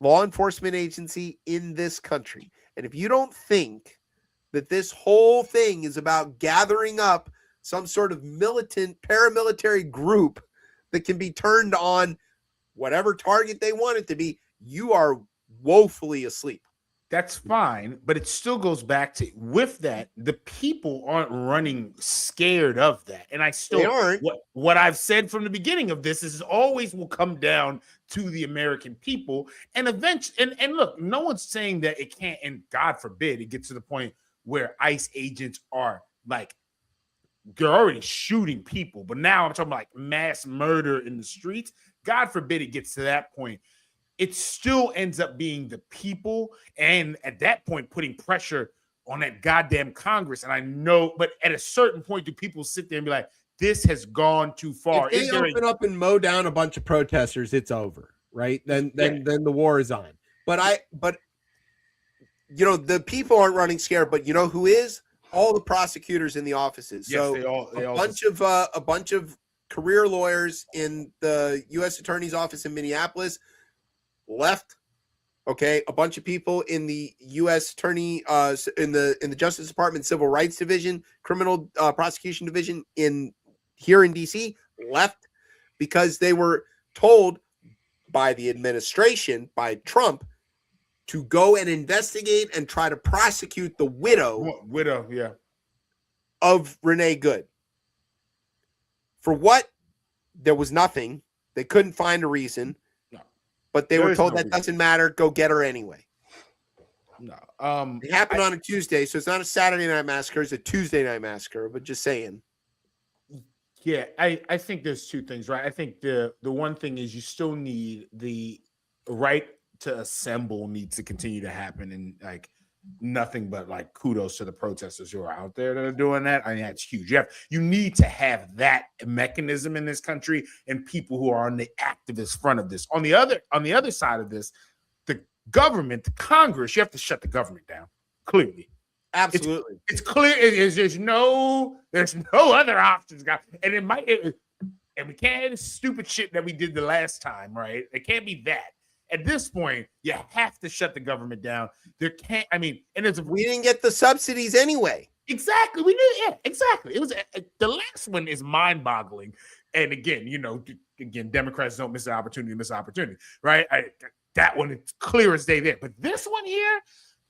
law enforcement agency in this country. And if you don't think that this whole thing is about gathering up some sort of militant paramilitary group that can be turned on whatever target they want it to be, you are woefully asleep. That's fine, but it still goes back to, with that, the people aren't running scared of that. And they aren't. What I've said from the beginning of this is always will come down to the American people. And eventually, and look, no one's saying that it can't, and God forbid it gets to the point where ICE agents are like, they're already shooting people, but now I'm talking about like mass murder in the streets. God forbid it gets to that point. It still ends up being the people, and at that point, putting pressure on that goddamn Congress. And I know, but at a certain point, do people sit there and be like, this has gone too far? If they open up and mow down a bunch of protesters, it's over, right? Then the war is on. But the people aren't running scared, but you know who is? All the prosecutors in the offices. Yes, so they all a bunch of career lawyers in the U.S. Attorney's Office in Minneapolis left. Okay, a bunch of people in the U.S. Attorney in the Justice Department Civil Rights Division, Criminal Prosecution Division here in D.C. left because they were told by the administration, by Trump, to go and investigate and try to prosecute the widow of Renee Good. For what? There was nothing. They couldn't find a reason. No. But they were told that doesn't matter. Go get her anyway. No. It happened on a Tuesday, so it's not a Saturday night massacre. It's a Tuesday night massacre, but just saying. Yeah, I think there's two things, right? I think the one thing is you still need the right to assemble needs to continue to happen, and like nothing but like kudos to the protesters who are out there that are doing that. I mean, that's huge. You need to have that mechanism in this country and people who are on the activist front of this. On the other side of this, the government, the Congress, you have to shut the government down. Clearly. Absolutely. It's clear. There's no other options, guys. And and we can't have this stupid shit that we did the last time, right? It can't be that. At this point, you have to shut the government down. We didn't get the subsidies anyway. Exactly. We did. Yeah, exactly. It was the last one is mind-boggling. And again, Democrats don't miss an opportunity, right? That one, it's clear as day there. But this one here,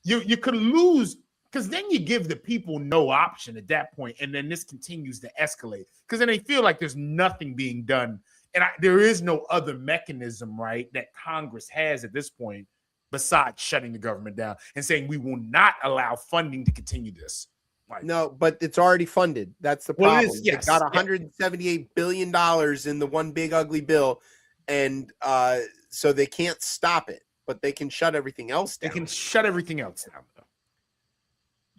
you could lose. Because then you give the people no option at that point, and then this continues to escalate. Because then they feel like there's nothing being done, and there is no other mechanism, right, that Congress has at this point besides shutting the government down and saying we will not allow funding to continue this. No, but it's already funded. That's the problem. Well, yes. They got $178 billion in the one big ugly bill, and so they can't stop it, but they can shut everything else down. They can shut everything else down.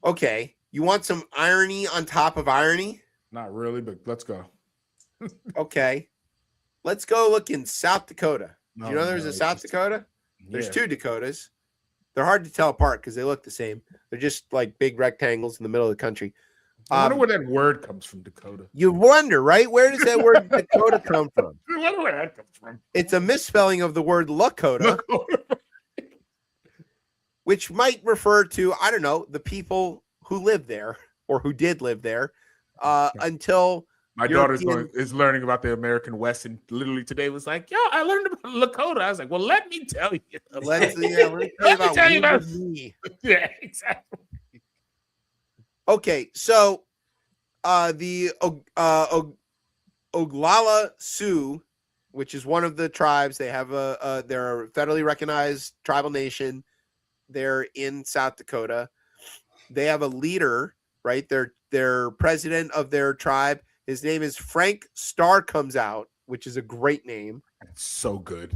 Okay, you want some irony on top of irony? Not really, but let's go. Okay, let's go look in South Dakota. Do you know there's a South Dakota? There's two Dakotas. They're hard to tell apart because they look the same. They're just like big rectangles in the middle of the country. I wonder where that word comes from, Dakota. You wonder, right? Where does that word Dakota come from? I wonder where that comes from. It's a misspelling of the word Lakota. Which might refer to, I don't know, the people who live there or who did live there until my daughter is learning about the American West, and literally today was like, "Yo, I learned about Lakota." I was like, "Well, let me tell you." Let me tell you about me. Yeah, exactly. Okay, so the Oglala Sioux, which is one of the tribes, they're a federally recognized tribal nation. They're in South Dakota. They have a leader, right? Their president of their tribe. His name is Frank Star Comes Out, which is a great name. That's so good.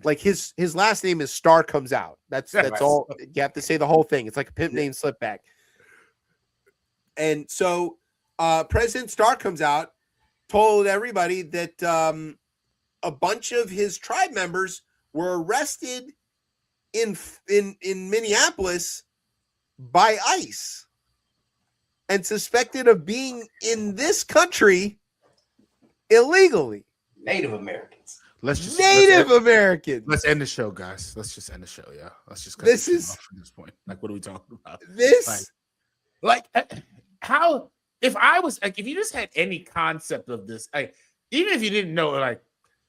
Like his last name is Star Comes Out. That's all. You have to say the whole thing. It's like a pimp name slip back. And so President Star Comes Out told everybody that a bunch of his tribe members were arrested in Minneapolis by ICE and suspected of being in this country illegally. Native Americans. Americans. Let's end the show, guys. Let's just end the show. Yeah. Let's just cut this from this point. Like, what are we talking about? How if you just had any concept of this, even if you didn't know, like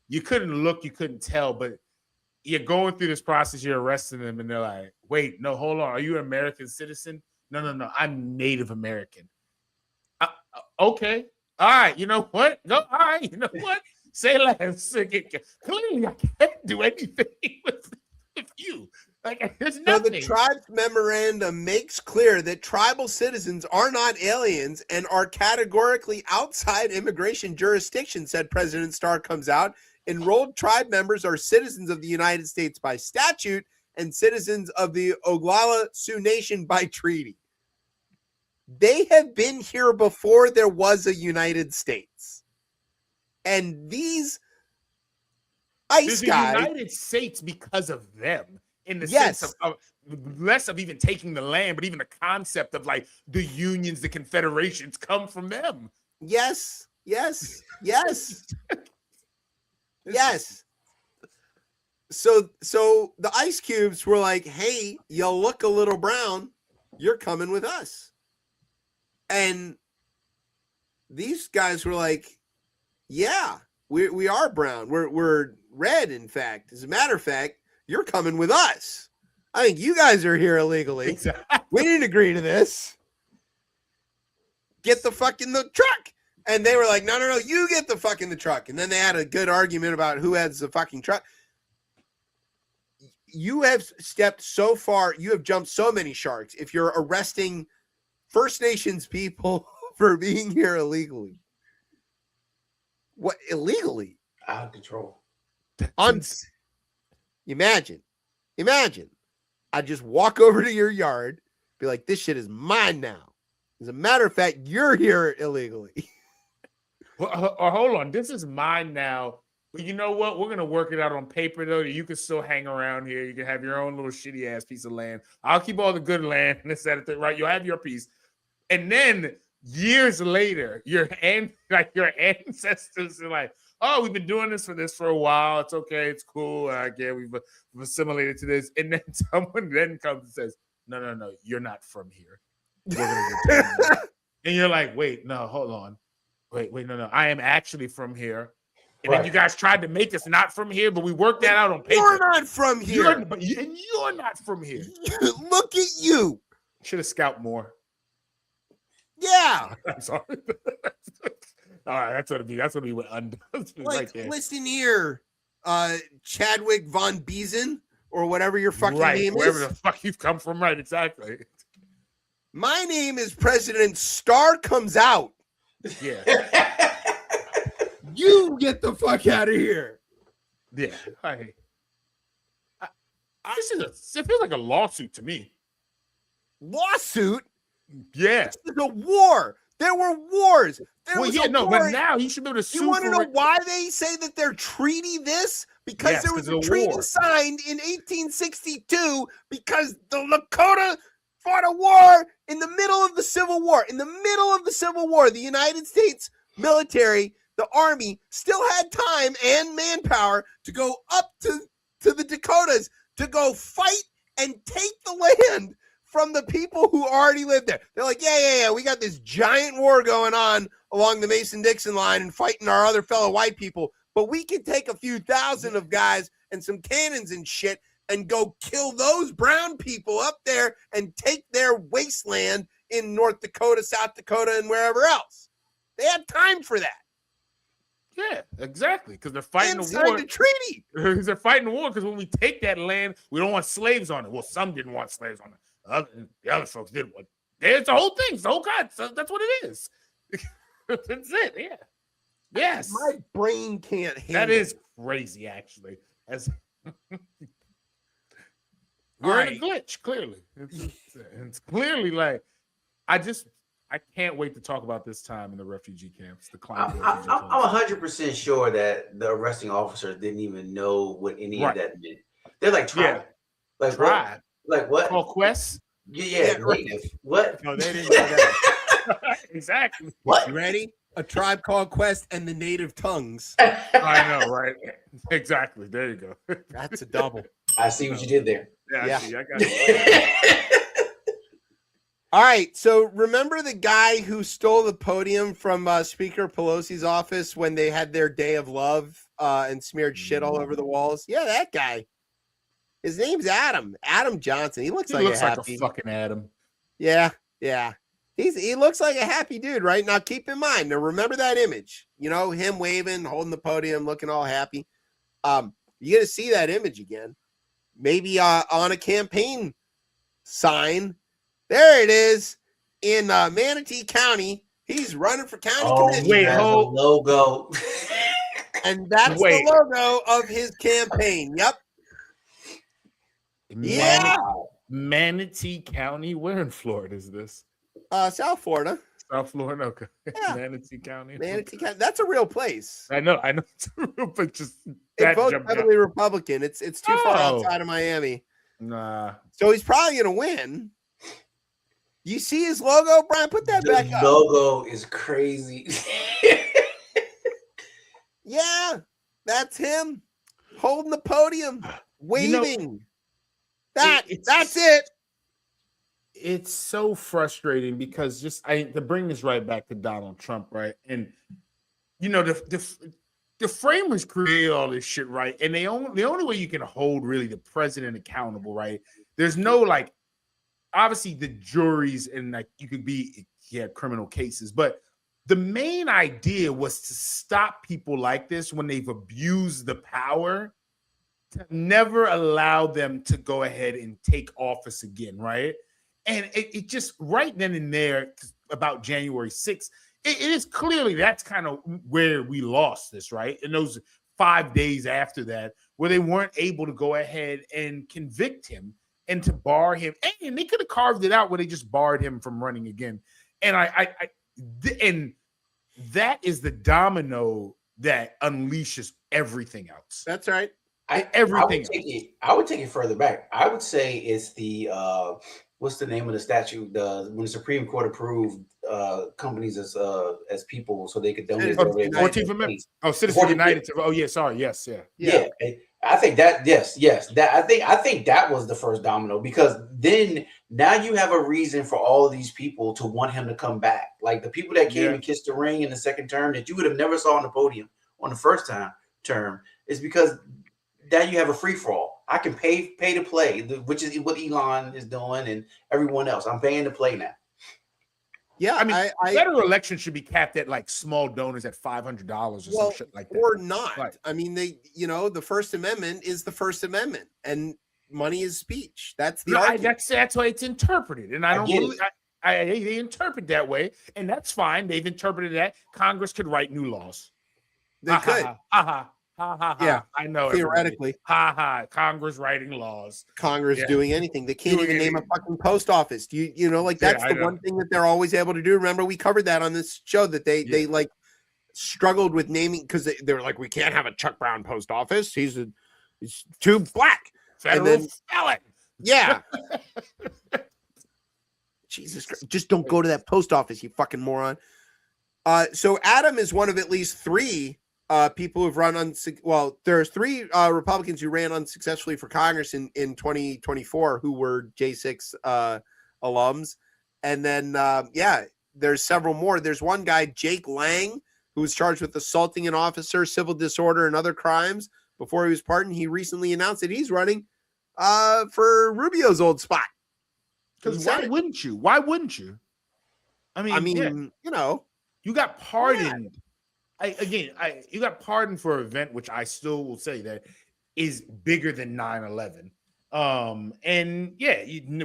you couldn't look, you couldn't tell, but you're going through this process, you're arresting them, and they're like, wait, no, hold on. Are you an American citizen? No. I'm Native American. Okay. All right. You know what? Go. All right. You know what? Say less. Clearly, I can't do anything with you. Like, there's nothing. So the tribe's memorandum makes clear that tribal citizens are not aliens and are categorically outside immigration jurisdiction, said President Starr Comes Out. Enrolled tribe members are citizens of the United States by statute and citizens of the Oglala Sioux Nation by treaty. They have been here before there was a United States. And these ICE guys... the United States because of them. In the sense of less of even taking the land, but even the concept of like the unions, the confederations come from them. Yes, Yes. Yes. So the Ice Cubes were like, hey, you look a little brown. You're coming with us. And these guys were like, yeah, we are brown. We're red, in fact. As a matter of fact, you're coming with us. I think you guys are here illegally. Exactly. We didn't agree to this. Get the fuck in the truck. And they were like, no, you get the fuck in the truck. And then they had a good argument about who has the fucking truck. You have stepped so far. You have jumped so many sharks. If you're arresting First Nations people for being here illegally. What, illegally? Out of control. Imagine. I just walk over to your yard, be like, this shit is mine now. As a matter of fact, you're here illegally. Well, or hold on, this is mine now. But you know what? We're gonna work it out on paper though. That you can still hang around here. You can have your own little shitty ass piece of land. I'll keep all the good land and this, that, right. You'll have your piece, and then years later, your ancestors are like, "Oh, we've been doing this for a while. It's okay. It's cool. Again, we've assimilated to this." And then someone then comes and says, "No, you're not from here. We're gonna return you." And you're like, "Wait, no, hold on. Wait, no. I am actually from here." And then you guys tried to make us not from here, but we worked that out on paper. You're not from here. You're not from here. Look at you. Should have scalped more. Yeah. I'm sorry. All right, that's what we went under. Like, listen here, Chadwick Von Beeson, or whatever your fucking name wherever is. the fuck you've come from, right? Exactly. My name is President Star Comes Out. Yeah. You get the fuck out of here. Yeah. It feels like a lawsuit to me. Lawsuit? Yeah. This is a war. There were wars. But now he should be able to sue. You want to know why they say that they're treaty this? Because there was a treaty signed in 1862 because the Lakota fought a war in the middle of the Civil War. In the middle of the Civil War, the United States military, the Army, still had time and manpower to go up to the Dakotas to go fight and take the land from the people who already lived there. They're like, yeah, we got this giant war going on along the Mason-Dixon line and fighting our other fellow white people, but we can take a few thousand of guys and some cannons and shit and go kill those brown people up there and take their wasteland in North Dakota, South Dakota, and wherever else. They had time for that. Yeah, exactly. Because they're fighting and the war. Signed a treaty. Because they're fighting the war. Because when we take that land, we don't want slaves on it. Well, some didn't want slaves on it. The other folks did want. It's the whole thing. It's the whole concept. That's what it is. That's it. Yeah. Yes. My brain can't handle. That is crazy, actually. We're in a glitch. Clearly, it's clearly like I can't wait to talk about this time in the refugee camps. I'm 100% sure that the arresting officers didn't even know what any of that meant. They're like, tribe. Yeah. Like tribe. Like what? Called Quest? Yeah, native. What? No, they didn't know that. Exactly. What? You ready? A Tribe Called Quest and the Native Tongues. I know, right? Exactly. There you go. That's a double. I see what you did there. Yeah. I got it. All right, so remember the guy who stole the podium from Speaker Pelosi's office when they had their day of love and smeared shit all over the walls? Yeah, that guy. His name's Adam Johnson. He looks like a fucking Adam. Yeah. He looks like a happy dude, right? Now keep in mind, now remember that image. You know, him waving, holding the podium, looking all happy. You're gonna see that image again. Maybe on a campaign sign. There it is in Manatee County. He's running for county commissioner. Wait, hold logo. And that's the logo of his campaign. Yep. Manatee County. Where in Florida is this? South Florida. South Florida. Okay. Yeah. Manatee County. That's a real place. I know. It's a real place. Just it votes heavily Republican. It's too far outside of Miami. Nah. So he's probably gonna win. You see his logo, Brian? Put that back up. The logo is crazy. Yeah, that's him holding the podium, waving. That's it. It's so frustrating because to bring this right back to Donald Trump, right? And the framers created all this shit, right? And the only way you can hold really the president accountable, right? There's no like, obviously the juries and like you could be criminal cases, but the main idea was to stop people like this when they've abused the power, to never allow them to go ahead and take office again, right? And it just right then and there about January 6th, it is clearly that's kind of where we lost this, right? In those 5 days after that, where they weren't able to go ahead and convict him and to bar him. And they could have carved it out where they just barred him from running again. And and that is the domino that unleashes everything else. That's right. I would take it further back. I would say it's the what's the name of the statute? When the Supreme Court approved companies as people so they could donate. 14th Amendment. Oh, Citizens United. Oh yeah, sorry. Yes, yeah. I think that yes. That I think that was the first domino, because then now you have a reason for all of these people to want him to come back. Like the people that came and kissed the ring in the second term that you would have never saw on the podium on the first term is because now you have a free for all. I can pay to play, which is what Elon is doing and everyone else. I'm paying to play now. Yeah, I mean, federal election should be capped at like small donors at $500 or some shit like that, or not. Right. I mean, the First Amendment is the First Amendment, and money is speech. That's the argument. That's why it's interpreted, and I don't believe they interpret that way, and that's fine. They've interpreted that Congress could write new laws. They could. Yeah, I know. Theoretically. Congress writing laws. Congress doing anything. They can't even name a fucking post office. You know, like that's the one thing that they're always able to do. Remember, we covered that on this show that they like struggled with naming because they were like, we can't have a Chuck Brown post office. He's too black. Federal felon. Yeah. Jesus Christ. Just don't go to that post office, you fucking moron. So Adam is one of at least three people who've run there's three Republicans who ran unsuccessfully for Congress in 2024 who were J6 alums. And then, there's several more. There's one guy, Jake Lang, who was charged with assaulting an officer, civil disorder, and other crimes before he was pardoned. He recently announced that he's running for Rubio's old spot. Because why wouldn't you? Why wouldn't you? I mean, you got pardoned. You got pardoned for an event, which I still will say that is bigger than 9/11.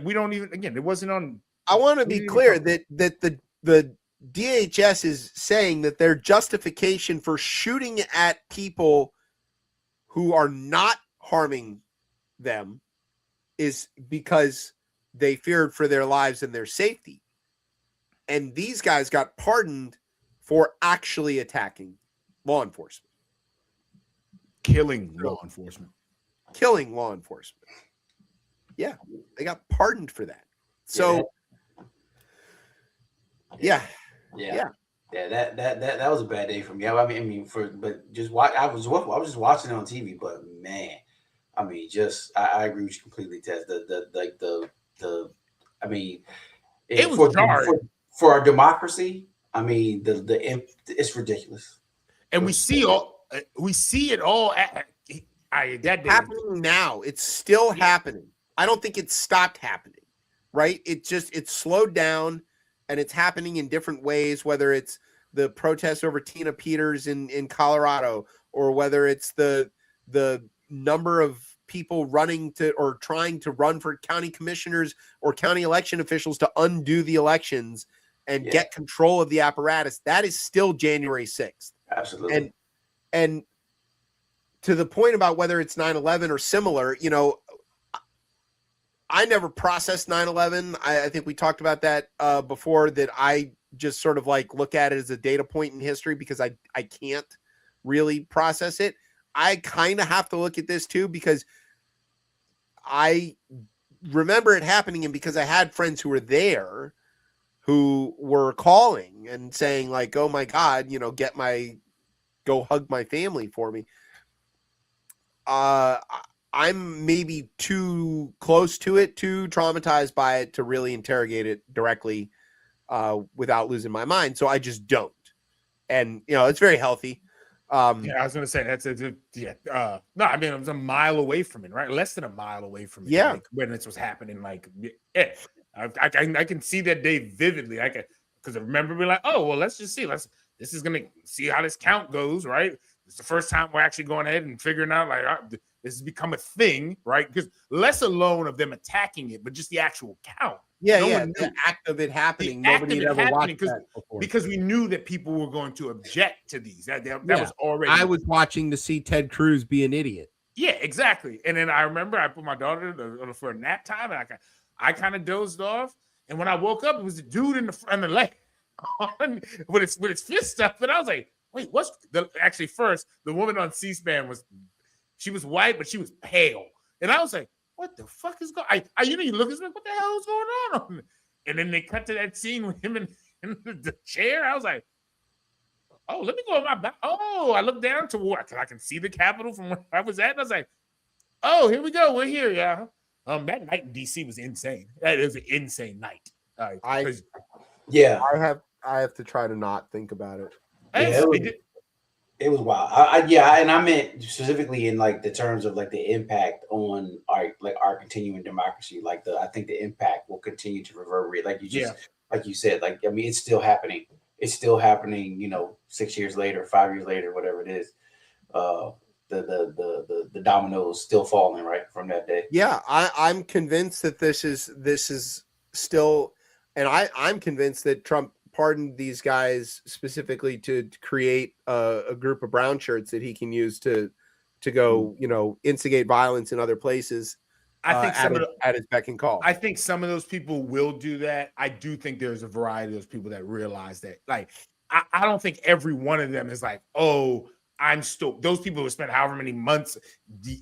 We don't even. Again, it wasn't on. I want to be clear that the DHS is saying that their justification for shooting at people who are not harming them is because they feared for their lives and their safety. And these guys got pardoned for actually attacking law enforcement. Killing law enforcement. Yeah, they got pardoned for that. So, that was a bad day for me. I was just watching it on TV, but man, I mean, I agree with you completely, Tez. It was jarring for our democracy. I mean, it's ridiculous. And we see it all happening now. It's still happening. I don't think it stopped happening, right? It's slowed down and it's happening in different ways, whether it's the protests over Tina Peters in Colorado, or whether it's the number of people running to or trying to run for county commissioners or county election officials to undo the elections and get control of the apparatus. That is still January 6th. Absolutely. And to the point about whether it's 9/11 or similar, I never processed 9/11. I think we talked about that before, that I just sort of like look at it as a data point in history because I can't really process it. I kind of have to look at this too because I remember it happening, and because I had friends who were there who were calling and saying like, oh my God, get my go hug my family for me. I'm maybe too close to it, too traumatized by it to really interrogate it directly without losing my mind. So I just don't. And, it's very healthy. I was going to say no, I mean, I was a mile away from it, right? Less than a mile away from it. Yeah. Like, when this was happening, I can see that day vividly. Because I remember being like, oh, well, let's just see. This is going to see how this count goes, right? It's the first time we're actually going ahead and figuring out this has become a thing, right? Because less alone of them attacking it, but just the actual count. The act of it happening. Nobody had ever watched that before. Because we knew that people were going to object to these. That was already. I was watching to see Ted Cruz be an idiot. Yeah, exactly. And then I remember I put my daughter for a nap time, and I kind of dozed off. And when I woke up, it was the dude in the leg with its fist up, and I was like, wait, first the woman on C-SPAN was white, but she was pale, and I was like, what the fuck is going? You look at me, what the hell is going on? And then they cut to that scene with him in the chair. I was like, oh, let me go on my back. Oh, I looked down to what? I can see the Capitol from where I was at, and I was like, oh, here we go, we're here, yeah. That night in DC was insane. That is an insane night. I have to try to not think about it. It was wild. And I meant specifically in like the terms of like the impact on our continuing democracy. I think the impact will continue to reverberate. Like you said, I mean, it's still happening. It's still happening. 6 years later, 5 years later, whatever it is. The dominoes still falling right from that day. Yeah, I'm convinced that this is still, and I'm convinced that Trump pardoned these guys specifically to create a group of brown shirts that he can use to go, instigate violence in other places. I think at his beck and call. I think some of those people will do that. I do think there's a variety of those people that realize that. Like, I don't think every one of them is like, oh, I'm still. Those people who spent however many months,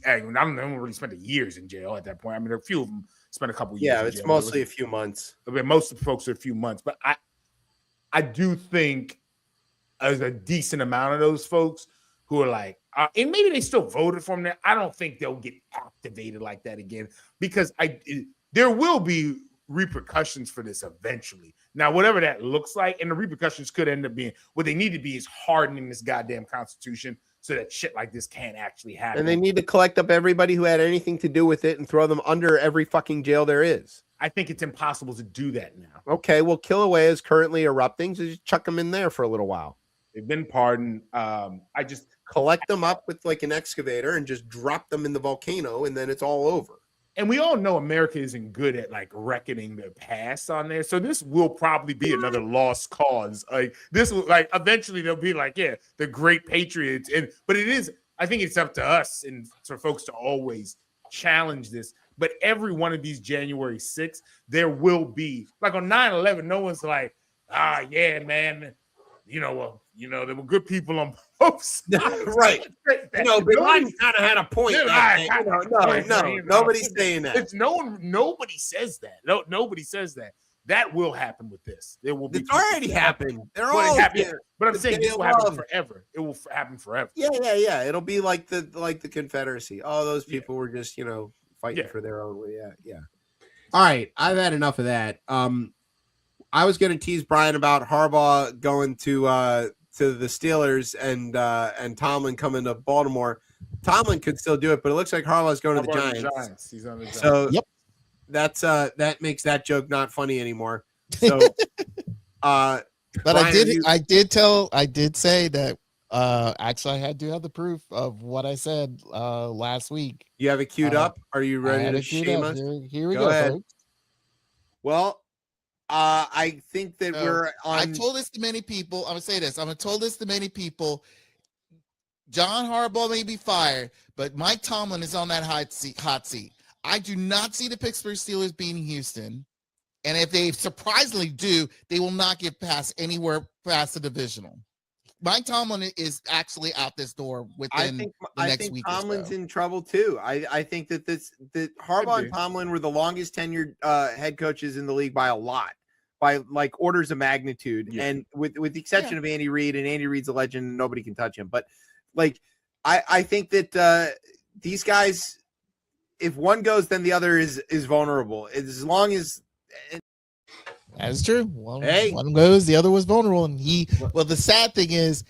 I don't really spent years in jail at that point. I mean, a few of them spent a couple years. Yeah, it's mostly a few months. I mean, most of the folks are a few months, but I do think there's a decent amount of those folks who are like, and maybe they still voted for him. I don't think they'll get activated like that again, because there will be repercussions for this eventually. Now, whatever that looks like, and the repercussions could end up being what they need to be is hardening this goddamn Constitution so that shit like this can't actually happen. And they need to collect up everybody who had anything to do with it and throw them under every fucking jail there is. I think it's impossible to do that now. Okay, well, Kilauea is currently erupting, so just chuck them in there for a little while. They've been pardoned. I just collect them up with like an excavator and just drop them in the volcano, and then it's all over. And we all know America isn't good at like reckoning the past on there. So this will probably be another lost cause. Like this will eventually they'll be like, yeah, the great patriots. But it is, I think it's up to us and for folks to always challenge this. But every one of these January 6th, there will be like on 9/11, no one's like, yeah, man, there were good people on both sides. Right. Bin Laden kind of had a point. No, nobody's saying that. It's nobody says that. No, nobody says that. That will happen with this. There will be. It's already happened. They're all happening. But I'm saying this will happen forever. It will happen forever. Yeah. It'll be like the Confederacy. Oh, those people were just fighting for their own way. Yeah. All right, I've had enough of that. I was going to tease Brian about Harbaugh going to the Steelers and Tomlin coming to Baltimore. Tomlin could still do it, but it looks like Harbaugh's going to the Giants. He's on the Giants. So that's that makes that joke not funny anymore. So, but Brian, I did say that. Actually, I do have the proof of what I said last week. You have it queued up? Are you ready to shame us? Here we go, folks. Well, I think that we're on. I told this to many people. I'm gonna say this. I'm gonna told this to many people. John Harbaugh may be fired, but Mike Tomlin is on that hot seat. I do not see the Pittsburgh Steelers beating Houston, and if they surprisingly do, they will not get anywhere past the divisional. Mike Tomlin is actually out this door within the next week. Tomlin's in trouble too. I think that Harbaugh and Tomlin were the longest tenured head coaches in the league by a lot. by like orders of magnitude. Yeah. And with the exception of Andy Reid, and Andy Reid's a legend, and nobody can touch him. But like, I think that these guys, if one goes, then the other is vulnerable. As long as that is true. One goes, the other was vulnerable, and the sad thing is,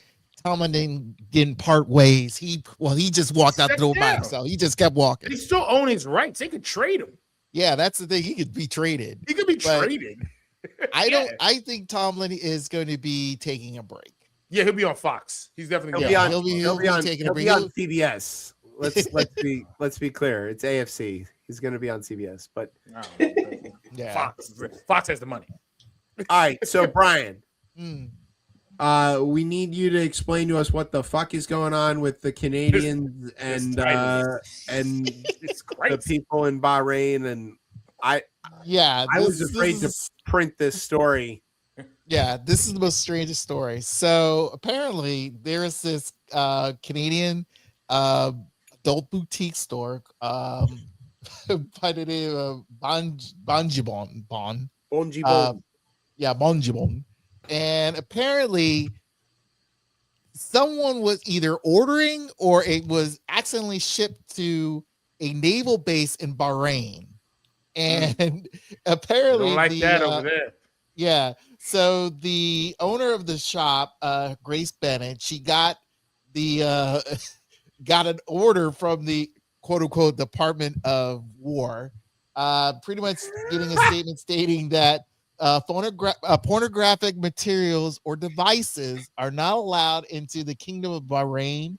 Tomlin didn't part ways. He just walked out the door by himself. He just kept walking. He still own his rights. They could trade him. Yeah, that's the thing. He could be traded. He could be traded. I think Tomlin is going to be taking a break. Yeah, he'll be on Fox. He's definitely he'll be on CBS. Let's be clear. It's AFC. He's going to be on CBS, but Fox has the money. All right, so Brian, we need you to explain to us what the fuck is going on with the Canadians and the people in Bahrain. And I was afraid to print this story. Yeah, this is the most strangest story. So apparently there is this Canadian adult boutique store by the name of Bonjibon. Yeah, Bonjibon. And apparently someone was either ordering or it was accidentally shipped to a naval base in Bahrain. And apparently don't like that over there. Yeah. So the owner of the shop, Grace Bennett, she got got an order from the quote unquote Department of War, pretty much getting a statement stating that pornographic materials or devices are not allowed into the Kingdom of Bahrain.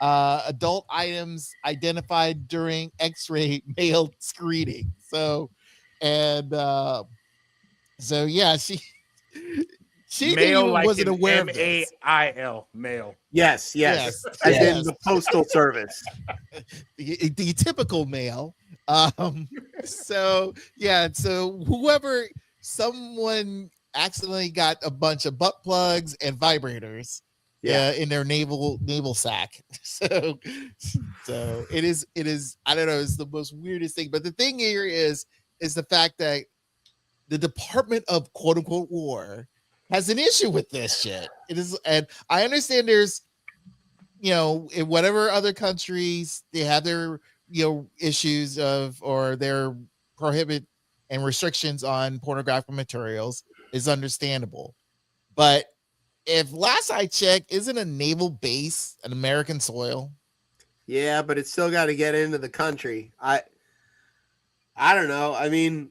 Adult items identified during X-ray mail screening. So yeah, she wasn't aware of this. MAIL, mail. Yes. As in the postal service. The typical mail. So someone accidentally got a bunch of butt plugs and vibrators in their naval sack. So it is I don't know, it's the most weirdest thing. But the thing here is the fact that the Department of quote unquote war has an issue with this shit. It is, and I understand there's, in whatever other countries they have their, issues or their prohibit and restrictions on pornographic materials is understandable. But if last I checked, isn't a naval base an American soil? Yeah, but it's still got to get into the country. I don't know. I mean,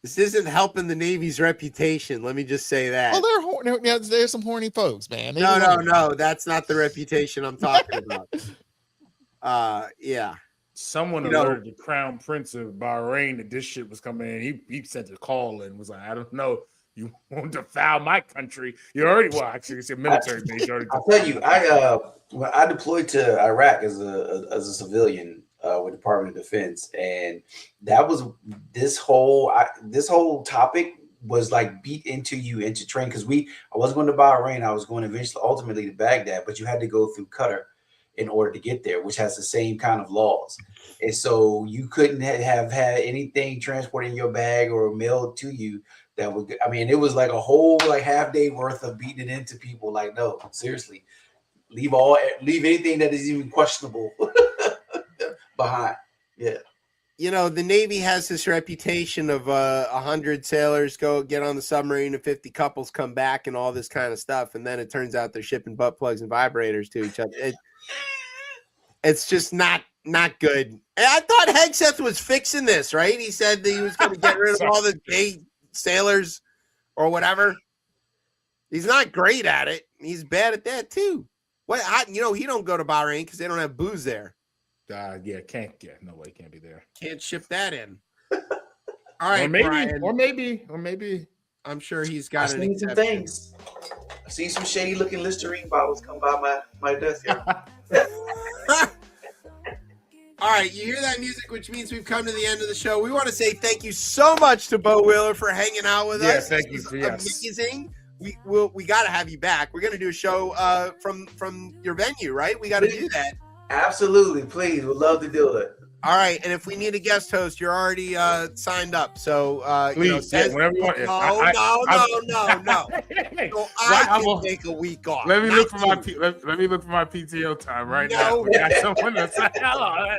this isn't helping the Navy's reputation. Let me just say that. Well, there's some horny folks, man. No. That's not the reputation I'm talking about. Yeah. Someone alerted the Crown Prince of Bahrain that this shit was coming in. He sent a call and was like, I don't know. You want to foul my country? Actually, it's a military base. I'll tell you, when I deployed to Iraq as a civilian with Department of Defense, and that was this whole topic was like beat into you into train, because I wasn't going to Bahrain, I was going ultimately to Baghdad, but you had to go through Qatar in order to get there, which has the same kind of laws. And so you couldn't have had anything transported in your bag or mailed to you that would, it was like a whole half day worth of beating it into people. Like, no, seriously, leave anything that is even questionable behind. Yeah. The Navy has this reputation of 100 sailors go get on the submarine and 50 couples come back and all this kind of stuff. And then it turns out they're shipping butt plugs and vibrators to each other. It's just not good. And I thought Hegseth was fixing this, right? He said that he was going to get rid of all the gay sailors or whatever. He's not great at it. He's bad at that too. He don't go to Bahrain because they don't have booze there. No way, can't be there. Can't ship that in. All right, or maybe I'm sure he's got some things. I've seen some shady looking Listerine bottles come by my desk here. All right, you hear that music, which means we've come to the end of the show. We want to say thank you so much to Bo Wheeler for hanging out with us. Thank you. Amazing. We got to have you back. We're going to do a show from your venue, right? We got to do that. Absolutely, please. Would love to do it. All right, and if we need a guest host, you're already signed up. So please, whenever you want. No. So I can take a week off. Let me look for my PTO time right now. We got someone to say hello.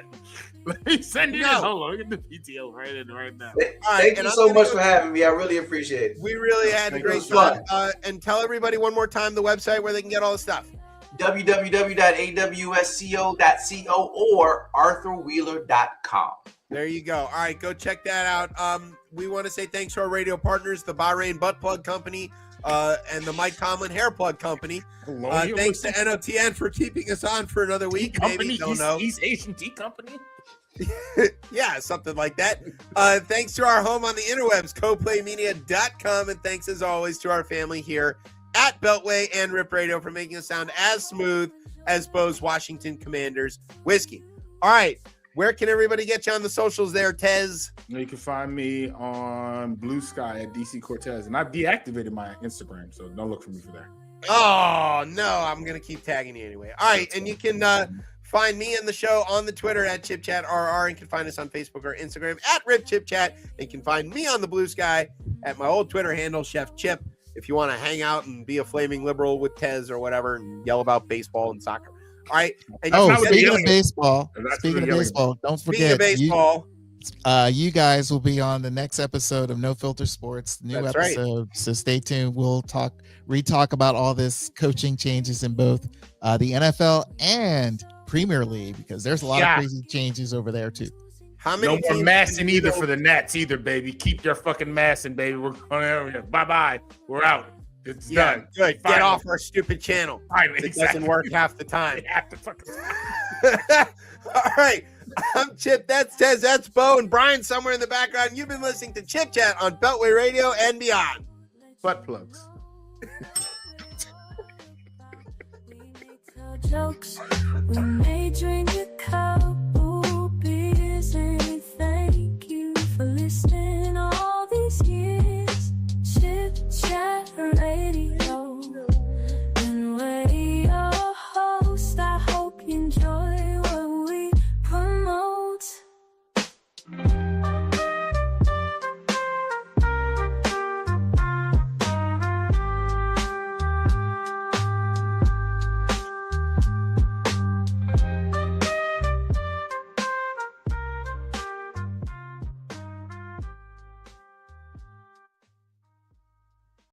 Let me send you. Hold on, look at the PTO right now. Thank you so much for having me. I really appreciate it. We really had a great time. And tell everybody one more time the website where they can get all the stuff. www.awsco.co or arthurwheeler.com. There you go. All right, go check that out. We want to say thanks to our radio partners, the Bahrain Butt Plug Company and the Mike Tomlin Hair Plug Company. Thanks to NOTN for keeping us on for another week. Maybe, don't know. East Asian Tea Company? Yeah, something like that. Thanks to our home on the interwebs, coplaymedia.com. And thanks, as always, to our family here at Beltway and Rip Radio for making us sound as smooth as Bo's Washington Commanders whiskey. All right. Where can everybody get you on the socials there, Tez? You can find me on Blue Sky at DC Cortez. And I've deactivated my Instagram, so don't look for me for there. Oh, no. I'm going to keep tagging you anyway. All right. And you can find me and the show on the Twitter at ChipChatRR, and can find us on Facebook or Instagram at RipChipChat. And you can find me on the Blue Sky at my old Twitter handle, Chef Chip, if you want to hang out and be a flaming liberal with Tez or whatever and yell about baseball and soccer. All right. And speaking of baseball, don't forget, you guys will be on the next episode of No Filter Sports, new episode. Right. So stay tuned. We'll re-talk about all this coaching changes in both the NFL and Premier League, because there's a lot of crazy changes over there too. How many? No more massing either for the Nats either, baby. Keep your fucking massing, baby. We're going over. Bye. We're out. It's done. Good. Finally. Get off our stupid channel. Finally, it doesn't work half the time. All right. I'm Chip. That's Tez. That's Bo and Brian somewhere in the background. You've been listening to Chip Chat on Beltway Radio and beyond. Butt plugs. Jokes we may dream.